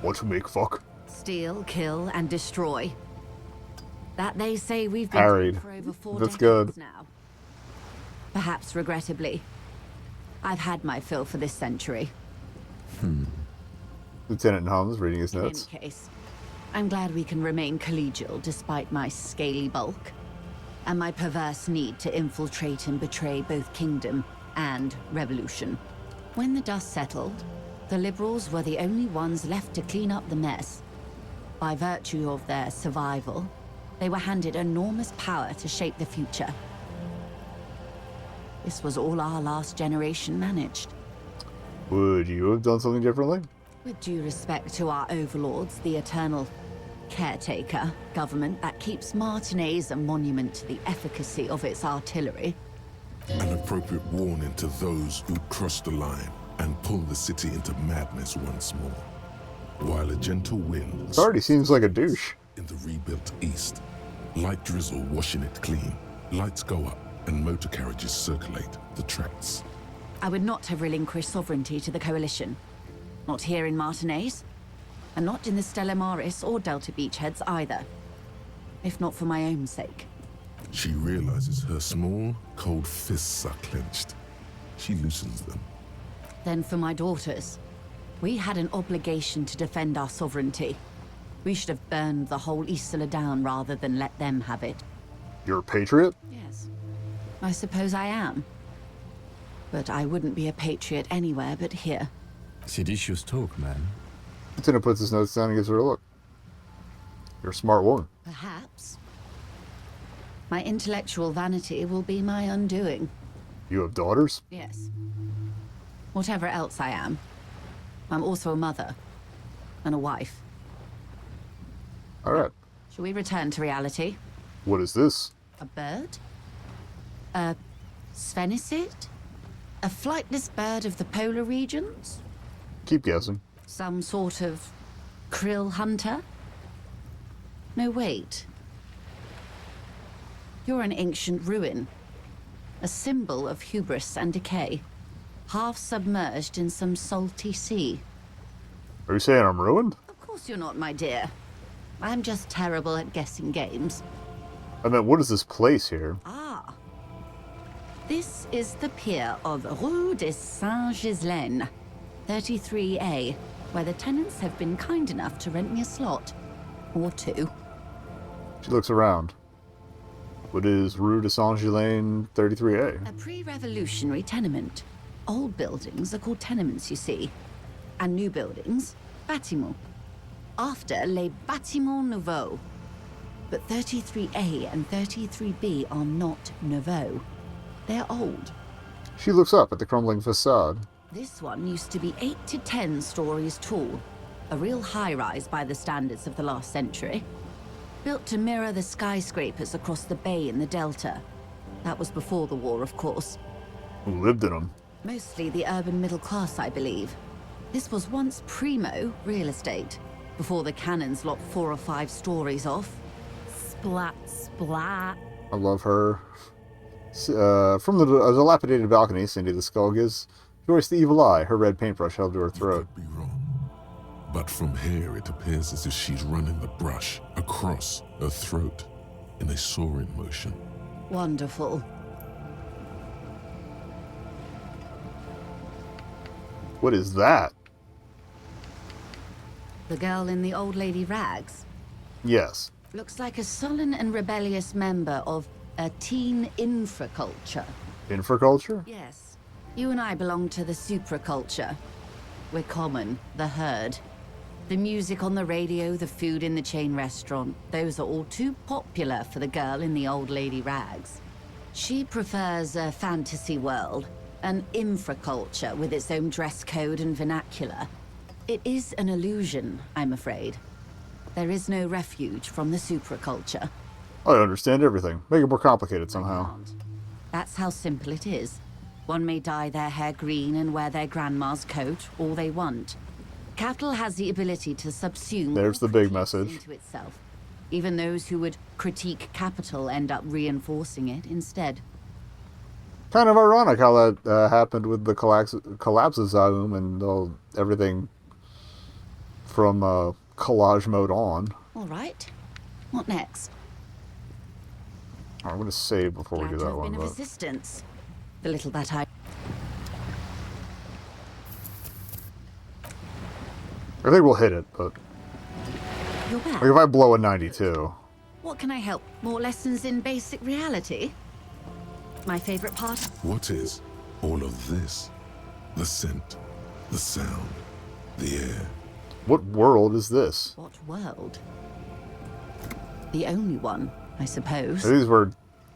What to make fuck? Steal, kill, and destroy. That they say we've been Harried. doing for over 4 That's decades good. now. Perhaps regrettably. I've had my fill for this century. Lieutenant hums, reading his In notes. any case, I'm glad we can remain collegial despite my scaly bulk. And my perverse need to infiltrate and betray both kingdom and revolution. When the dust settled, The Liberals were the only ones left to clean up the mess. By virtue of their survival, they were handed enormous power to shape the future. This was all our last generation managed. Would you have done something differently? With due respect to our overlords, the eternal caretaker government that keeps Martinez a monument to the efficacy of its artillery. An appropriate warning to those who cross the line and pull the city into madness once more. While a gentle wind... It already seems like a douche. In the rebuilt east, light drizzle washing it clean. Lights go up and motor carriages circulate the tracks. I would not have relinquished sovereignty to the Coalition. Not here in Martinez, and not in the Stella Maris or Delta Beachheads either. If not for my own sake. She realizes her small, cold fists are clenched. She loosens them. Then for my daughters. We had an obligation to defend our sovereignty. We should have burned the whole Isola down rather than let them have it. You're a patriot? Yes. I suppose I am. But I wouldn't be a patriot anywhere but here. Seditious talk, man. Lieutenant puts his notes down and gives her a look. You're a smart woman. Perhaps. My intellectual vanity will be my undoing. You have daughters? Yes. Whatever else I am, I'm also a mother. And a wife. Alright. Shall we return to reality? What is this? A bird? A sphenicid? A flightless bird of the polar regions? Keep guessing. Some sort of krill hunter? No, wait. You're an ancient ruin. A symbol of hubris and decay. Half submerged in some salty sea. Are you saying I'm ruined? Of course you're not, my dear. I'm just terrible at guessing games. I meant, what is this place here? Ah. This is the pier of Rue de Saint-Ghislaine, 33A, where the tenants have been kind enough to rent me a slot. Or two. She looks around. What is Rue de Saint-Ghislaine 33A? A pre-revolutionary tenement. Old buildings are called tenements, you see. And new buildings, bâtiments. After les bâtiments nouveaux. But 33A and 33B are not nouveaux. They're old. She looks up at the crumbling facade. This one used to be 8 to 10 stories tall. A real high-rise by the standards of the last century. Built to mirror the skyscrapers across the bay in the Delta. That was before the war, of course. Who lived in them? Mostly the urban middle class, I believe. This was once primo real estate, before the cannons lopped 4 or 5 stories off. Splat, splat. I love her. From the dilapidated balcony, Cindy the Skull gives Joyce the evil eye, her red paintbrush held to her throat. Could be wrong. But from here, it appears as if she's running the brush across her throat in a soaring motion. Wonderful. What is that? The girl in the old lady rags. Yes. Looks like a sullen and rebellious member of a teen infraculture. Infraculture? Yes. You and I belong to the supraculture. We're common, the herd. The music on the radio, the food in the chain restaurant, those are all too popular for the girl in the old lady rags. She prefers a fantasy world, an infraculture with its own dress code and vernacular. It is an illusion, I'm afraid. There is no refuge from the supraculture. I understand everything. Make it more complicated somehow. That's how simple it is. One may dye their hair green and wear their grandma's coat, all they want. Capital has the ability to subsume There's the big message. into itself. Even those who would critique capital end up reinforcing it instead. Kind of ironic how that happened with the collapse of Zaum and everything from collage mode on. All right. What next? I'm going to save before we Glad do to that have one. been of But assistance. The little that I think we'll hit it, but You're back. like if I blow a 92. What can I help? More lessons in basic reality? My favorite part? What is all of this? The scent, the sound, the air. What world is this? What world? The only one, I suppose. This is where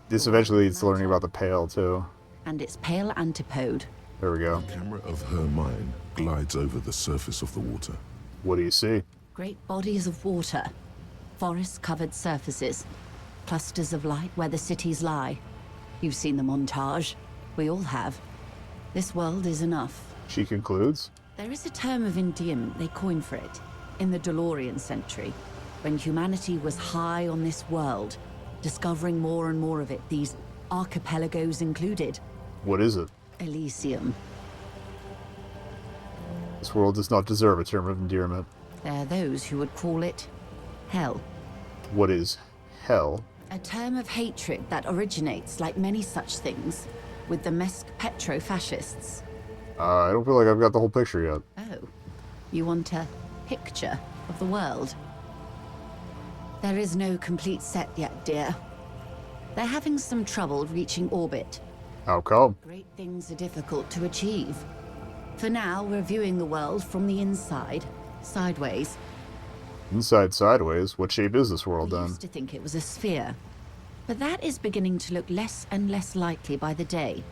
this eventually leads to learning about the Pale, too. And its pale antipode. There we go. The camera of her mind glides over the surface of the water. What do you see? Great bodies of water. Forest-covered surfaces. Clusters of light where the cities lie. You've seen the montage. We all have. This world is enough. She concludes. There is a term of endearment they coined for it in the DeLorean century, when humanity was high on this world, discovering more and more of it, these archipelagos included. What is it? Elysium. This world does not deserve a term of endearment. There are those who would call it hell. What is hell? A term of hatred that originates, like many such things, with the Mesk petro-fascists. I don't feel like I've got the whole picture yet. Oh, you want a picture of the world? There is no complete set yet, dear. They're having some trouble reaching orbit. How come? Great things are difficult to achieve. For now, we're viewing the world from the inside, sideways. Inside sideways? What shape is this world We then? used to think it was a sphere, but that is beginning to look less and less likely by the day.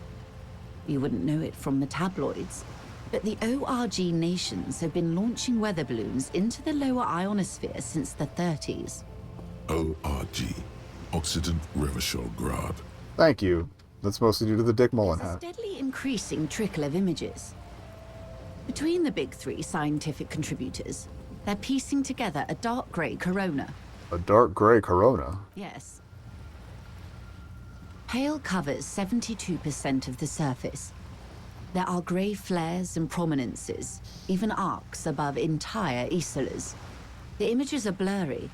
You wouldn't know it from the tabloids, but the ORG nations have been launching weather balloons into the lower ionosphere since the 30s. ORG, Occident Revichol-Grad. Thank you. That's mostly due to the Dick Mullen There's a hat. steadily increasing trickle of images. Between the big three scientific contributors, they're piecing together a dark grey corona. A dark gray corona? Yes. Pale covers 72% of the surface. There are grey flares and prominences, even arcs above entire isolas. The images are blurry,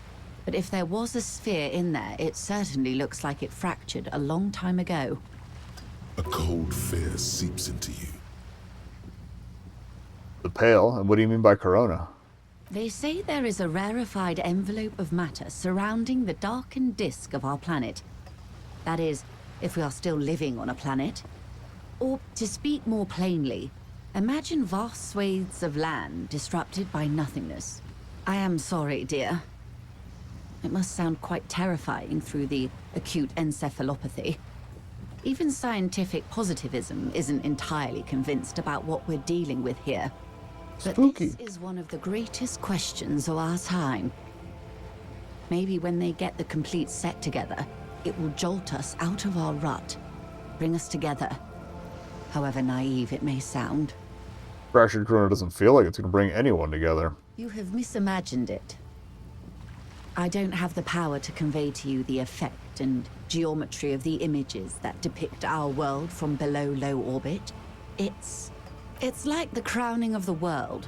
but if there was a sphere in there, it certainly looks like it fractured a long time ago. A cold fear seeps into you. The Pale? And what do you mean by corona? They say there is a rarefied envelope of matter surrounding the darkened disk of our planet. That is, if we are still living on a planet. Or, to speak more plainly, imagine vast swathes of land disrupted by nothingness. I am sorry, dear. It must sound quite terrifying through the acute encephalopathy. Even scientific positivism isn't entirely convinced about what we're dealing with here. But Spooky. this is one of the greatest questions of our time. Maybe when they get the complete set together, it will jolt us out of our rut, bring us together, however naive it may sound. Fractured corona doesn't feel like it's going to bring anyone together. You have misimagined it. I don't have the power to convey to you the effect and geometry of the images that depict our world from below low orbit. It's like the crowning of the world.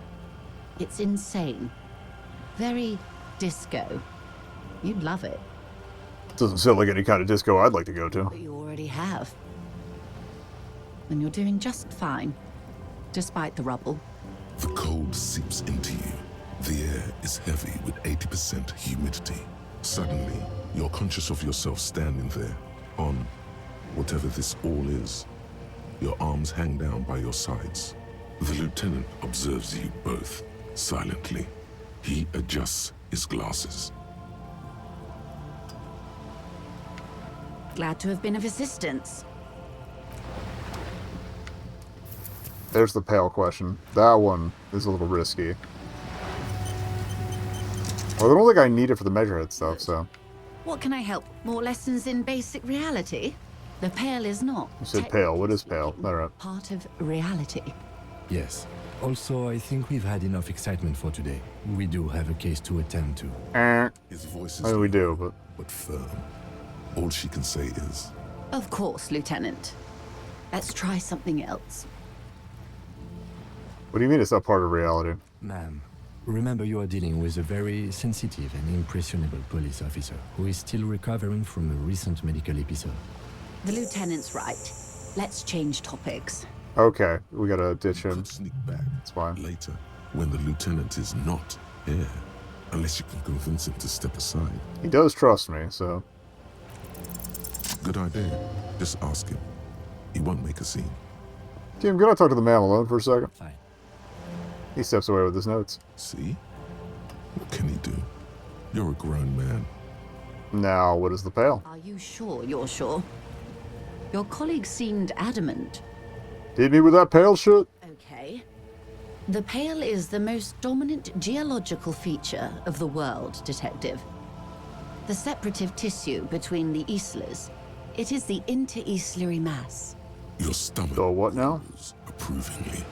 It's insane. Very disco. You'd love it. Doesn't sound like any kind of disco I'd like to go to. But you already have. And you're doing just fine, despite the rubble. The cold seeps into you. The air is heavy with 80% humidity. Suddenly, you're conscious of yourself standing there, on whatever this all is. Your arms hang down by your sides. The lieutenant observes you both, silently. He adjusts his glasses. Glad to have been of assistance. There's the Pale question. That one is a little risky. Well, I don't think I need it for the measurehead stuff, so... What can I help? More lessons in basic reality? The Pale is not. You said Pale. What is Pale? Alright. Part of reality. Yes. Also, I think we've had enough excitement for today. We do have a case to attend to. His voice is I mean, we do, but firm. All she can say is, Of course, Lieutenant. Let's try something else. What do you mean it's not part of reality? Ma'am, remember you are dealing with a very sensitive and impressionable police officer who is still recovering from a recent medical episode. The Lieutenant's right. Let's change topics. Okay, we gotta ditch him. sneak back. That's fine. Later, when the lieutenant is not here, unless you can convince him to step aside. He does trust me, so... Good idea. Just ask him. He won't make a scene. Tim, can I talk to the man alone for a second? Fine. He steps away with his notes. See? What can he do? You're a grown man. Now, what is the pail? Are you sure you're sure? Your colleague seemed adamant. Hit me with that pail shit. Okay. The pale is the most dominant geological feature of the world, Detective. The separative tissue between the islas. It is the interinsulary mass. Your stomach Oh, what now? grows approvingly.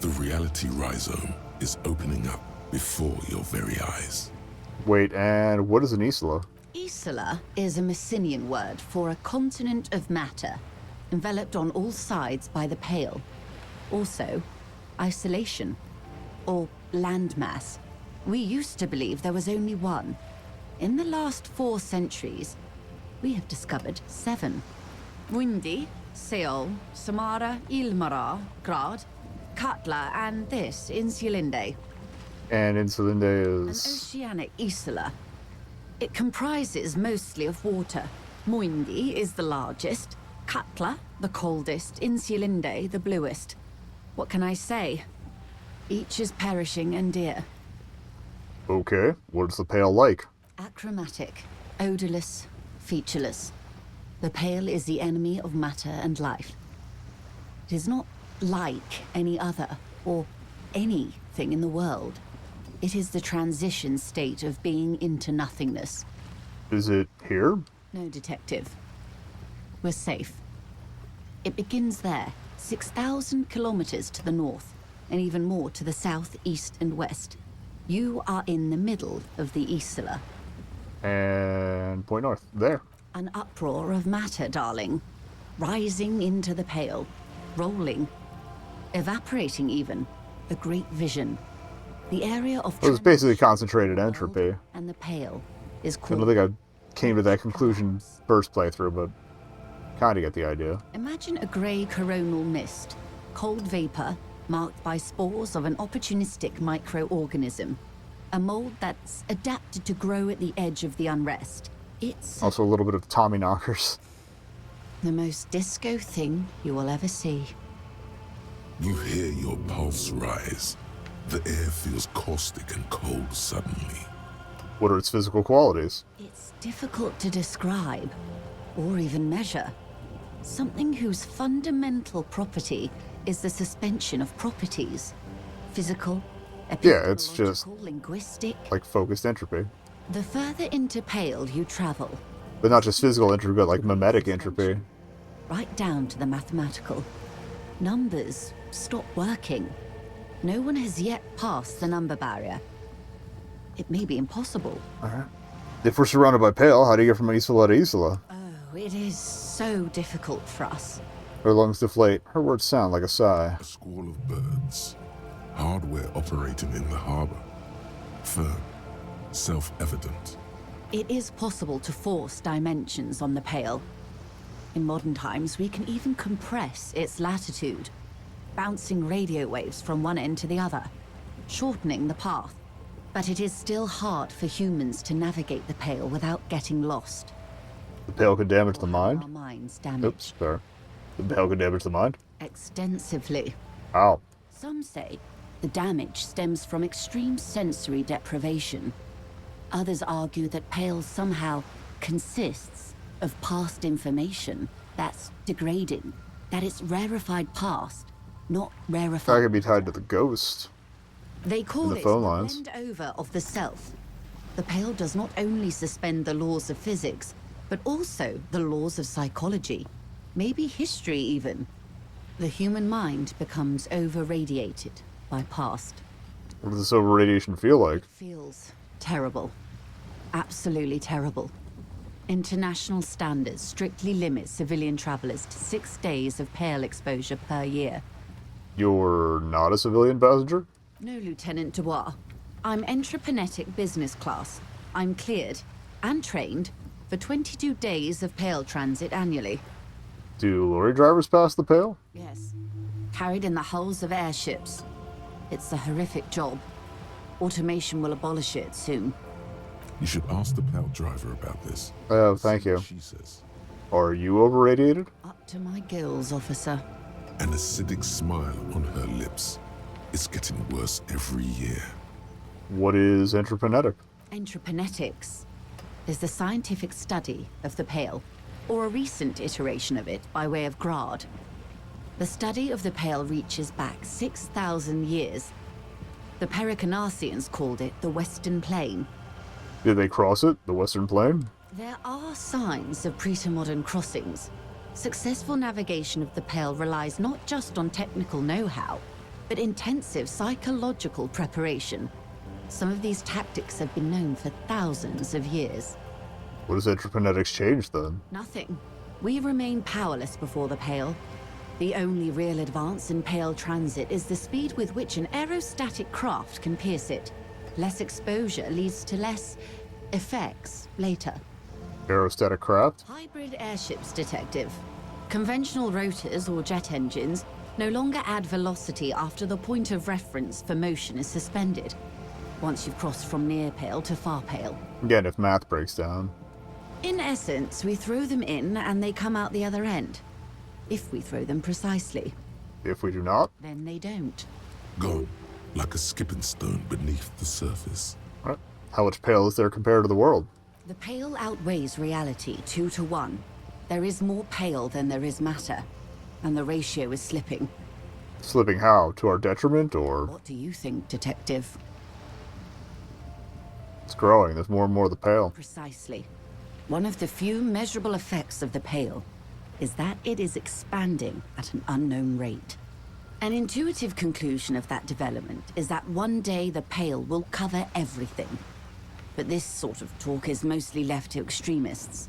The reality rhizome is opening up before your very eyes. Wait, and what is an isla? Isla is a Messinian word for a continent of matter, enveloped on all sides by the pale. Also, isolation, or landmass. We used to believe there was only one. In the last 4 centuries, we have discovered 7. Windy, Seol, Samara, Ilmara, Grad, Katla, and this, Insulinde. And Insulinde An is... oceanic isla. It comprises mostly of water. Muindi is the largest, Katla the coldest, Insulinde the bluest. What can I say? Each is perishing and dear. Okay, what's the pail like? Achromatic, odorless, featureless. The pale is the enemy of matter and life. It is not like any other, or anything in the world. It is the transition state of being into nothingness. Is it here? No, Detective. We're safe. It begins there, 6,000 kilometers to the north, and even more to the south, east, and west. You are in the middle of the Isla. And point north. There. An uproar of matter, darling. Rising into the pale. Rolling. Evaporating even. A great vision. The area of... Well, it's basically concentrated entropy. And the pale is I called... don't think I came to that conclusion first playthrough, but kind of get the idea. Imagine a grey coronal mist. Cold vapor, marked by spores of an opportunistic microorganism. A mold that's adapted to grow at the edge of the unrest. It's Also a little bit of Tommy knockers. the most disco thing you will ever see. You hear your pulse rise. The air feels caustic and cold suddenly. What are its physical qualities? It's difficult to describe, or even measure. Something whose fundamental property is the suspension of properties. Physical, Yeah, it's just linguistic. like focused entropy. The further into pale you travel, But not just physical entropy, but like mimetic entropy. right down to the mathematical. Numbers stop working. No one has yet passed the number barrier. It may be impossible. If we're surrounded by pale, how do you get from Isla to Isla? Oh, it is so difficult for us. Her lungs deflate. Her words sound like a sigh. A squall of birds. Hardware operating in the harbor. Firm. Self-evident. It is possible to force dimensions on the pale. In modern times, we can even compress its latitude, bouncing radio waves from one end to the other, shortening the path. But it is still hard for humans to navigate the pale without getting lost. The pale could damage the mind? Our minds damaged Oops, sorry. The pale could damage the mind? extensively. How? Some say the damage stems from extreme sensory deprivation. Others argue that pale somehow consists of past information that's degrading, that it's rarefied past, not rarefied. That could be tied to the ghost. They call the it phone the lines. blend over of the self. The pale does not only suspend the laws of physics, but also the laws of psychology, maybe history even. The human mind becomes over-radiated by past. What does this over-radiation feel like? Feels terrible. Absolutely terrible. International standards strictly limit civilian travelers to 6 days of pale exposure per year. You're not a civilian passenger? No, Lieutenant Dubois. I'm entreprenetic business class. I'm cleared and trained for 22 days of pale transit annually. Do lorry drivers pass the pale? Yes. Carried in the hulls of airships. It's a horrific job. Automation will abolish it soon. You should ask the pal driver about this. Oh, thank you. She says. Are you over-radiated? Up to my gills, officer. An acidic smile on her lips. It's getting worse every year. What is entreprenetic? Entreprenetics is the scientific study of the Pale, or a recent iteration of it by way of Grad. The study of the Pale reaches back 6,000 years. The Pericarnassians called it the Western Plain. Did they cross it, the Western Plain? There are signs of pre-modern crossings. Successful navigation of the Pale relies not just on technical know-how, but intensive psychological preparation. Some of these tactics have been known for thousands of years. What does entreprenetics change then? Nothing. We remain powerless before the Pale. The only real advance in Pale transit is the speed with which an aerostatic craft can pierce it. Less exposure leads to less effects later. Aerostatic craft? Hybrid airships, Detective. Conventional rotors or jet engines no longer add velocity after the point of reference for motion is suspended, once you've crossed from near Pale to far Pale. Again, if math breaks down. In essence, we throw them in and they come out the other end. If we throw them precisely. If we do not? Then they don't. Gone, like a skipping stone beneath the surface. Right. How much Pale is there compared to the world? The Pale outweighs reality 2 to 1. There is more Pale than there is matter, and the ratio is slipping. Slipping how? To our detriment, or? What do you think, Detective? It's growing. There's more and more of the Pale. Precisely. One of the few measurable effects of the Pale is that it is expanding at an unknown rate. An intuitive conclusion of that development is that one day the Pale will cover everything. But this sort of talk is mostly left to extremists.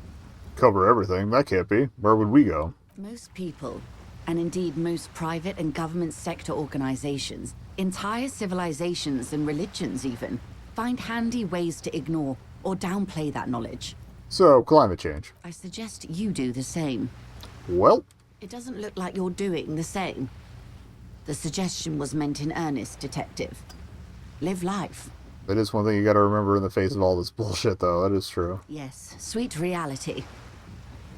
Cover everything? That can't be. Where would we go? Most people, and indeed most private and government sector organizations, entire civilizations and religions even, find handy ways to ignore or downplay that knowledge. So, climate change. I suggest you do the same. Well? It doesn't look like you're doing the same. The suggestion was meant in earnest, Detective. Live life. That is one thing you gotta remember in the face of all this bullshit, though. That is true. Yes, sweet reality.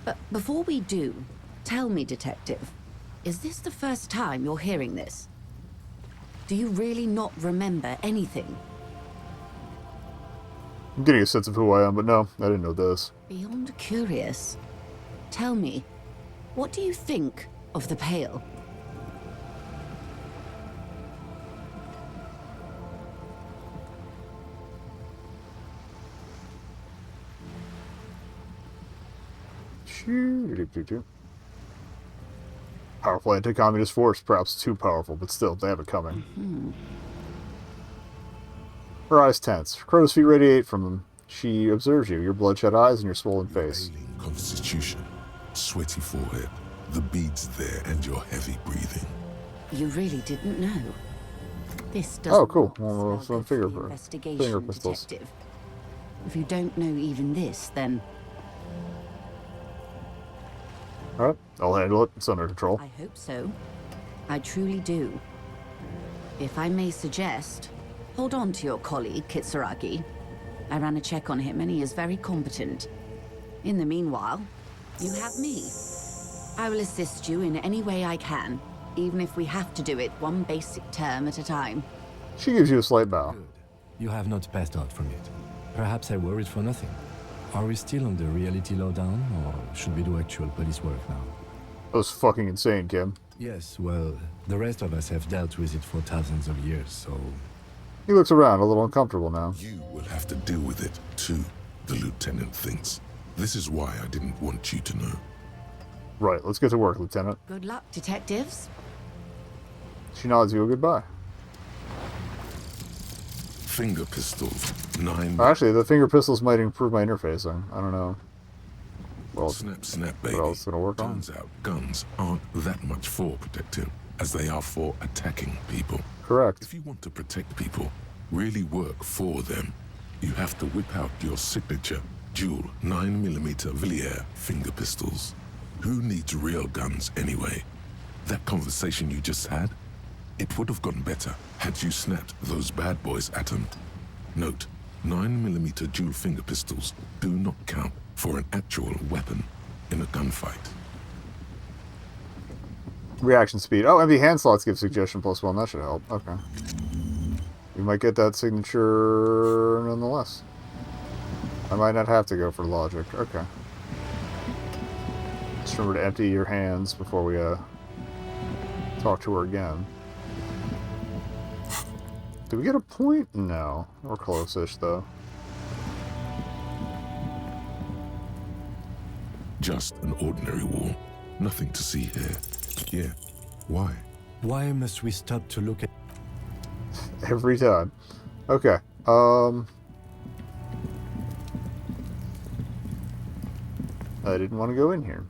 But before we do, tell me, Detective, is this the first time you're hearing this? Do you really not remember anything? I'm getting a sense of who I am, but no, I didn't know this. Beyond curious. Tell me, what do you think of the Pale? Powerful anti-communist force, perhaps too powerful, but still, they have it coming. Her eyes tense. Crow's feet radiate from them. She observes you, your bloodshot eyes and your swollen face. Constitution, sweaty forehead, the beads there, and your heavy breathing. You really didn't know. This doesn't Oh, cool. smell Well, good some for the finger investigation, pistols. Detective. If you don't know even this, then Alright, I'll handle it. It's under control. I hope so. I truly do. If I may suggest, hold on to your colleague, Kitsuragi. I ran a check on him and he is very competent. In the meanwhile, you have me. I will assist you in any way I can, even if we have to do it one basic term at a time. She gives you a slight bow. Good. You have not passed out from it. Perhaps I worried for nothing. Are we still on the reality lowdown, or should we do actual police work now? That was fucking insane, Kim. Yes, well, the rest of us have dealt with it for thousands of years, so... He looks around, a little uncomfortable now. You will have to deal with it, too, the lieutenant thinks. This is why I didn't want you to know. Right, let's get to work, Lieutenant. Good luck, detectives. She nods you a goodbye. Finger pistols, 9... Actually, the finger pistols might improve my interfacing. I don't know. Well, snap, snap, baby. What else is gonna work on? Turns out guns aren't that much for protecting as they are for attacking people. Correct. If you want to protect people, really work for them, you have to whip out your signature dual 9mm Villiers finger pistols. Who needs real guns anyway? That conversation you just had? It would have gone better had you snapped those bad boys at them. Note, 9mm dual finger pistols do not count for an actual weapon in a gunfight. Reaction speed. Oh, empty hand slots give suggestion +1. That should help. Okay. We might get that signature nonetheless. I might not have to go for logic. Okay. Just remember to empty your hands before we talk to her again. Did we get a point? No. We're close-ish, though. Just an ordinary wall. Nothing to see here. Yeah. Why? Why must we stop to look at... Every time. Okay. I didn't want to go in here.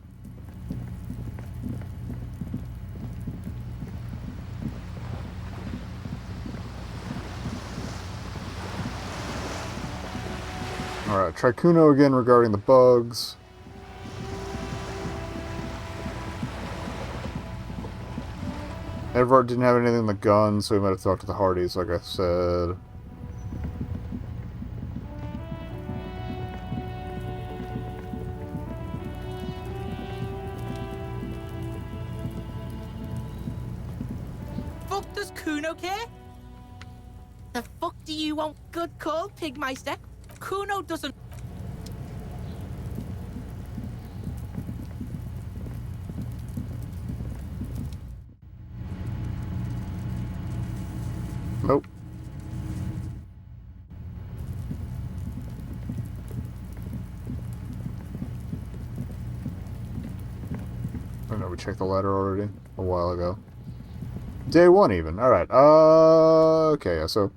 Alright, try Kuno again regarding the bugs. Edvard didn't have anything in the gun, so we might have talked to the Hardys, like I said. Fuck does Kuno care? The fuck do you want? Good call, Pigmeister. Kuno doesn't... Nope. I know we checked the ladder already a while ago. Day 1 even. Alright. Okay, yeah, so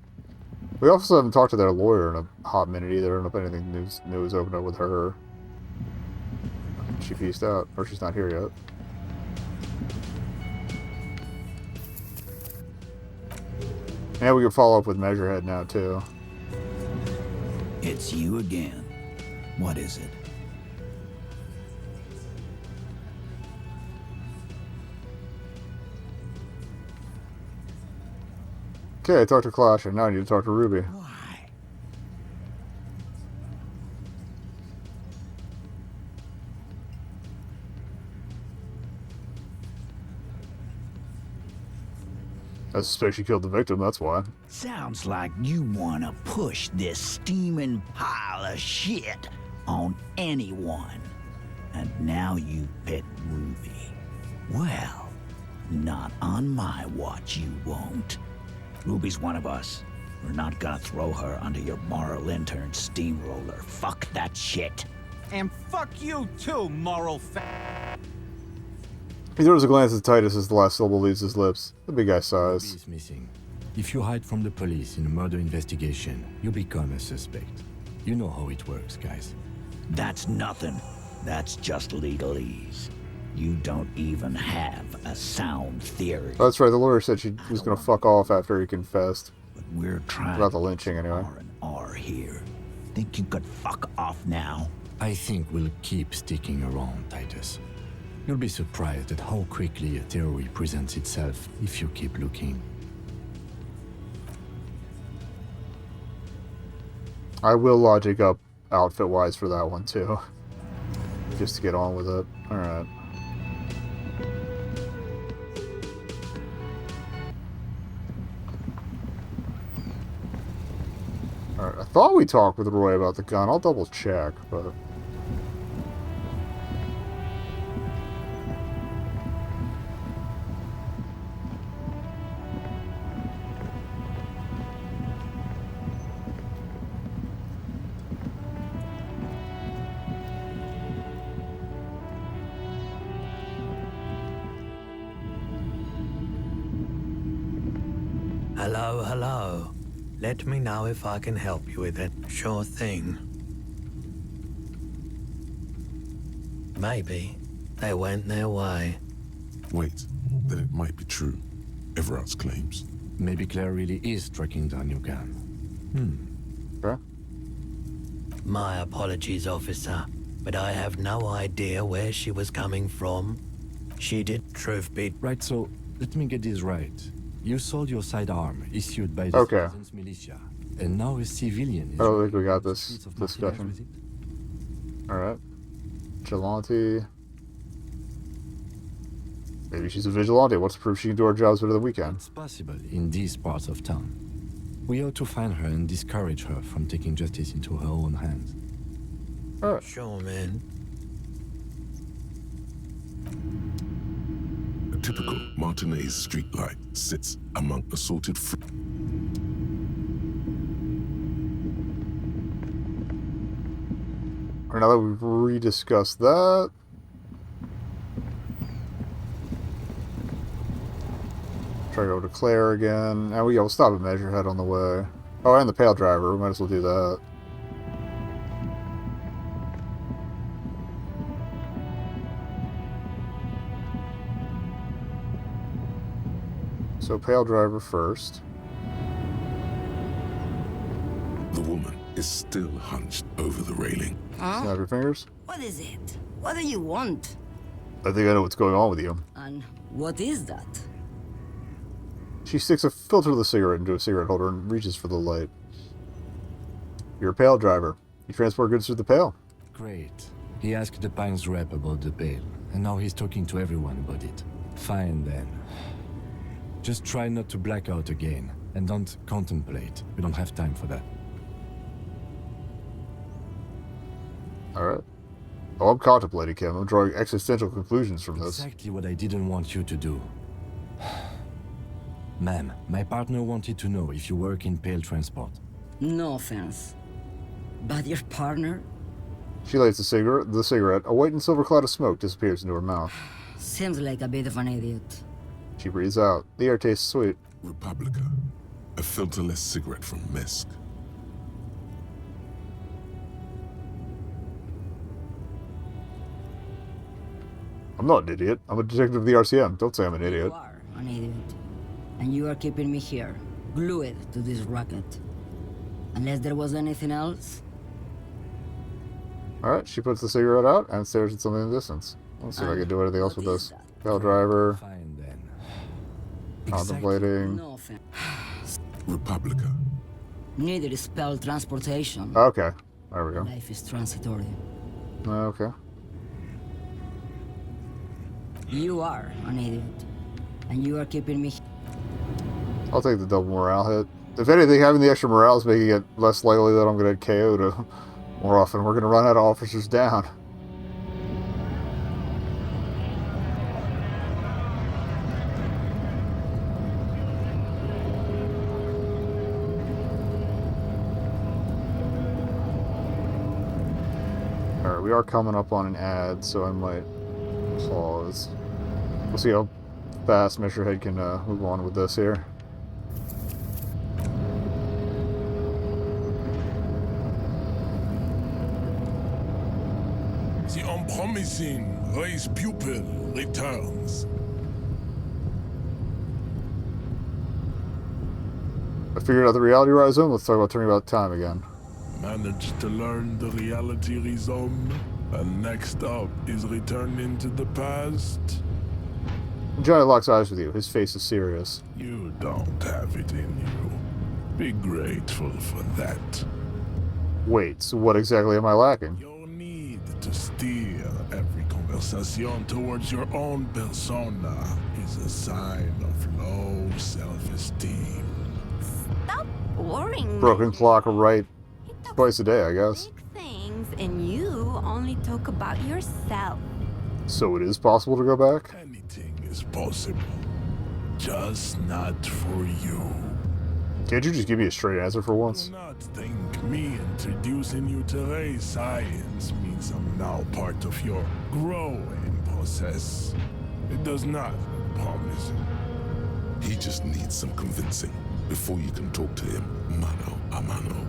we also haven't talked to their lawyer in a hot minute either. I don't know if anything new has opened up with her. She pieced out, or she's not here yet. Yeah, we can follow up with Measurehead now, too. It's you again. What is it? Okay, I talked to Clash, and now I need to talk to Ruby. Why? I suspect she killed the victim, that's why. Sounds like you want to push this steaming pile of shit on anyone. And now you pick Ruby. Well, not on my watch you won't. Ruby's one of us. We're not gonna throw her under your moral intern steamroller. Fuck that shit. And fuck you too, moral He throws a glance at Titus as the last syllable leaves his lips. The big guy sighs. Ruby is missing. If you hide from the police in a murder investigation, you become a suspect. You know how it works, guys. That's nothing. That's just legalese. You don't even have a sound theory. Oh, that's right, the lawyer said she was going to fuck off after he confessed. But we're trying about the lynching, anyway. R here. Think you could fuck off now? I think we'll keep sticking around, Titus. You'll be surprised at how quickly a theory presents itself if you keep looking. I will logic up outfit-wise for that one, too. Just to get on with it. Alright. Alright, I thought we talked with Roy about the gun. I'll double check, but... Hello, hello. Let me know if I can help you with it. Sure thing. Maybe they went their way. Wait, then it might be true. Everard's claims. Maybe Claire really is tracking down your gun. Okay. My apologies, officer, but I have no idea where she was coming from. She did, truth be... Right, so let me get this right. You sold your sidearm, issued by the Okay. citizens' militia, and now a civilian is... I don't think we got this discussion. Alright. Gelante. Maybe she's a vigilante. What's the proof she can do our jobs better than we can? It's possible in these parts of town. We ought to find her and discourage her from taking justice into her own hands. Sure, man. A typical Martinez streetlight sits among assorted fruit. Now that we've rediscussed that, try to go to Claire again. And we'll stop at Measurehead on the way. Oh, and the Pale Driver. We might as well do that. So Pale Driver first. The woman is still hunched over the railing. Snap your fingers. What is it? What do you want? I think I know what's going on with you. And what is that? She sticks a filter of the cigarette into a cigarette holder and reaches for the light. You're a Pale Driver. You transport goods through the Pale. Great. He asked the Pines rep about the Pale, and now he's talking to everyone about it. Fine then. Just try not to black out again, and don't contemplate. We don't have time for that. Alright. Oh, I'm contemplating, Kim. I'm drawing existential conclusions from this. Exactly what I didn't want you to do. Ma'am, my partner wanted to know if you work in Pale Transport. No offense. But your partner? She lights the cigarette. A white and silver cloud of smoke disappears into her mouth. Seems like a bit of an idiot. She breathes out. The air tastes sweet. Republica, a filterless cigarette from Misk. I'm not an idiot. I'm a detective of the RCM. Don't say I'm an idiot. You are an idiot. And you are keeping me here, glued to this rocket. Unless there was anything else? Alright, she puts the cigarette out and stares at something in the distance. Let's see if I can do anything else with this. Pale Driver. Fine then. Contemplating. No offense. Republica. Neither is spell transportation. Okay. There we go. Life is transitory. Okay. You are an idiot. And you are keeping me. I'll take the double morale hit. If anything, having the extra morale is making it less likely that I'm going to KO to more often. We're going to run out of officers down. Alright, we are coming up on an ad, so I might pause. We'll see how fast Measurehead can move on with this here. The unpromising race pupil returns. I figured out the reality rhizome. Let's talk about turning back time again. Managed to learn the reality rhizome, and next up is returning to the past. Johnny locks eyes with you. His face is serious. You don't have it in you. Be grateful for that. Wait, so what exactly am I lacking? Your need to steer every conversation towards your own persona is a sign of low self-esteem. Stop worrying. Broken clock right twice a day, I guess. Things and you only talk about yourself. So it is possible to go back? Anything is possible. Just not for you. Can't you just give me a straight answer for once? Do not think me introducing you to race science means I'm now part of your growing process. It does not look promising. He just needs some convincing before you can talk to him mano a mano.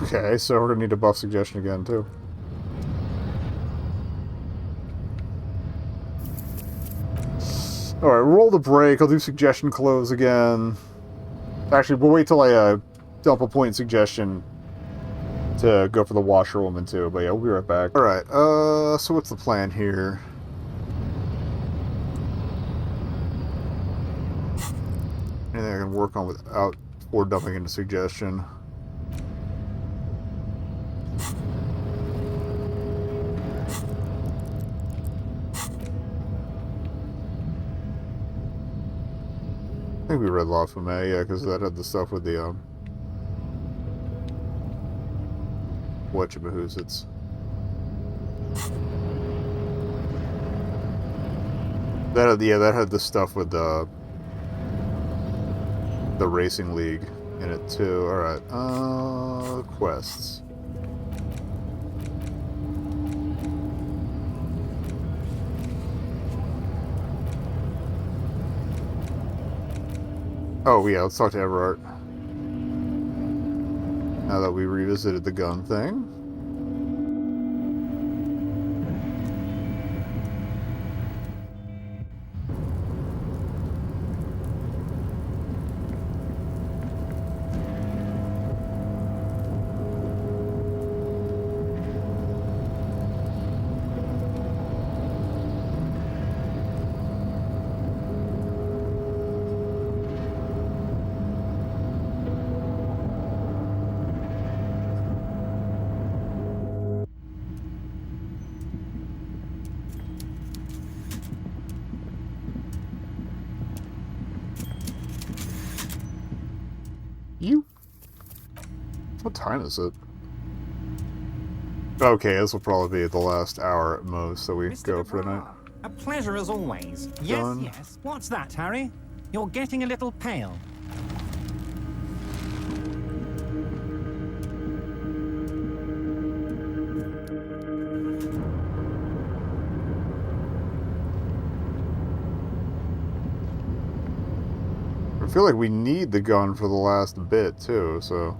Okay, so we're gonna need a buff suggestion again, too. Alright, roll the break. I'll do suggestion close again. Actually, we'll wait till I dump a point suggestion to go for the washerwoman, too. But yeah, we'll be right back. Alright, so what's the plan here? Anything I can work on without or dumping into suggestion? I think we read La Femme, yeah, because that had the stuff with the, whatchamahoozits. That had, yeah, that had the stuff with the racing league in it too. Alright, quests. Oh yeah, let's talk to Everard. Now that we revisited the gun thing. What time is it? Okay, this will probably be the last hour at most, so we go for the night. A pleasure as always. Done. Yes, yes. What's that, Harry? You're getting a little pale. I feel like we need the gun for the last bit, too, so...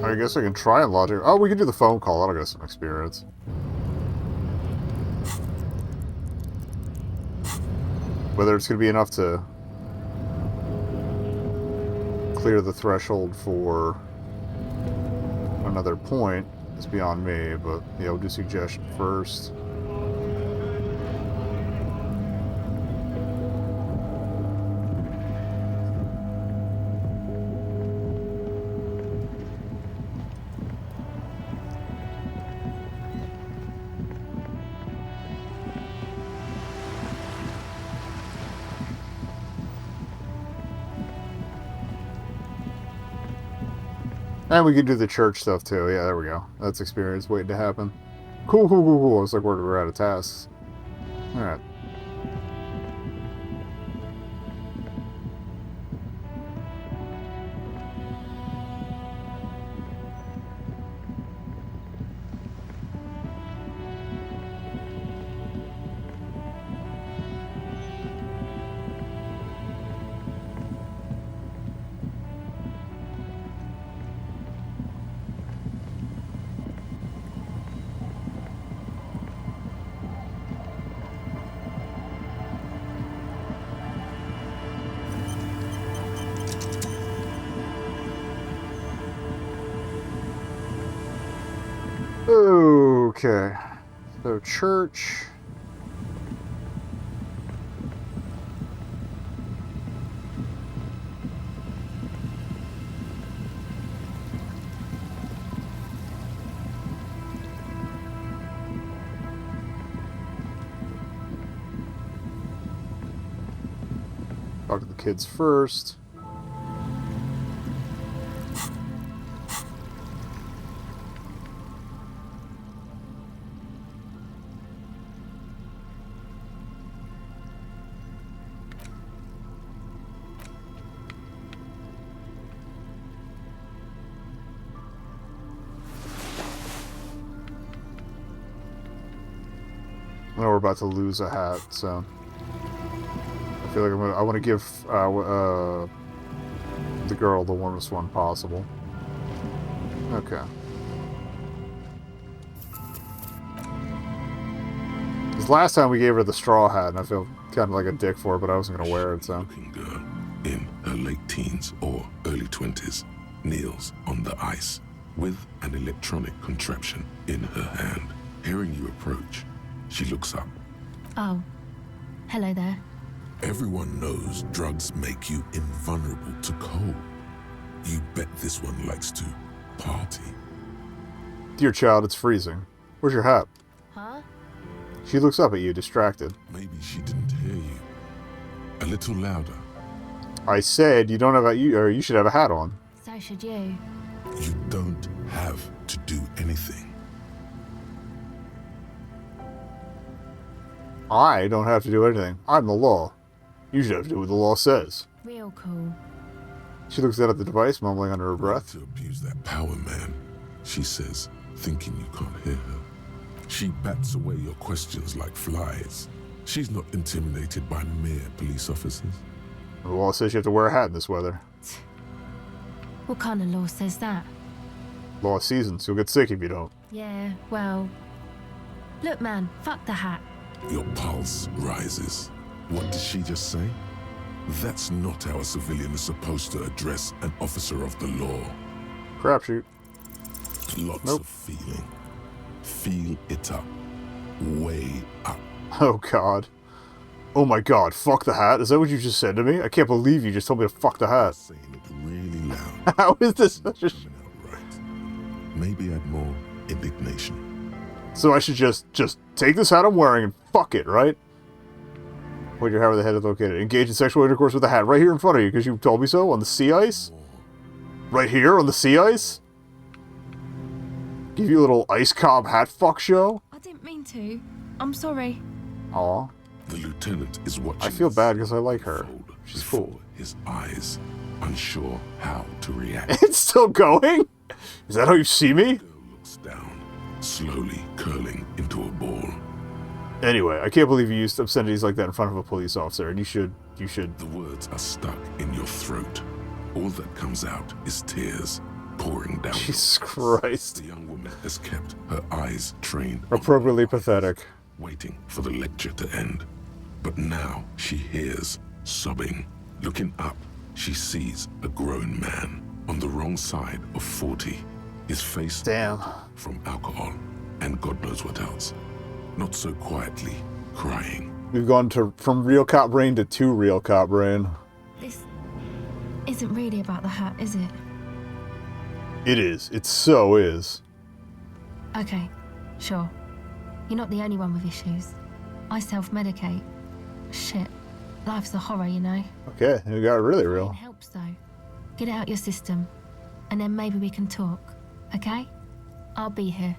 I guess I can try and lodge it. Oh, we can do the phone call. That'll get some experience. Whether it's going to be enough to clear the threshold for another point is beyond me, but yeah, we'll do suggestion first. And we can do the church stuff too. Yeah, there we go. That's experience waiting to happen. Cool, cool, cool, cool. It's like we're out of tasks. Alright. Okay, so church. Talk to the kids first. Well, we're about to lose a hat, so I feel like I want to give the girl the warmest one possible. Okay. Because last time we gave her the straw hat, and I feel kind of like a dick for it, but I wasn't going to wear it, so. Girl in her late teens or early 20s kneels on the ice with an electronic contraption in her hand. Hearing you approach, she looks up. Oh, Hello there. Everyone knows drugs make you invulnerable to cold. You bet this one likes to party. Dear child, it's freezing. Where's your hat? Huh? She looks up at you, distracted. Maybe she didn't hear you. A little louder. I said you don't have a you should have a hat on. So should you. You don't have to do anything. I don't have to do anything. I'm the law. You should have to do what the law says. Real cool. She looks down at the device, mumbling under her breath. To abuse that power, man, she says, thinking you can't hear her. She bats away your questions like flies. She's not intimidated by mere police officers. The law says you have to wear a hat in this weather. What kind of law says that? Law of seasons. You'll get sick if you don't. Yeah, well... Look, man, fuck the hat. Your pulse rises. What did she just say? That's not how a civilian is supposed to address an officer of the law. Crapshoot. Lots of feeling. Feel it up. Way up. Oh, God. Oh, my God. Fuck the hat? Is that what you just said to me? I can't believe you just told me to fuck the hat. Saying it really loud. How is this such a... Maybe add more indignation. So I should just take this hat I'm wearing and fuck it, right? Where your hat where the head is located. Engage in sexual intercourse with the hat right here in front of you because you told me so on the sea ice? Right here on the sea ice? Give you a little ice cob hat fuck show? I didn't mean to. I'm sorry. Aw. The lieutenant is watching. I feel bad because I like her. She's cool. His eyes, unsure how to react. It's still going? Is that how you see me? Looks down, slowly curling into a ball. Anyway, I can't believe you used obscenities like that in front of a police officer, and you should... The words are stuck in your throat. All that comes out is tears pouring down. Jesus Christ. The young woman has kept her eyes trained. Appropriately pathetic. Waiting for the lecture to end. But now she hears sobbing. Looking up, she sees a grown man on the wrong side of 40. His face from alcohol and God knows what else. Not so quietly, crying. We've gone from real cop brain to too real cop brain. This isn't really about the hat, is it? It is. It so is. Okay, sure. You're not the only one with issues. I self-medicate. Shit. Life's a horror, you know. Okay, it got really real. It helps, though. Get it out your system, and then maybe we can talk, okay? I'll be here.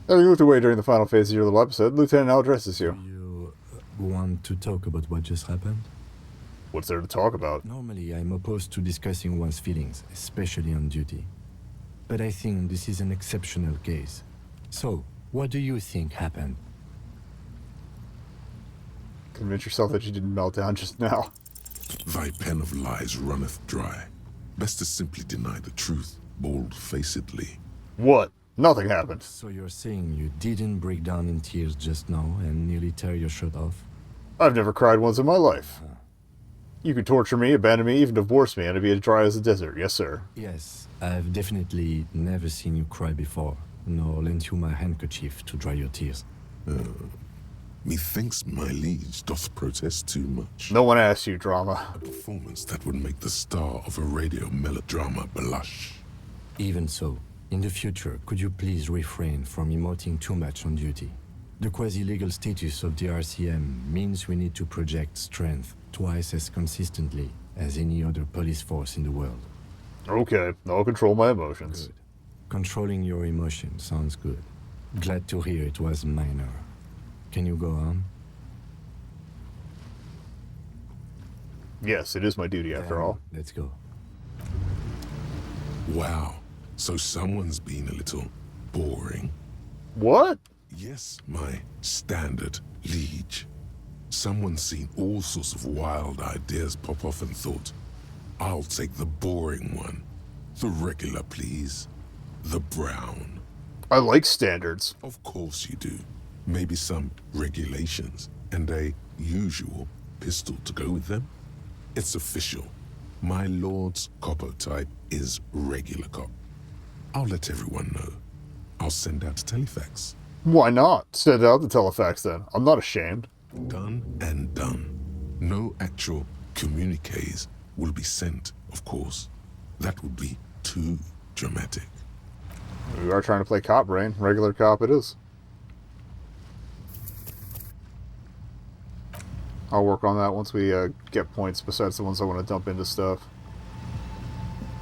Having moved away during the final phase of your little episode, Lieutenant now addresses you. You want to talk about what just happened? What's there to talk about? Normally, I'm opposed to discussing one's feelings, especially on duty. But I think this is an exceptional case. So, what do you think happened? Convince yourself that you didn't melt down just now. Thy pen of lies runneth dry. Best to simply deny the truth, bold-facedly. What? Nothing happened. So you're saying you didn't break down in tears just now and nearly tear your shirt off? I've never cried once in my life. You could torture me, abandon me, even divorce me, and I'd be as dry as a desert. Yes, sir. Yes, I've definitely never seen you cry before, nor lent you my handkerchief to dry your tears. Methinks my liege doth protest too much. No one asked you, drama. A performance that would make the star of a radio melodrama blush. Even so, in the future, could you please refrain from emoting too much on duty? The quasi-legal status of the RCM means we need to project strength twice as consistently as any other police force in the world. Okay, I'll control my emotions. Good. Controlling your emotions sounds good. Glad to hear it was minor. Can you go on? Yes, it is my duty after all. Let's go. Wow, so someone's been a little boring. What? Yes, my standard liege. Someone's seen all sorts of wild ideas pop off and thought, I'll take the boring one. The regular, please. The brown. I like standards. Of course you do. Maybe some regulations and a usual pistol to go with them. It's official. My lord's coppo type is regular cop. I'll let everyone know. I'll send out a telefax. Why not? Send out the telefax then. I'm not ashamed. Done and done. No actual communiques will be sent, of course. That would be too dramatic. We are trying to play cop brain. Regular cop it is. I'll work on that once we get points besides the ones I want to dump into stuff.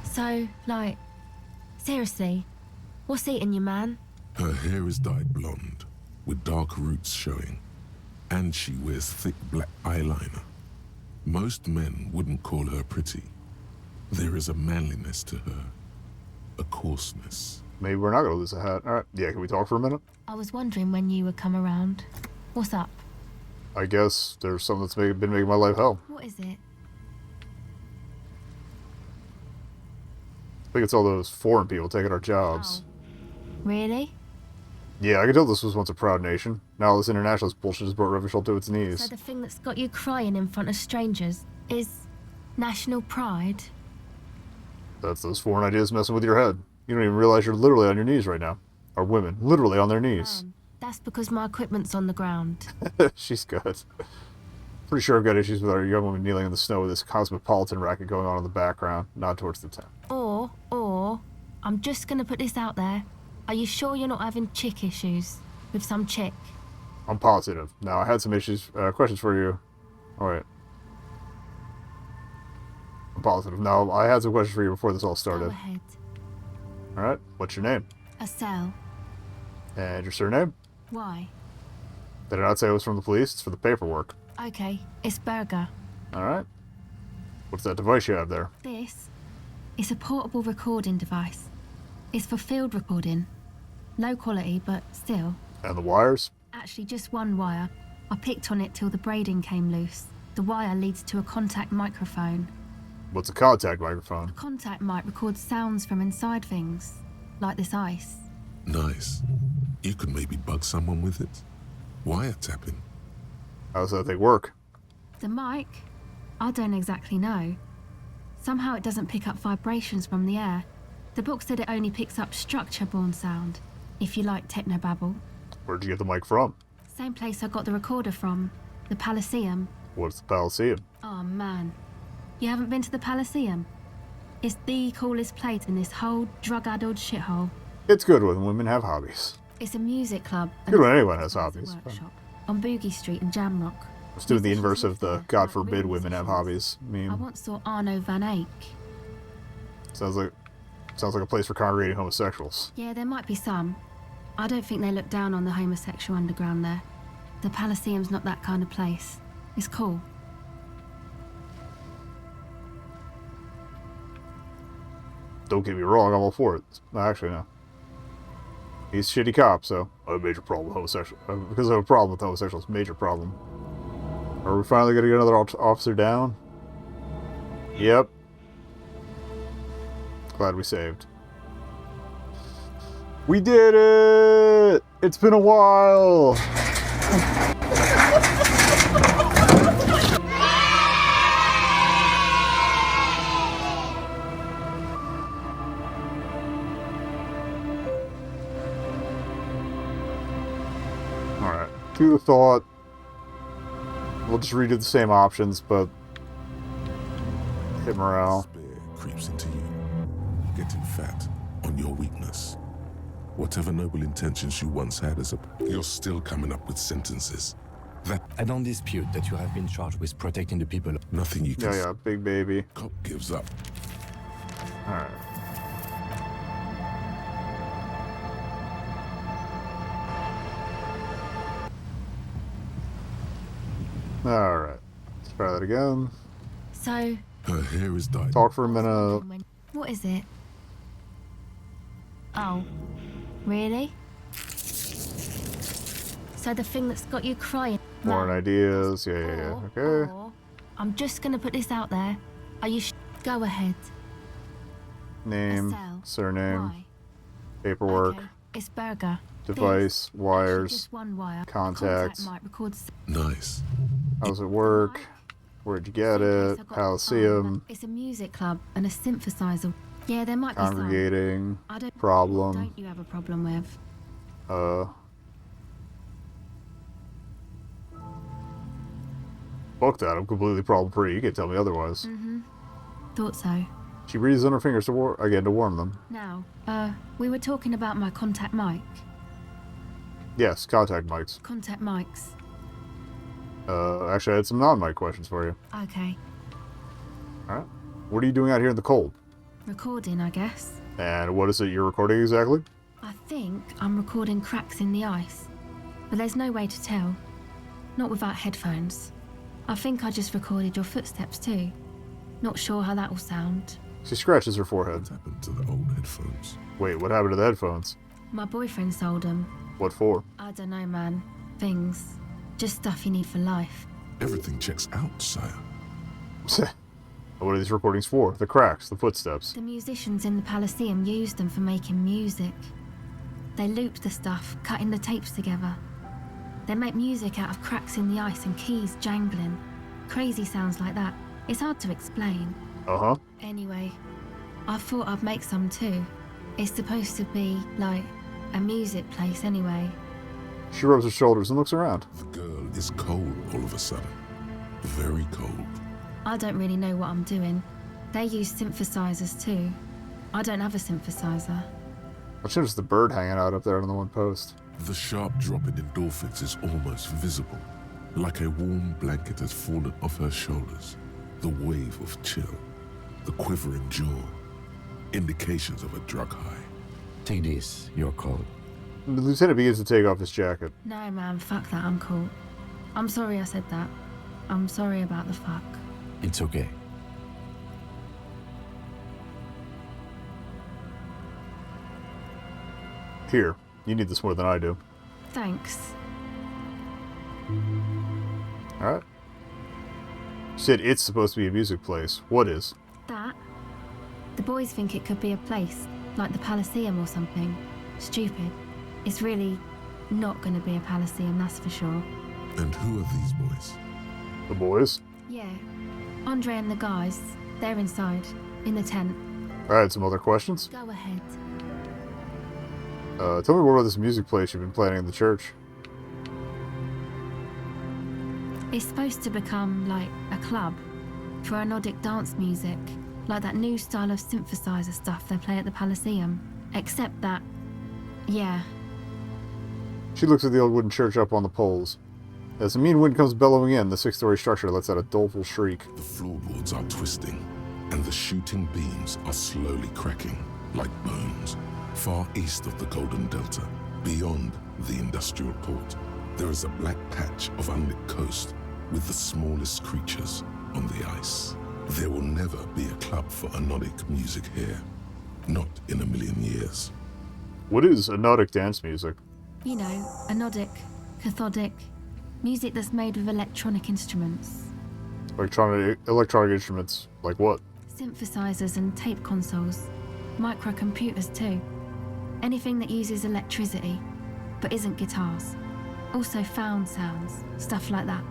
So, like, seriously, what's eating you, man? Her hair is dyed blonde, with dark roots showing, and she wears thick black eyeliner. Most men wouldn't call her pretty. There is a manliness to her, a coarseness. Maybe we're not going to lose a hat. Alright, yeah, can we talk for a minute? I was wondering when you would come around. What's up? I guess there's something that's been making my life hell. What is it? I think it's all those foreign people taking our jobs. Really? Yeah, I can tell this was once a proud nation. Now all this internationalist bullshit has brought Revachol to its knees. So the thing that's got you crying in front of strangers is national pride? That's those foreign ideas messing with your head. You don't even realize you're literally on your knees right now. Or women, literally on their knees. That's because my equipment's on the ground. She's good. Pretty sure I've got issues with our young woman kneeling in the snow with this cosmopolitan racket going on in the background, not towards the tent. Or, I'm just gonna put this out there. Are you sure you're not having chick issues with some chick? I'm positive. Now, I had some questions for you. Oh, wait. I'm positive. Now, I had some questions for you before this all started. Go ahead. Alright, what's your name? Estelle. And your surname? Why? Did I not say it was from the police? It's for the paperwork. Okay, it's Berger. Alright. What's that device you have there? This is a portable recording device. It's for field recording. Low quality, but still. And the wires? Actually, just one wire. I picked on it till the braiding came loose. The wire leads to a contact microphone. What's a contact microphone? A contact mic records sounds from inside things, like this ice. Nice. You could maybe bug someone with it. Wiretapping. How does that thing work? The mic? I don't exactly know. Somehow it doesn't pick up vibrations from the air. The book said it only picks up structure-borne sound, if you like technobabble. Where'd you get the mic from? Same place I got the recorder from, the Palaceum. What's the Palaceum? Oh man, you haven't been to the Palaceum? It's the coolest place in this whole drug-addled shithole. It's good when women have hobbies. It's a music club. Good when anyone has hobbies. Workshop on Boogie Street in Jamrock. Let's do the inverse of the God forbid women have hobbies I meme. once saw Arno van Eyck. Sounds like a place for congregating homosexuals. Yeah, there might be some. I don't think they look down on the homosexual underground there. The Palaceum's not that kind of place. It's cool. Don't get me wrong, I'm all for it. No, actually, no. He's a shitty cop, so I have a major problem with homosexual. Because I have a problem with homosexuals, major problem. Are we finally going to get another officer down? Yep. Glad we saved. We did it! It's been a while! Alright, to the thought. We'll just redo the same options, but hit morale. Despair creeps into you, getting fat on your weakness. Whatever noble intentions you once had as you're still coming up with sentences. That I don't dispute that you have been charged with protecting the people. Nothing you can. Yeah, big baby. Cop gives up. Alright. Alright. Let's try that again. So, her hair is dyed. Talk for a minute. What is it? Oh, really? So the thing that's got you crying. More ideas. Yeah. Okay. I'm just gonna put this out there. Are you go ahead. Name, Estelle. surname, Why? paperwork, Okay. It's Berger. device, wires, Just one wire. contacts. Contact mic records. Nice. How's it work? Where'd you get it? Palaceum. It's a music club and a synthesizer. Yeah, there might be some. Congregating. I don't Problem. you have a problem with? Fuck that, I'm completely problem-free. You can't tell me otherwise. Mm-hmm. Thought so. She breathes on her fingers to warm them. Now, we were talking about my contact mic. Yes, contact mics. Contact mics. Actually, I had some non-mic questions for you. Okay. Alright. What are you doing out here in the cold? Recording, I guess. And what is it you're recording exactly? I think I'm recording cracks in the ice. But there's no way to tell. Not without headphones. I think I just recorded your footsteps too. Not sure how that will sound. She scratches her forehead. What happened to the old headphones? Wait, what happened to the headphones? My boyfriend sold them. What for? I don't know, man. Things. Just stuff you need for life. Everything checks out, sire. What are these recordings for? The cracks, the footsteps. The musicians in the Palaceum used them for making music. They looped the stuff, cutting the tapes together. They make music out of cracks in the ice and keys jangling. Crazy sounds like that. It's hard to explain. Uh-huh. Anyway, I thought I'd make some too. It's supposed to be, like, a music place anyway. She rubs her shoulders and looks around. The girl is cold all of a sudden. Very cold. I don't really know what I'm doing. They use synthesizers too. I don't have a synthesizer. I noticed the bird hanging out up there on the one post. The sharp drop in endorphins is almost visible, like a warm blanket has fallen off her shoulders. The wave of chill, the quivering jaw, indications of a drug high. Take this, you're cold. The lieutenant begins to take off his jacket. No, man, fuck that, I'm cool. I'm sorry I said that. I'm sorry about the fuck. It's okay. Here, you need this more than I do. Thanks. Alright. You said it's supposed to be a music place. What is? That? The boys think it could be a place, like the Palaceum or something. Stupid. It's really not going to be a Palaceum, that's for sure. And who are these boys? The boys? Yeah. Andre and the guys, they're inside, in the tent. Alright, some other questions? Go ahead. Tell me more about this music place you've been planning in the church. It's supposed to become, like, a club for Nordic dance music, like that new style of synthesizer stuff they play at the Palaceum. Except that, yeah. She looks at the old wooden church up on the poles. As the mean wind comes bellowing in, the 6-story structure lets out a doleful shriek. The floorboards are twisting, and the shooting beams are slowly cracking, like bones. Far east of the Golden Delta, beyond the industrial port, there is a black patch of unlit coast with the smallest creatures on the ice. There will never be a club for Anodic music here. Not in a million years. What is Anodic dance music? You know, anodic, cathodic, music that's made with electronic instruments. Electronic instruments, like what? Synthesizers and tape consoles. Microcomputers too. Anything that uses electricity, but isn't guitars. Also found sounds, stuff like that.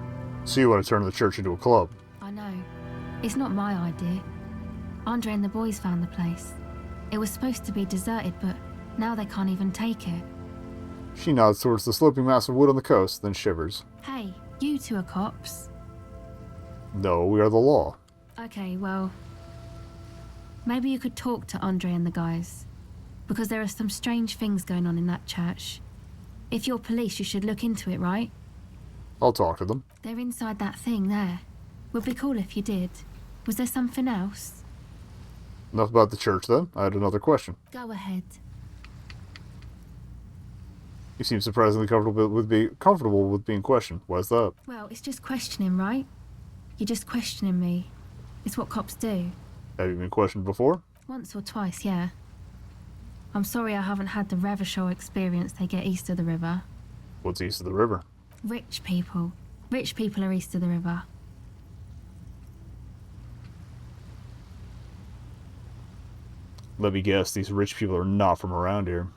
So you want to turn the church into a club? I know. It's not my idea. Andre and the boys found the place. It was supposed to be deserted, but now they can't even take it. She nods towards the sloping mass of wood on the coast, then shivers. Hey, you two are cops. No, we are the law. Okay, well, maybe you could talk to Andre and the guys. Because there are some strange things going on in that church. If you're police, you should look into it, right? I'll talk to them. They're inside that thing there. Would be cool if you did. Was there something else? Enough about the church, then. I had another question. Go ahead. You seem surprisingly comfortable with being questioned. Why's that? Well, it's just questioning, right? You're just questioning me. It's what cops do. Have you been questioned before? Once or twice, yeah. I'm sorry I haven't had the Revachol experience they get east of the river. What's east of the river? Rich people. Rich people are east of the river. Let me guess, these rich people are not from around here.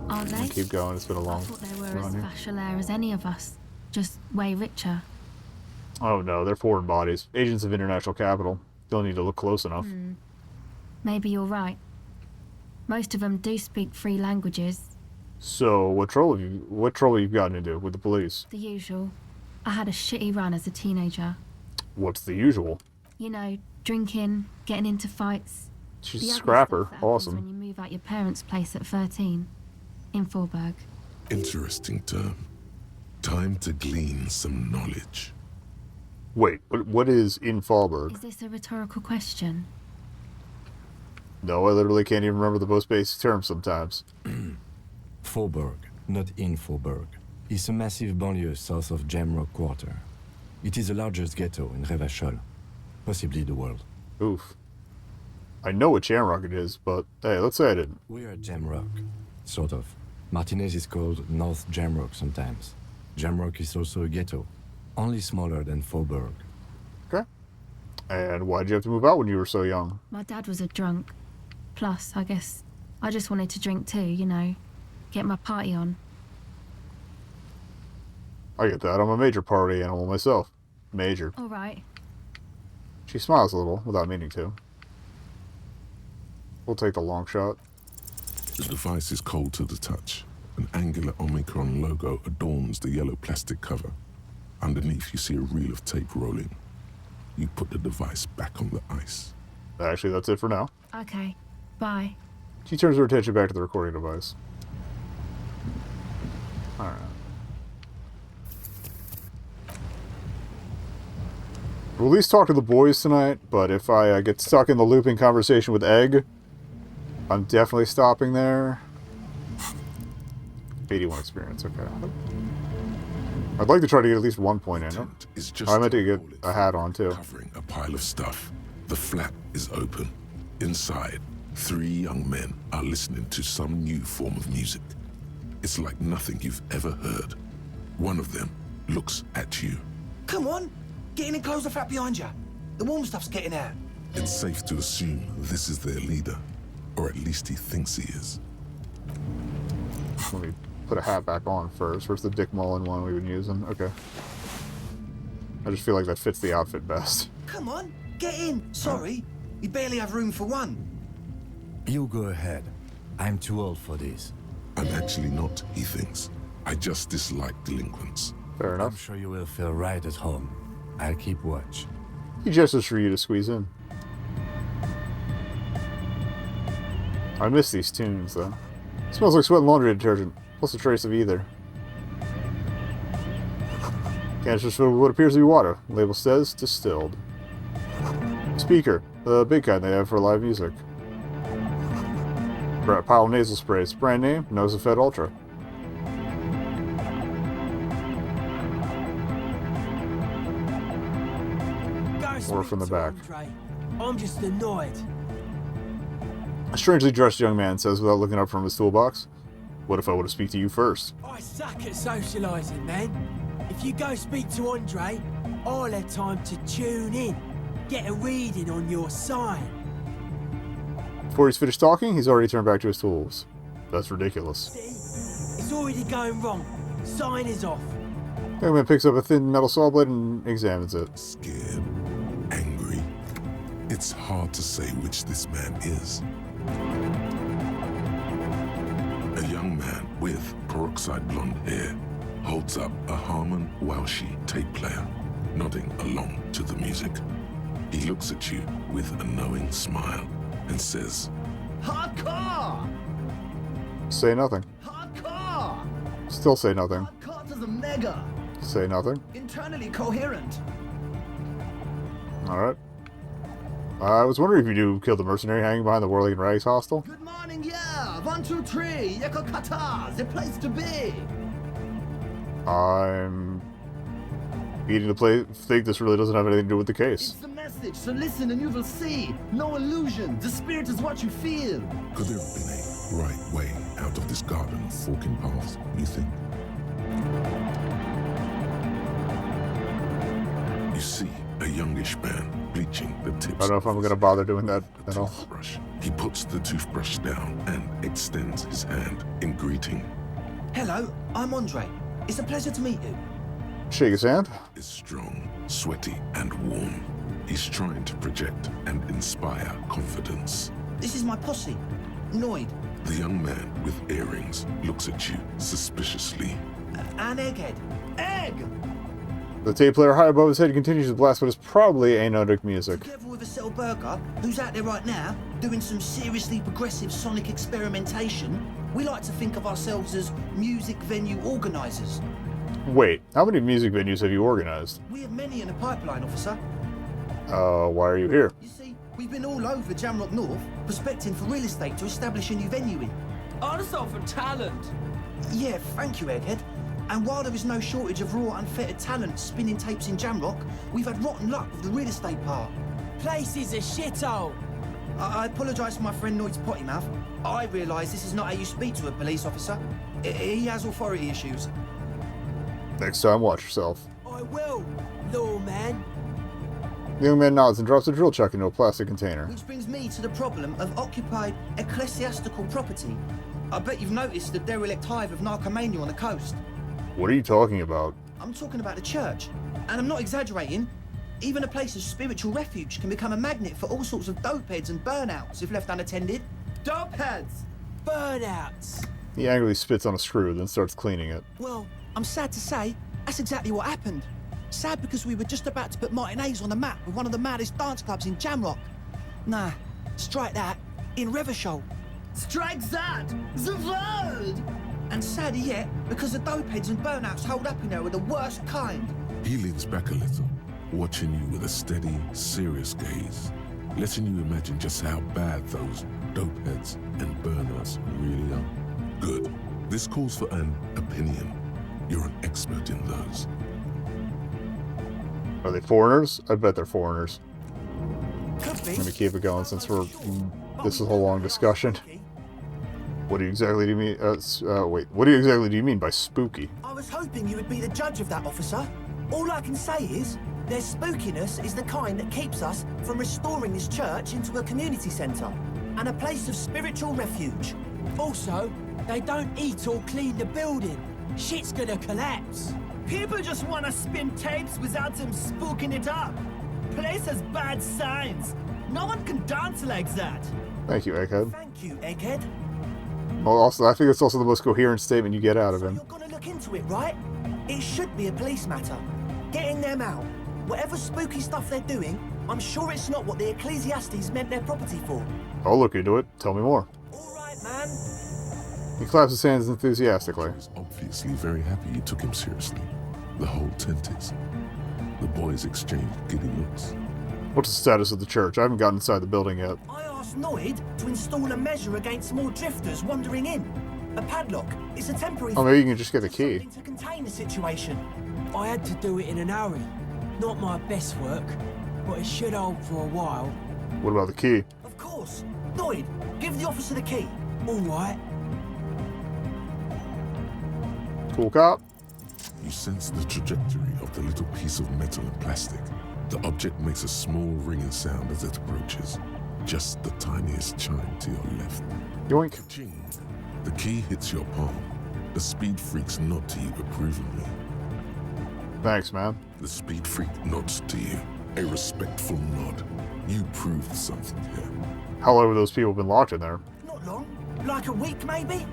Aren't they? Keep going, it's been a long I thought they were run as here. fashionable as any of us. Just way richer. Oh no, they're foreign bodies. Agents of international capital. Don't need to look close enough. Maybe you're right. Most of them do speak 3 languages, So, what trouble you've gotten into with the police? The usual. I had a shitty run as a teenager. What's the usual? You know, drinking, getting into fights. She's The a ugly scrapper. stuff that happens Awesome. when you move out your parents' place at 13. In Forberg. Interesting term. Time to glean some knowledge. Wait, what is in Fallberg? Is this a rhetorical question? No, I literally can't even remember the most basic terms sometimes. Faubourg, not in Faubourg, is a massive banlieue south of Jamrock Quarter. It is the largest ghetto in Revachol, possibly the world. Oof. I know what Jamrock it is, but hey, let's say I didn't. We are Jamrock, sort of. Martinez is called North Jamrock sometimes. Jamrock is also a ghetto, only smaller than Faubourg. Okay. And why'd you have to move out when you were so young? My dad was a drunk. Plus, I guess I just wanted to drink too, you know. Get my party on. I get that. I'm a major party animal myself. Major. Alright. She smiles a little, without meaning to. We'll take the long shot. The device is cold to the touch. An angular Omicron logo adorns the yellow plastic cover. Underneath, you see a reel of tape rolling. You put the device back on the ice. Actually, that's it for now. Okay. Bye. She turns her attention back to the recording device. Alright. We'll at least talk to the boys tonight, but if I get stuck in the looping conversation with Egg, I'm definitely stopping there. 81 experience, okay. I'd like to try to get at least 1 point in it. I meant to get a hat on, too. Covering a pile of stuff. The flap is open. Inside, 3 young men are listening to some new form of music. It's like nothing you've ever heard. One of them looks at you. Come on! Get in and close the flap behind you. The warm stuff's getting out. It's safe to assume this is their leader. Or at least he thinks he is. Let me put a hat back on first. Where's the Dick Mullen one we've been using? Okay. I just feel like that fits the outfit best. Come on, get in. Sorry, we barely have room for one. You go ahead. I'm too old for this. I'm actually not, he thinks. I just dislike delinquents. Fair enough. I'm sure you will feel right at home. I'll keep watch. He gestures for you to squeeze in. I miss these tunes, though. Smells like sweat and laundry detergent, plus a trace of either. Canisters filled with what appears to be water. Label says distilled. Speaker, the big kind they have for live music. Pile of nasal sprays. Brand name, Nosafed Ultra. Or from the back. Andre. I'm just annoyed. A strangely dressed young man says without looking up from his toolbox. What if I were to speak to you first? I suck at socialising, man. If you go speak to Andre, I'll have time to tune in. Get a reading on your sign. Before he's finished talking, he's already turned back to his tools. That's ridiculous. See? It's already going wrong. Sign is off. The young man picks up a thin metal saw blade and examines it. Scared, angry. It's hard to say which this man is. A young man with peroxide blonde hair holds up a Harman Welshi tape player, nodding along to the music. He looks at you with a knowing smile and says, Hardcore! Say nothing. Hardcore! Still say nothing. Hardcore to the mega! Say nothing. Internally coherent. Alright. I was wondering if you do kill the mercenary hanging behind the Whirling Rags hostel. Good morning, yeah! 1, 2, 3, Yakokata, the place to be! I'm beginning to think this really doesn't have anything to do with the case. It's the message, so listen and you will see. No illusion, the spirit is what you feel. could there have been a right way out of this garden of forking paths, you think? You see a youngish man bleaching the tips. I don't know if I'm going to bother doing that at all. He puts the toothbrush down and extends his hand in greeting. Hello, I'm Andre. It's a pleasure to meet you. Shake his hand. Is strong, sweaty, and warm. He's trying to project and inspire confidence. This is my posse. Noid, The young man with earrings looks at you suspiciously. An egghead. Egg! The tape player high above his head continues to blast what is probably anodic music. Together with a Settle Burger, who's out there right now, doing some seriously progressive sonic experimentation, we like to think of ourselves as music venue organisers. Wait, how many music venues have you organized? We have many in the pipeline, officer. Why are you here? You see, we've been all over Jamrock North, prospecting for real estate to establish a new venue in. Honestly, for talent. Yeah, thank you, Egghead. And while there is no shortage of raw, unfettered talent spinning tapes in Jamrock, we've had rotten luck with the real estate part. Place is a shithole. I apologise for my friend Noid's potty mouth. I realise this is not how you speak to a police officer. He has authority issues. Next time, watch yourself. I will, lawman. The young man nods and drops a drill chuck into a plastic container. Which brings me to the problem of occupied ecclesiastical property. I bet you've noticed the derelict hive of narcomania on the coast. What are you talking about? I'm talking about the church. And I'm not exaggerating. Even a place of spiritual refuge can become a magnet for all sorts of dopeheads and burnouts if left unattended. Dopeheads! Burnouts! He angrily spits on a screw, then starts cleaning it. Well, I'm sad to say, that's exactly what happened. Sad because we were just about to put Martinez on the map with one of the maddest dance clubs in Jamrock. Nah, strike that, in Revachol. Strike that, the world! And sadder yet, because the dopeheads and burnouts hold up in there are the worst kind. He leans back a little, watching you with a steady, serious gaze, letting you imagine just how bad those dopeheads and burnouts really are. Good. This calls for an opinion. You're an expert in those. Are they foreigners? I bet they're foreigners. Could be. I'm gonna keep it going since this is a long discussion. What do you exactly do you mean? Wait. What exactly do you mean by spooky? I was hoping you would be the judge of that, officer. All I can say is, their spookiness is the kind that keeps us from restoring this church into a community centre and a place of spiritual refuge. Also, they don't eat or clean the building. Shit's gonna collapse. People just want to spin tapes without them spooking it up. Place has bad signs. No one can dance like that. Thank you, Egghead. Thank you, Egghead. Well, also, I think it's also the most coherent statement you get out of him. You're gonna look into it, right? It should be a police matter. Getting them out. Whatever spooky stuff they're doing, I'm sure it's not what the Ecclesiastes meant their property for. I'll look into it. Tell me more. All right, man. He claps his hands enthusiastically. He's obviously very happy you took him seriously. The whole tent is. The boys exchanged giddy looks. What's the status of the church? I haven't gotten inside the building yet. I asked Noid to install a measure against more drifters wandering in. A padlock. It's a temporary... Oh, maybe you can just get the key. ...to contain the situation. I had to do it in an hurry. Not my best work, but it should hold for a while. What about the key? Of course. Noid, give the officer the key. All right. Cool cop. You sense the trajectory of the little piece of metal and plastic. The object makes a small ringing sound as it approaches. Just the tiniest chime to your left. Yoink. Ching. The key hits your palm. The speed freaks nod to you approvingly. Thanks, man. The speed freak nods to you. A respectful nod. You proved something here. How long have those people been locked in there? Not long. Like a week, maybe?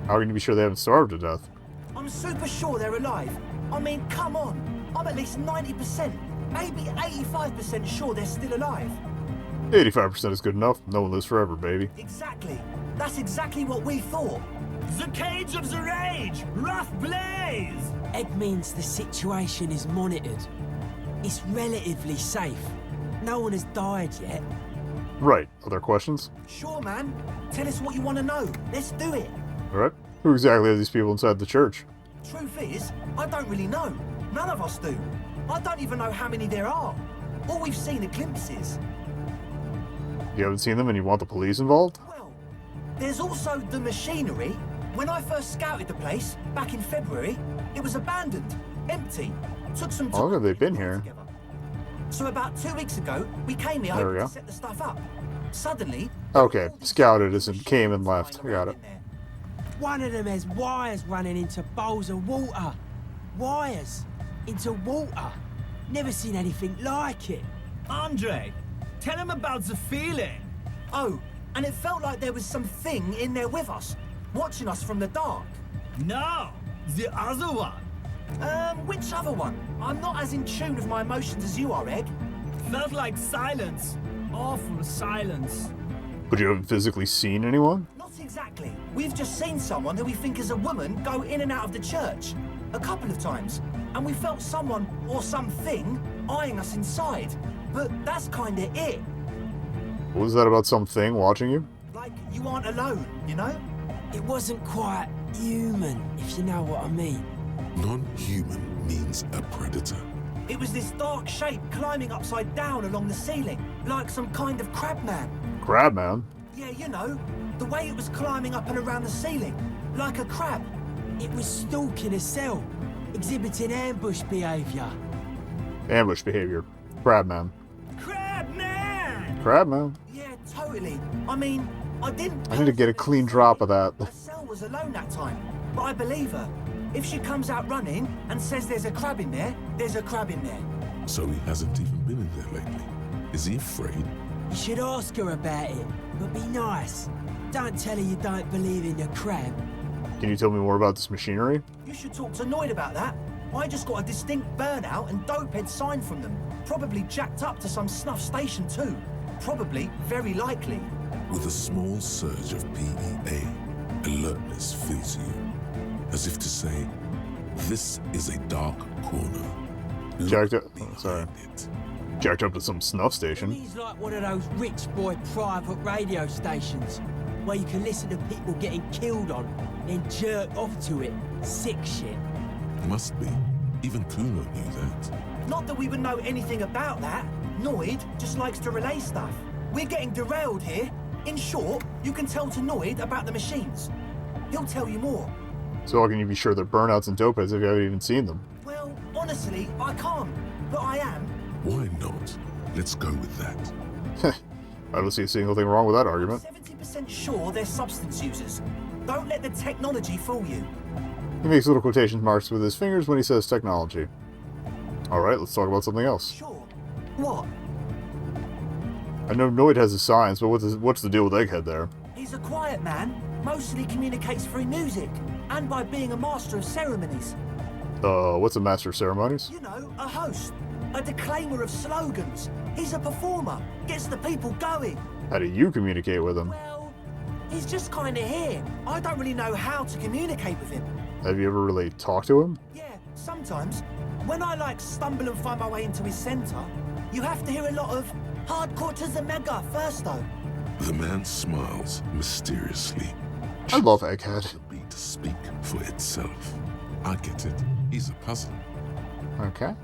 How can you be sure they haven't starved to death? I'm super sure they're alive. I mean, come on. I'm at least 90%, maybe 85% sure they're still alive. 85% is good enough. No one lives forever, baby. Exactly. That's exactly what we thought. The cage of the rage! Rough blaze! Egg means the situation is monitored. It's relatively safe. No one has died yet. Right. Other questions? Sure, man. Tell us what you want to know. Let's do it. Alright. Who exactly are these people inside the church? Truth is, I don't really know. None of us do. I don't even know how many there are. All we've seen are glimpses. You haven't seen them and you want the police involved? Well, there's also the machinery. When I first scouted the place, back in February, it was abandoned, empty. Took some time. How long have they been here? So about 2 weeks ago, we came here hoping to set the stuff up. Suddenly... Okay, scouted as in came and left. I got it. One of them has wires running into bowls of water. Wires into water. Never seen anything like it. Andre, tell him about the feeling. Oh, and it felt like there was something in there with us, watching us from the dark. No, the other one. Which other one? I'm not as in tune with my emotions as you are, Egg. Felt like silence. Awful silence. But you haven't physically seen anyone? Not exactly. We've just seen someone who we think is a woman go in and out of the church a couple of times, and we felt someone or something eyeing us inside. But that's kinda it. What was that about something watching you? Like you aren't alone, you know? It wasn't quite human, if you know what I mean. Non-human means a predator. It was this dark shape climbing upside down along the ceiling, like some kind of crab man. Crab man? Yeah, you know, the way it was climbing up and around the ceiling, like a crab. It was stalking a cell, exhibiting ambush behavior. Ambush behavior. Crab man. Crab man! Crab man. Yeah, totally. I mean, I didn't... I need to get a clean drop of that. Cell was alone that time, but I believe her. If she comes out running and says there's a crab in there, there's a crab in there. So he hasn't even been in there lately. Is he afraid? You should ask her about it, but be nice. Don't tell her you don't believe in the crab. Can you tell me more about this machinery? You should talk to Noid about that. I just got a distinct burnout and dopehead sign from them. Probably jacked up to some snuff station too. Probably, very likely. With a small surge of PEA, alertness fills you. As if to say, this is a dark corner. Jacked up. Oh, sorry. Jacked up to some snuff station. He's like one of those rich boy private radio stations where you can listen to people getting killed on, then jerk off to it. Sick shit. Must be. Even Kuno knew that. Not that we would know anything about that. Noid just likes to relay stuff. We're getting derailed here. In short, you can tell to Noid about the machines. He'll tell you more. So how can you be sure they're burnouts and dopeheads if you haven't even seen them? Well, honestly, I can't. But I am. Why not? Let's go with that. I don't see a single thing wrong with that argument. 70% sure they're substance users. Don't let the technology fool you. He makes little quotation marks with his fingers when he says technology. Alright, let's talk about something else. Sure. What? I know Noid has his signs, but what's the deal with Egghead there? He's a quiet man. Mostly communicates through music. And by being a master of ceremonies. What's a master of ceremonies? You know, a host. A declaimer of slogans. He's a performer. Gets the people going. How do you communicate with him? Well, he's just kind of here. I don't really know how to communicate with him. Have you ever really talked to him? Yeah, sometimes. When I stumble and find my way into his center, you have to hear a lot of hardcore to the mega first though. The man smiles mysteriously. I love Egghead. The beat speak for itself. I get it. He's a puzzle. Okay.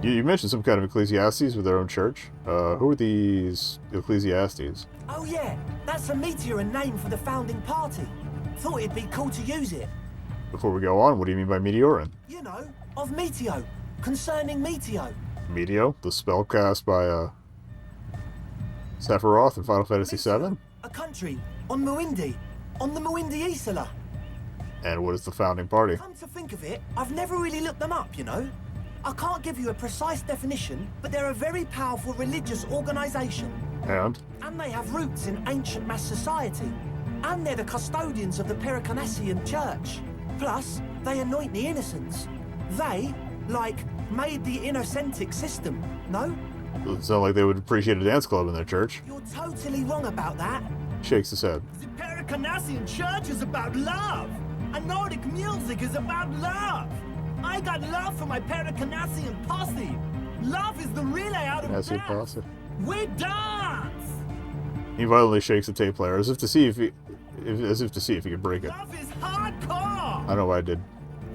You mentioned some kind of Ecclesiastes with their own church. Who are these Ecclesiastes? Oh yeah, that's a meteor and name for the founding party. Thought it'd be cool to use it. Before we go on, what do you mean by Meteorin? You know, of Meteo. Concerning Meteo. Meteo? The spell cast by, Sephiroth in Final Fantasy VII? A country. On Muindi. On the Muindi Isla. And what is the founding party? Come to think of it, I've never really looked them up, you know? I can't give you a precise definition, but they're a very powerful religious organization. And? And they have roots in ancient mass society. And they're the custodians of the Pericarnassian Church. Plus, they anoint the innocents. They, made the innocentic system, no? Doesn't sound like they would appreciate a dance club in their church. You're totally wrong about that. Shakes his head. The Pericarnassian Church is about love. And Nordic music is about love. I got love for my Pericarnassian posse. Love is the relay out of Nazi death. posse. We dance! He violently shakes the tape player as if to see if he could break it. Love is hardcore! I don't know why I did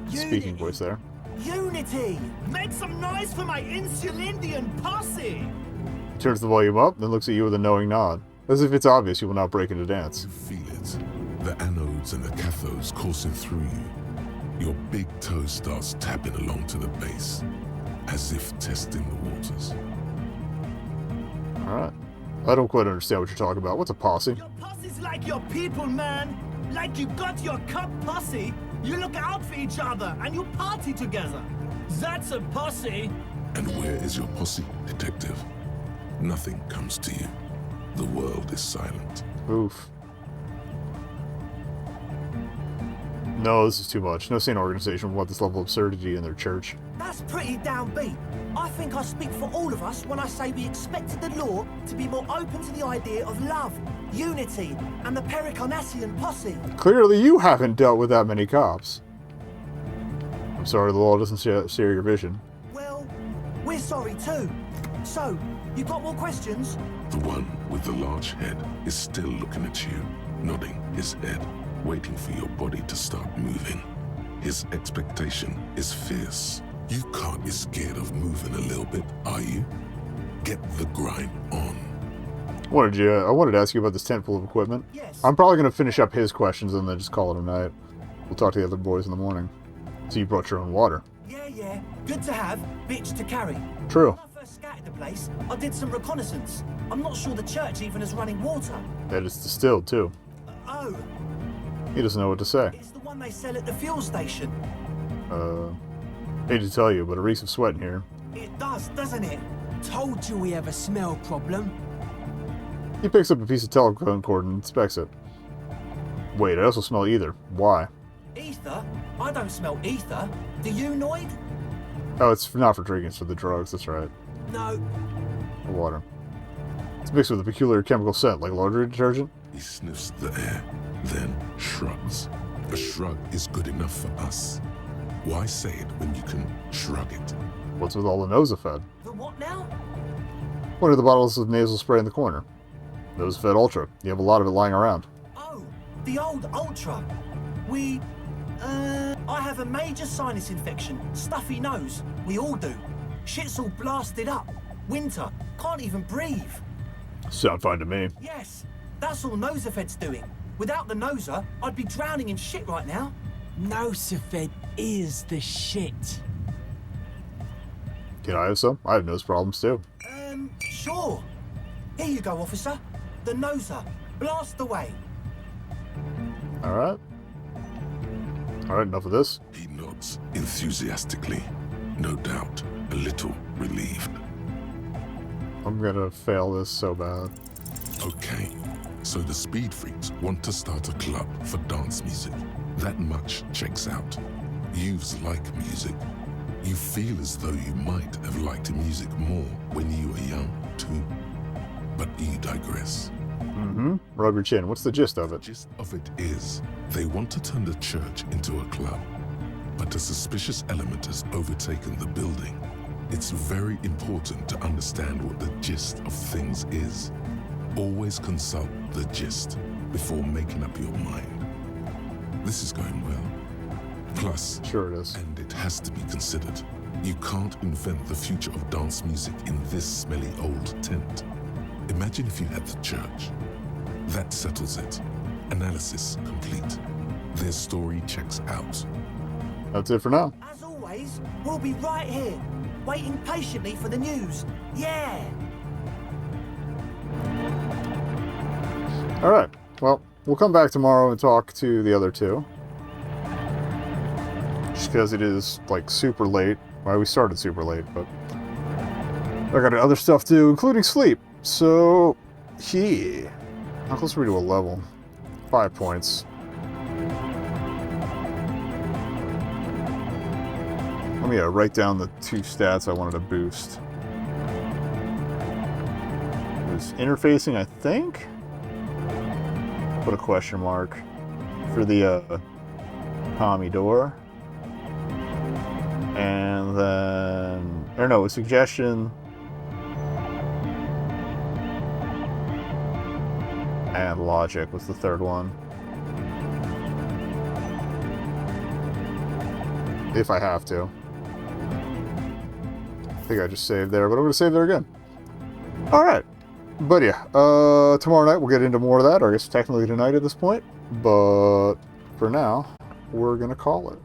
speaking voice there. Unity! Make some noise for my Insulindian posse! Turns the volume up, then looks at you with a knowing nod, as if it's obvious you will not break into dance. You feel it. The anodes and the cathodes coursing through you. Your big toe starts tapping along to the base, as if testing the waters. Alright. I don't quite understand what you're talking about. What's a posse? Your posse's like your people, man. Like you got your cup posse, you look out for each other and you party together. That's a posse. And where is your posse, detective? Nothing comes to you. the world is silent. Oof. No, this is too much. No sane organization would want this level of absurdity in their church. That's pretty downbeat. I think I speak for all of us when I say we expected the law to be more open to the idea of love, unity, and the Pericarnassian posse. Clearly you haven't dealt with that many cops. I'm sorry the law doesn't share your vision. Well, we're sorry too. So, you got more questions? The one with the large head is still looking at you, nodding his head, waiting for your body to start moving. His expectation is fierce. You can't be scared of moving a little bit, are you? Get the grind on. I wanted to ask you about this tent full of equipment. Yes. I'm probably going to finish up his questions and then just call it a night. We'll talk to the other boys in the morning. So you brought your own water. Yeah. Good to have, bitch to carry. True. When I first scouted the place, I did some reconnaissance. I'm not sure the church even has running water. And it's distilled, too. Oh. He doesn't know what to say. It's the one they sell at the fuel station. Hate to tell you, but it reeks of sweat in here. It does, doesn't it? Told you we have a smell problem. He picks up a piece of telephone cord and inspects it. Wait, I also smell ether. Why? Ether? I don't smell ether. Do you, Noid? Oh, it's not for drinking, it's for the drugs, that's right. No. The water. It's mixed with a peculiar chemical scent, like laundry detergent. He sniffs the air, then shrugs. A shrug is good enough for us. Why say it when you can shrug it? What's with all the Nosafed? The what now? One of the bottles of nasal spray in the corner. Nosafed Ultra. You have a lot of it lying around. Oh, the old Ultra. I have a major sinus infection. Stuffy nose. We all do. Shit's all blasted up. Winter. Can't even breathe. Sound fine to me. Yes, that's all Nosafed's doing. Without the Noser, I'd be drowning in shit right now. Nosafed is the shit. Can I have some? I have nose problems too. Sure. Here you go, officer. The Noser. Blast away. Alright. Alright, enough of this. He nods enthusiastically, no doubt a little relieved. I'm gonna fail this so bad. Okay, so the speed freaks want to start a club for dance music. That much checks out. Youths like music. You feel as though you might have liked music more when you were young, too. But you digress. Mm-hmm. Rub your chin. What's the gist of it? The gist of it is, they want to turn the church into a club, but a suspicious element has overtaken the building. It's very important to understand what the gist of things is. Always consult the gist before making up your mind. This is going well. Plus, sure it is. And it has to be considered. You can't invent the future of dance music in this smelly old tent. Imagine if you had the church. That settles it. Analysis complete. Their story checks out. That's it for now. As always, we'll be right here, waiting patiently for the news. Yeah! Alright. Well, we'll come back tomorrow and talk to the other two. Just because it is, like, super late. Well, we started super late, but I got other stuff to do, including sleep. So, how close are we to a level? 5 points. Let me write down the 2 stats I wanted to boost. It was interfacing, I think? Put a question mark for the Tommy door. And then, or no, a suggestion. And logic was the third one. If I have to. I think I just saved there, but I'm going to save there again. Alright. But yeah, tomorrow night we'll get into more of that, or I guess technically tonight at this point. But for now, we're going to call it.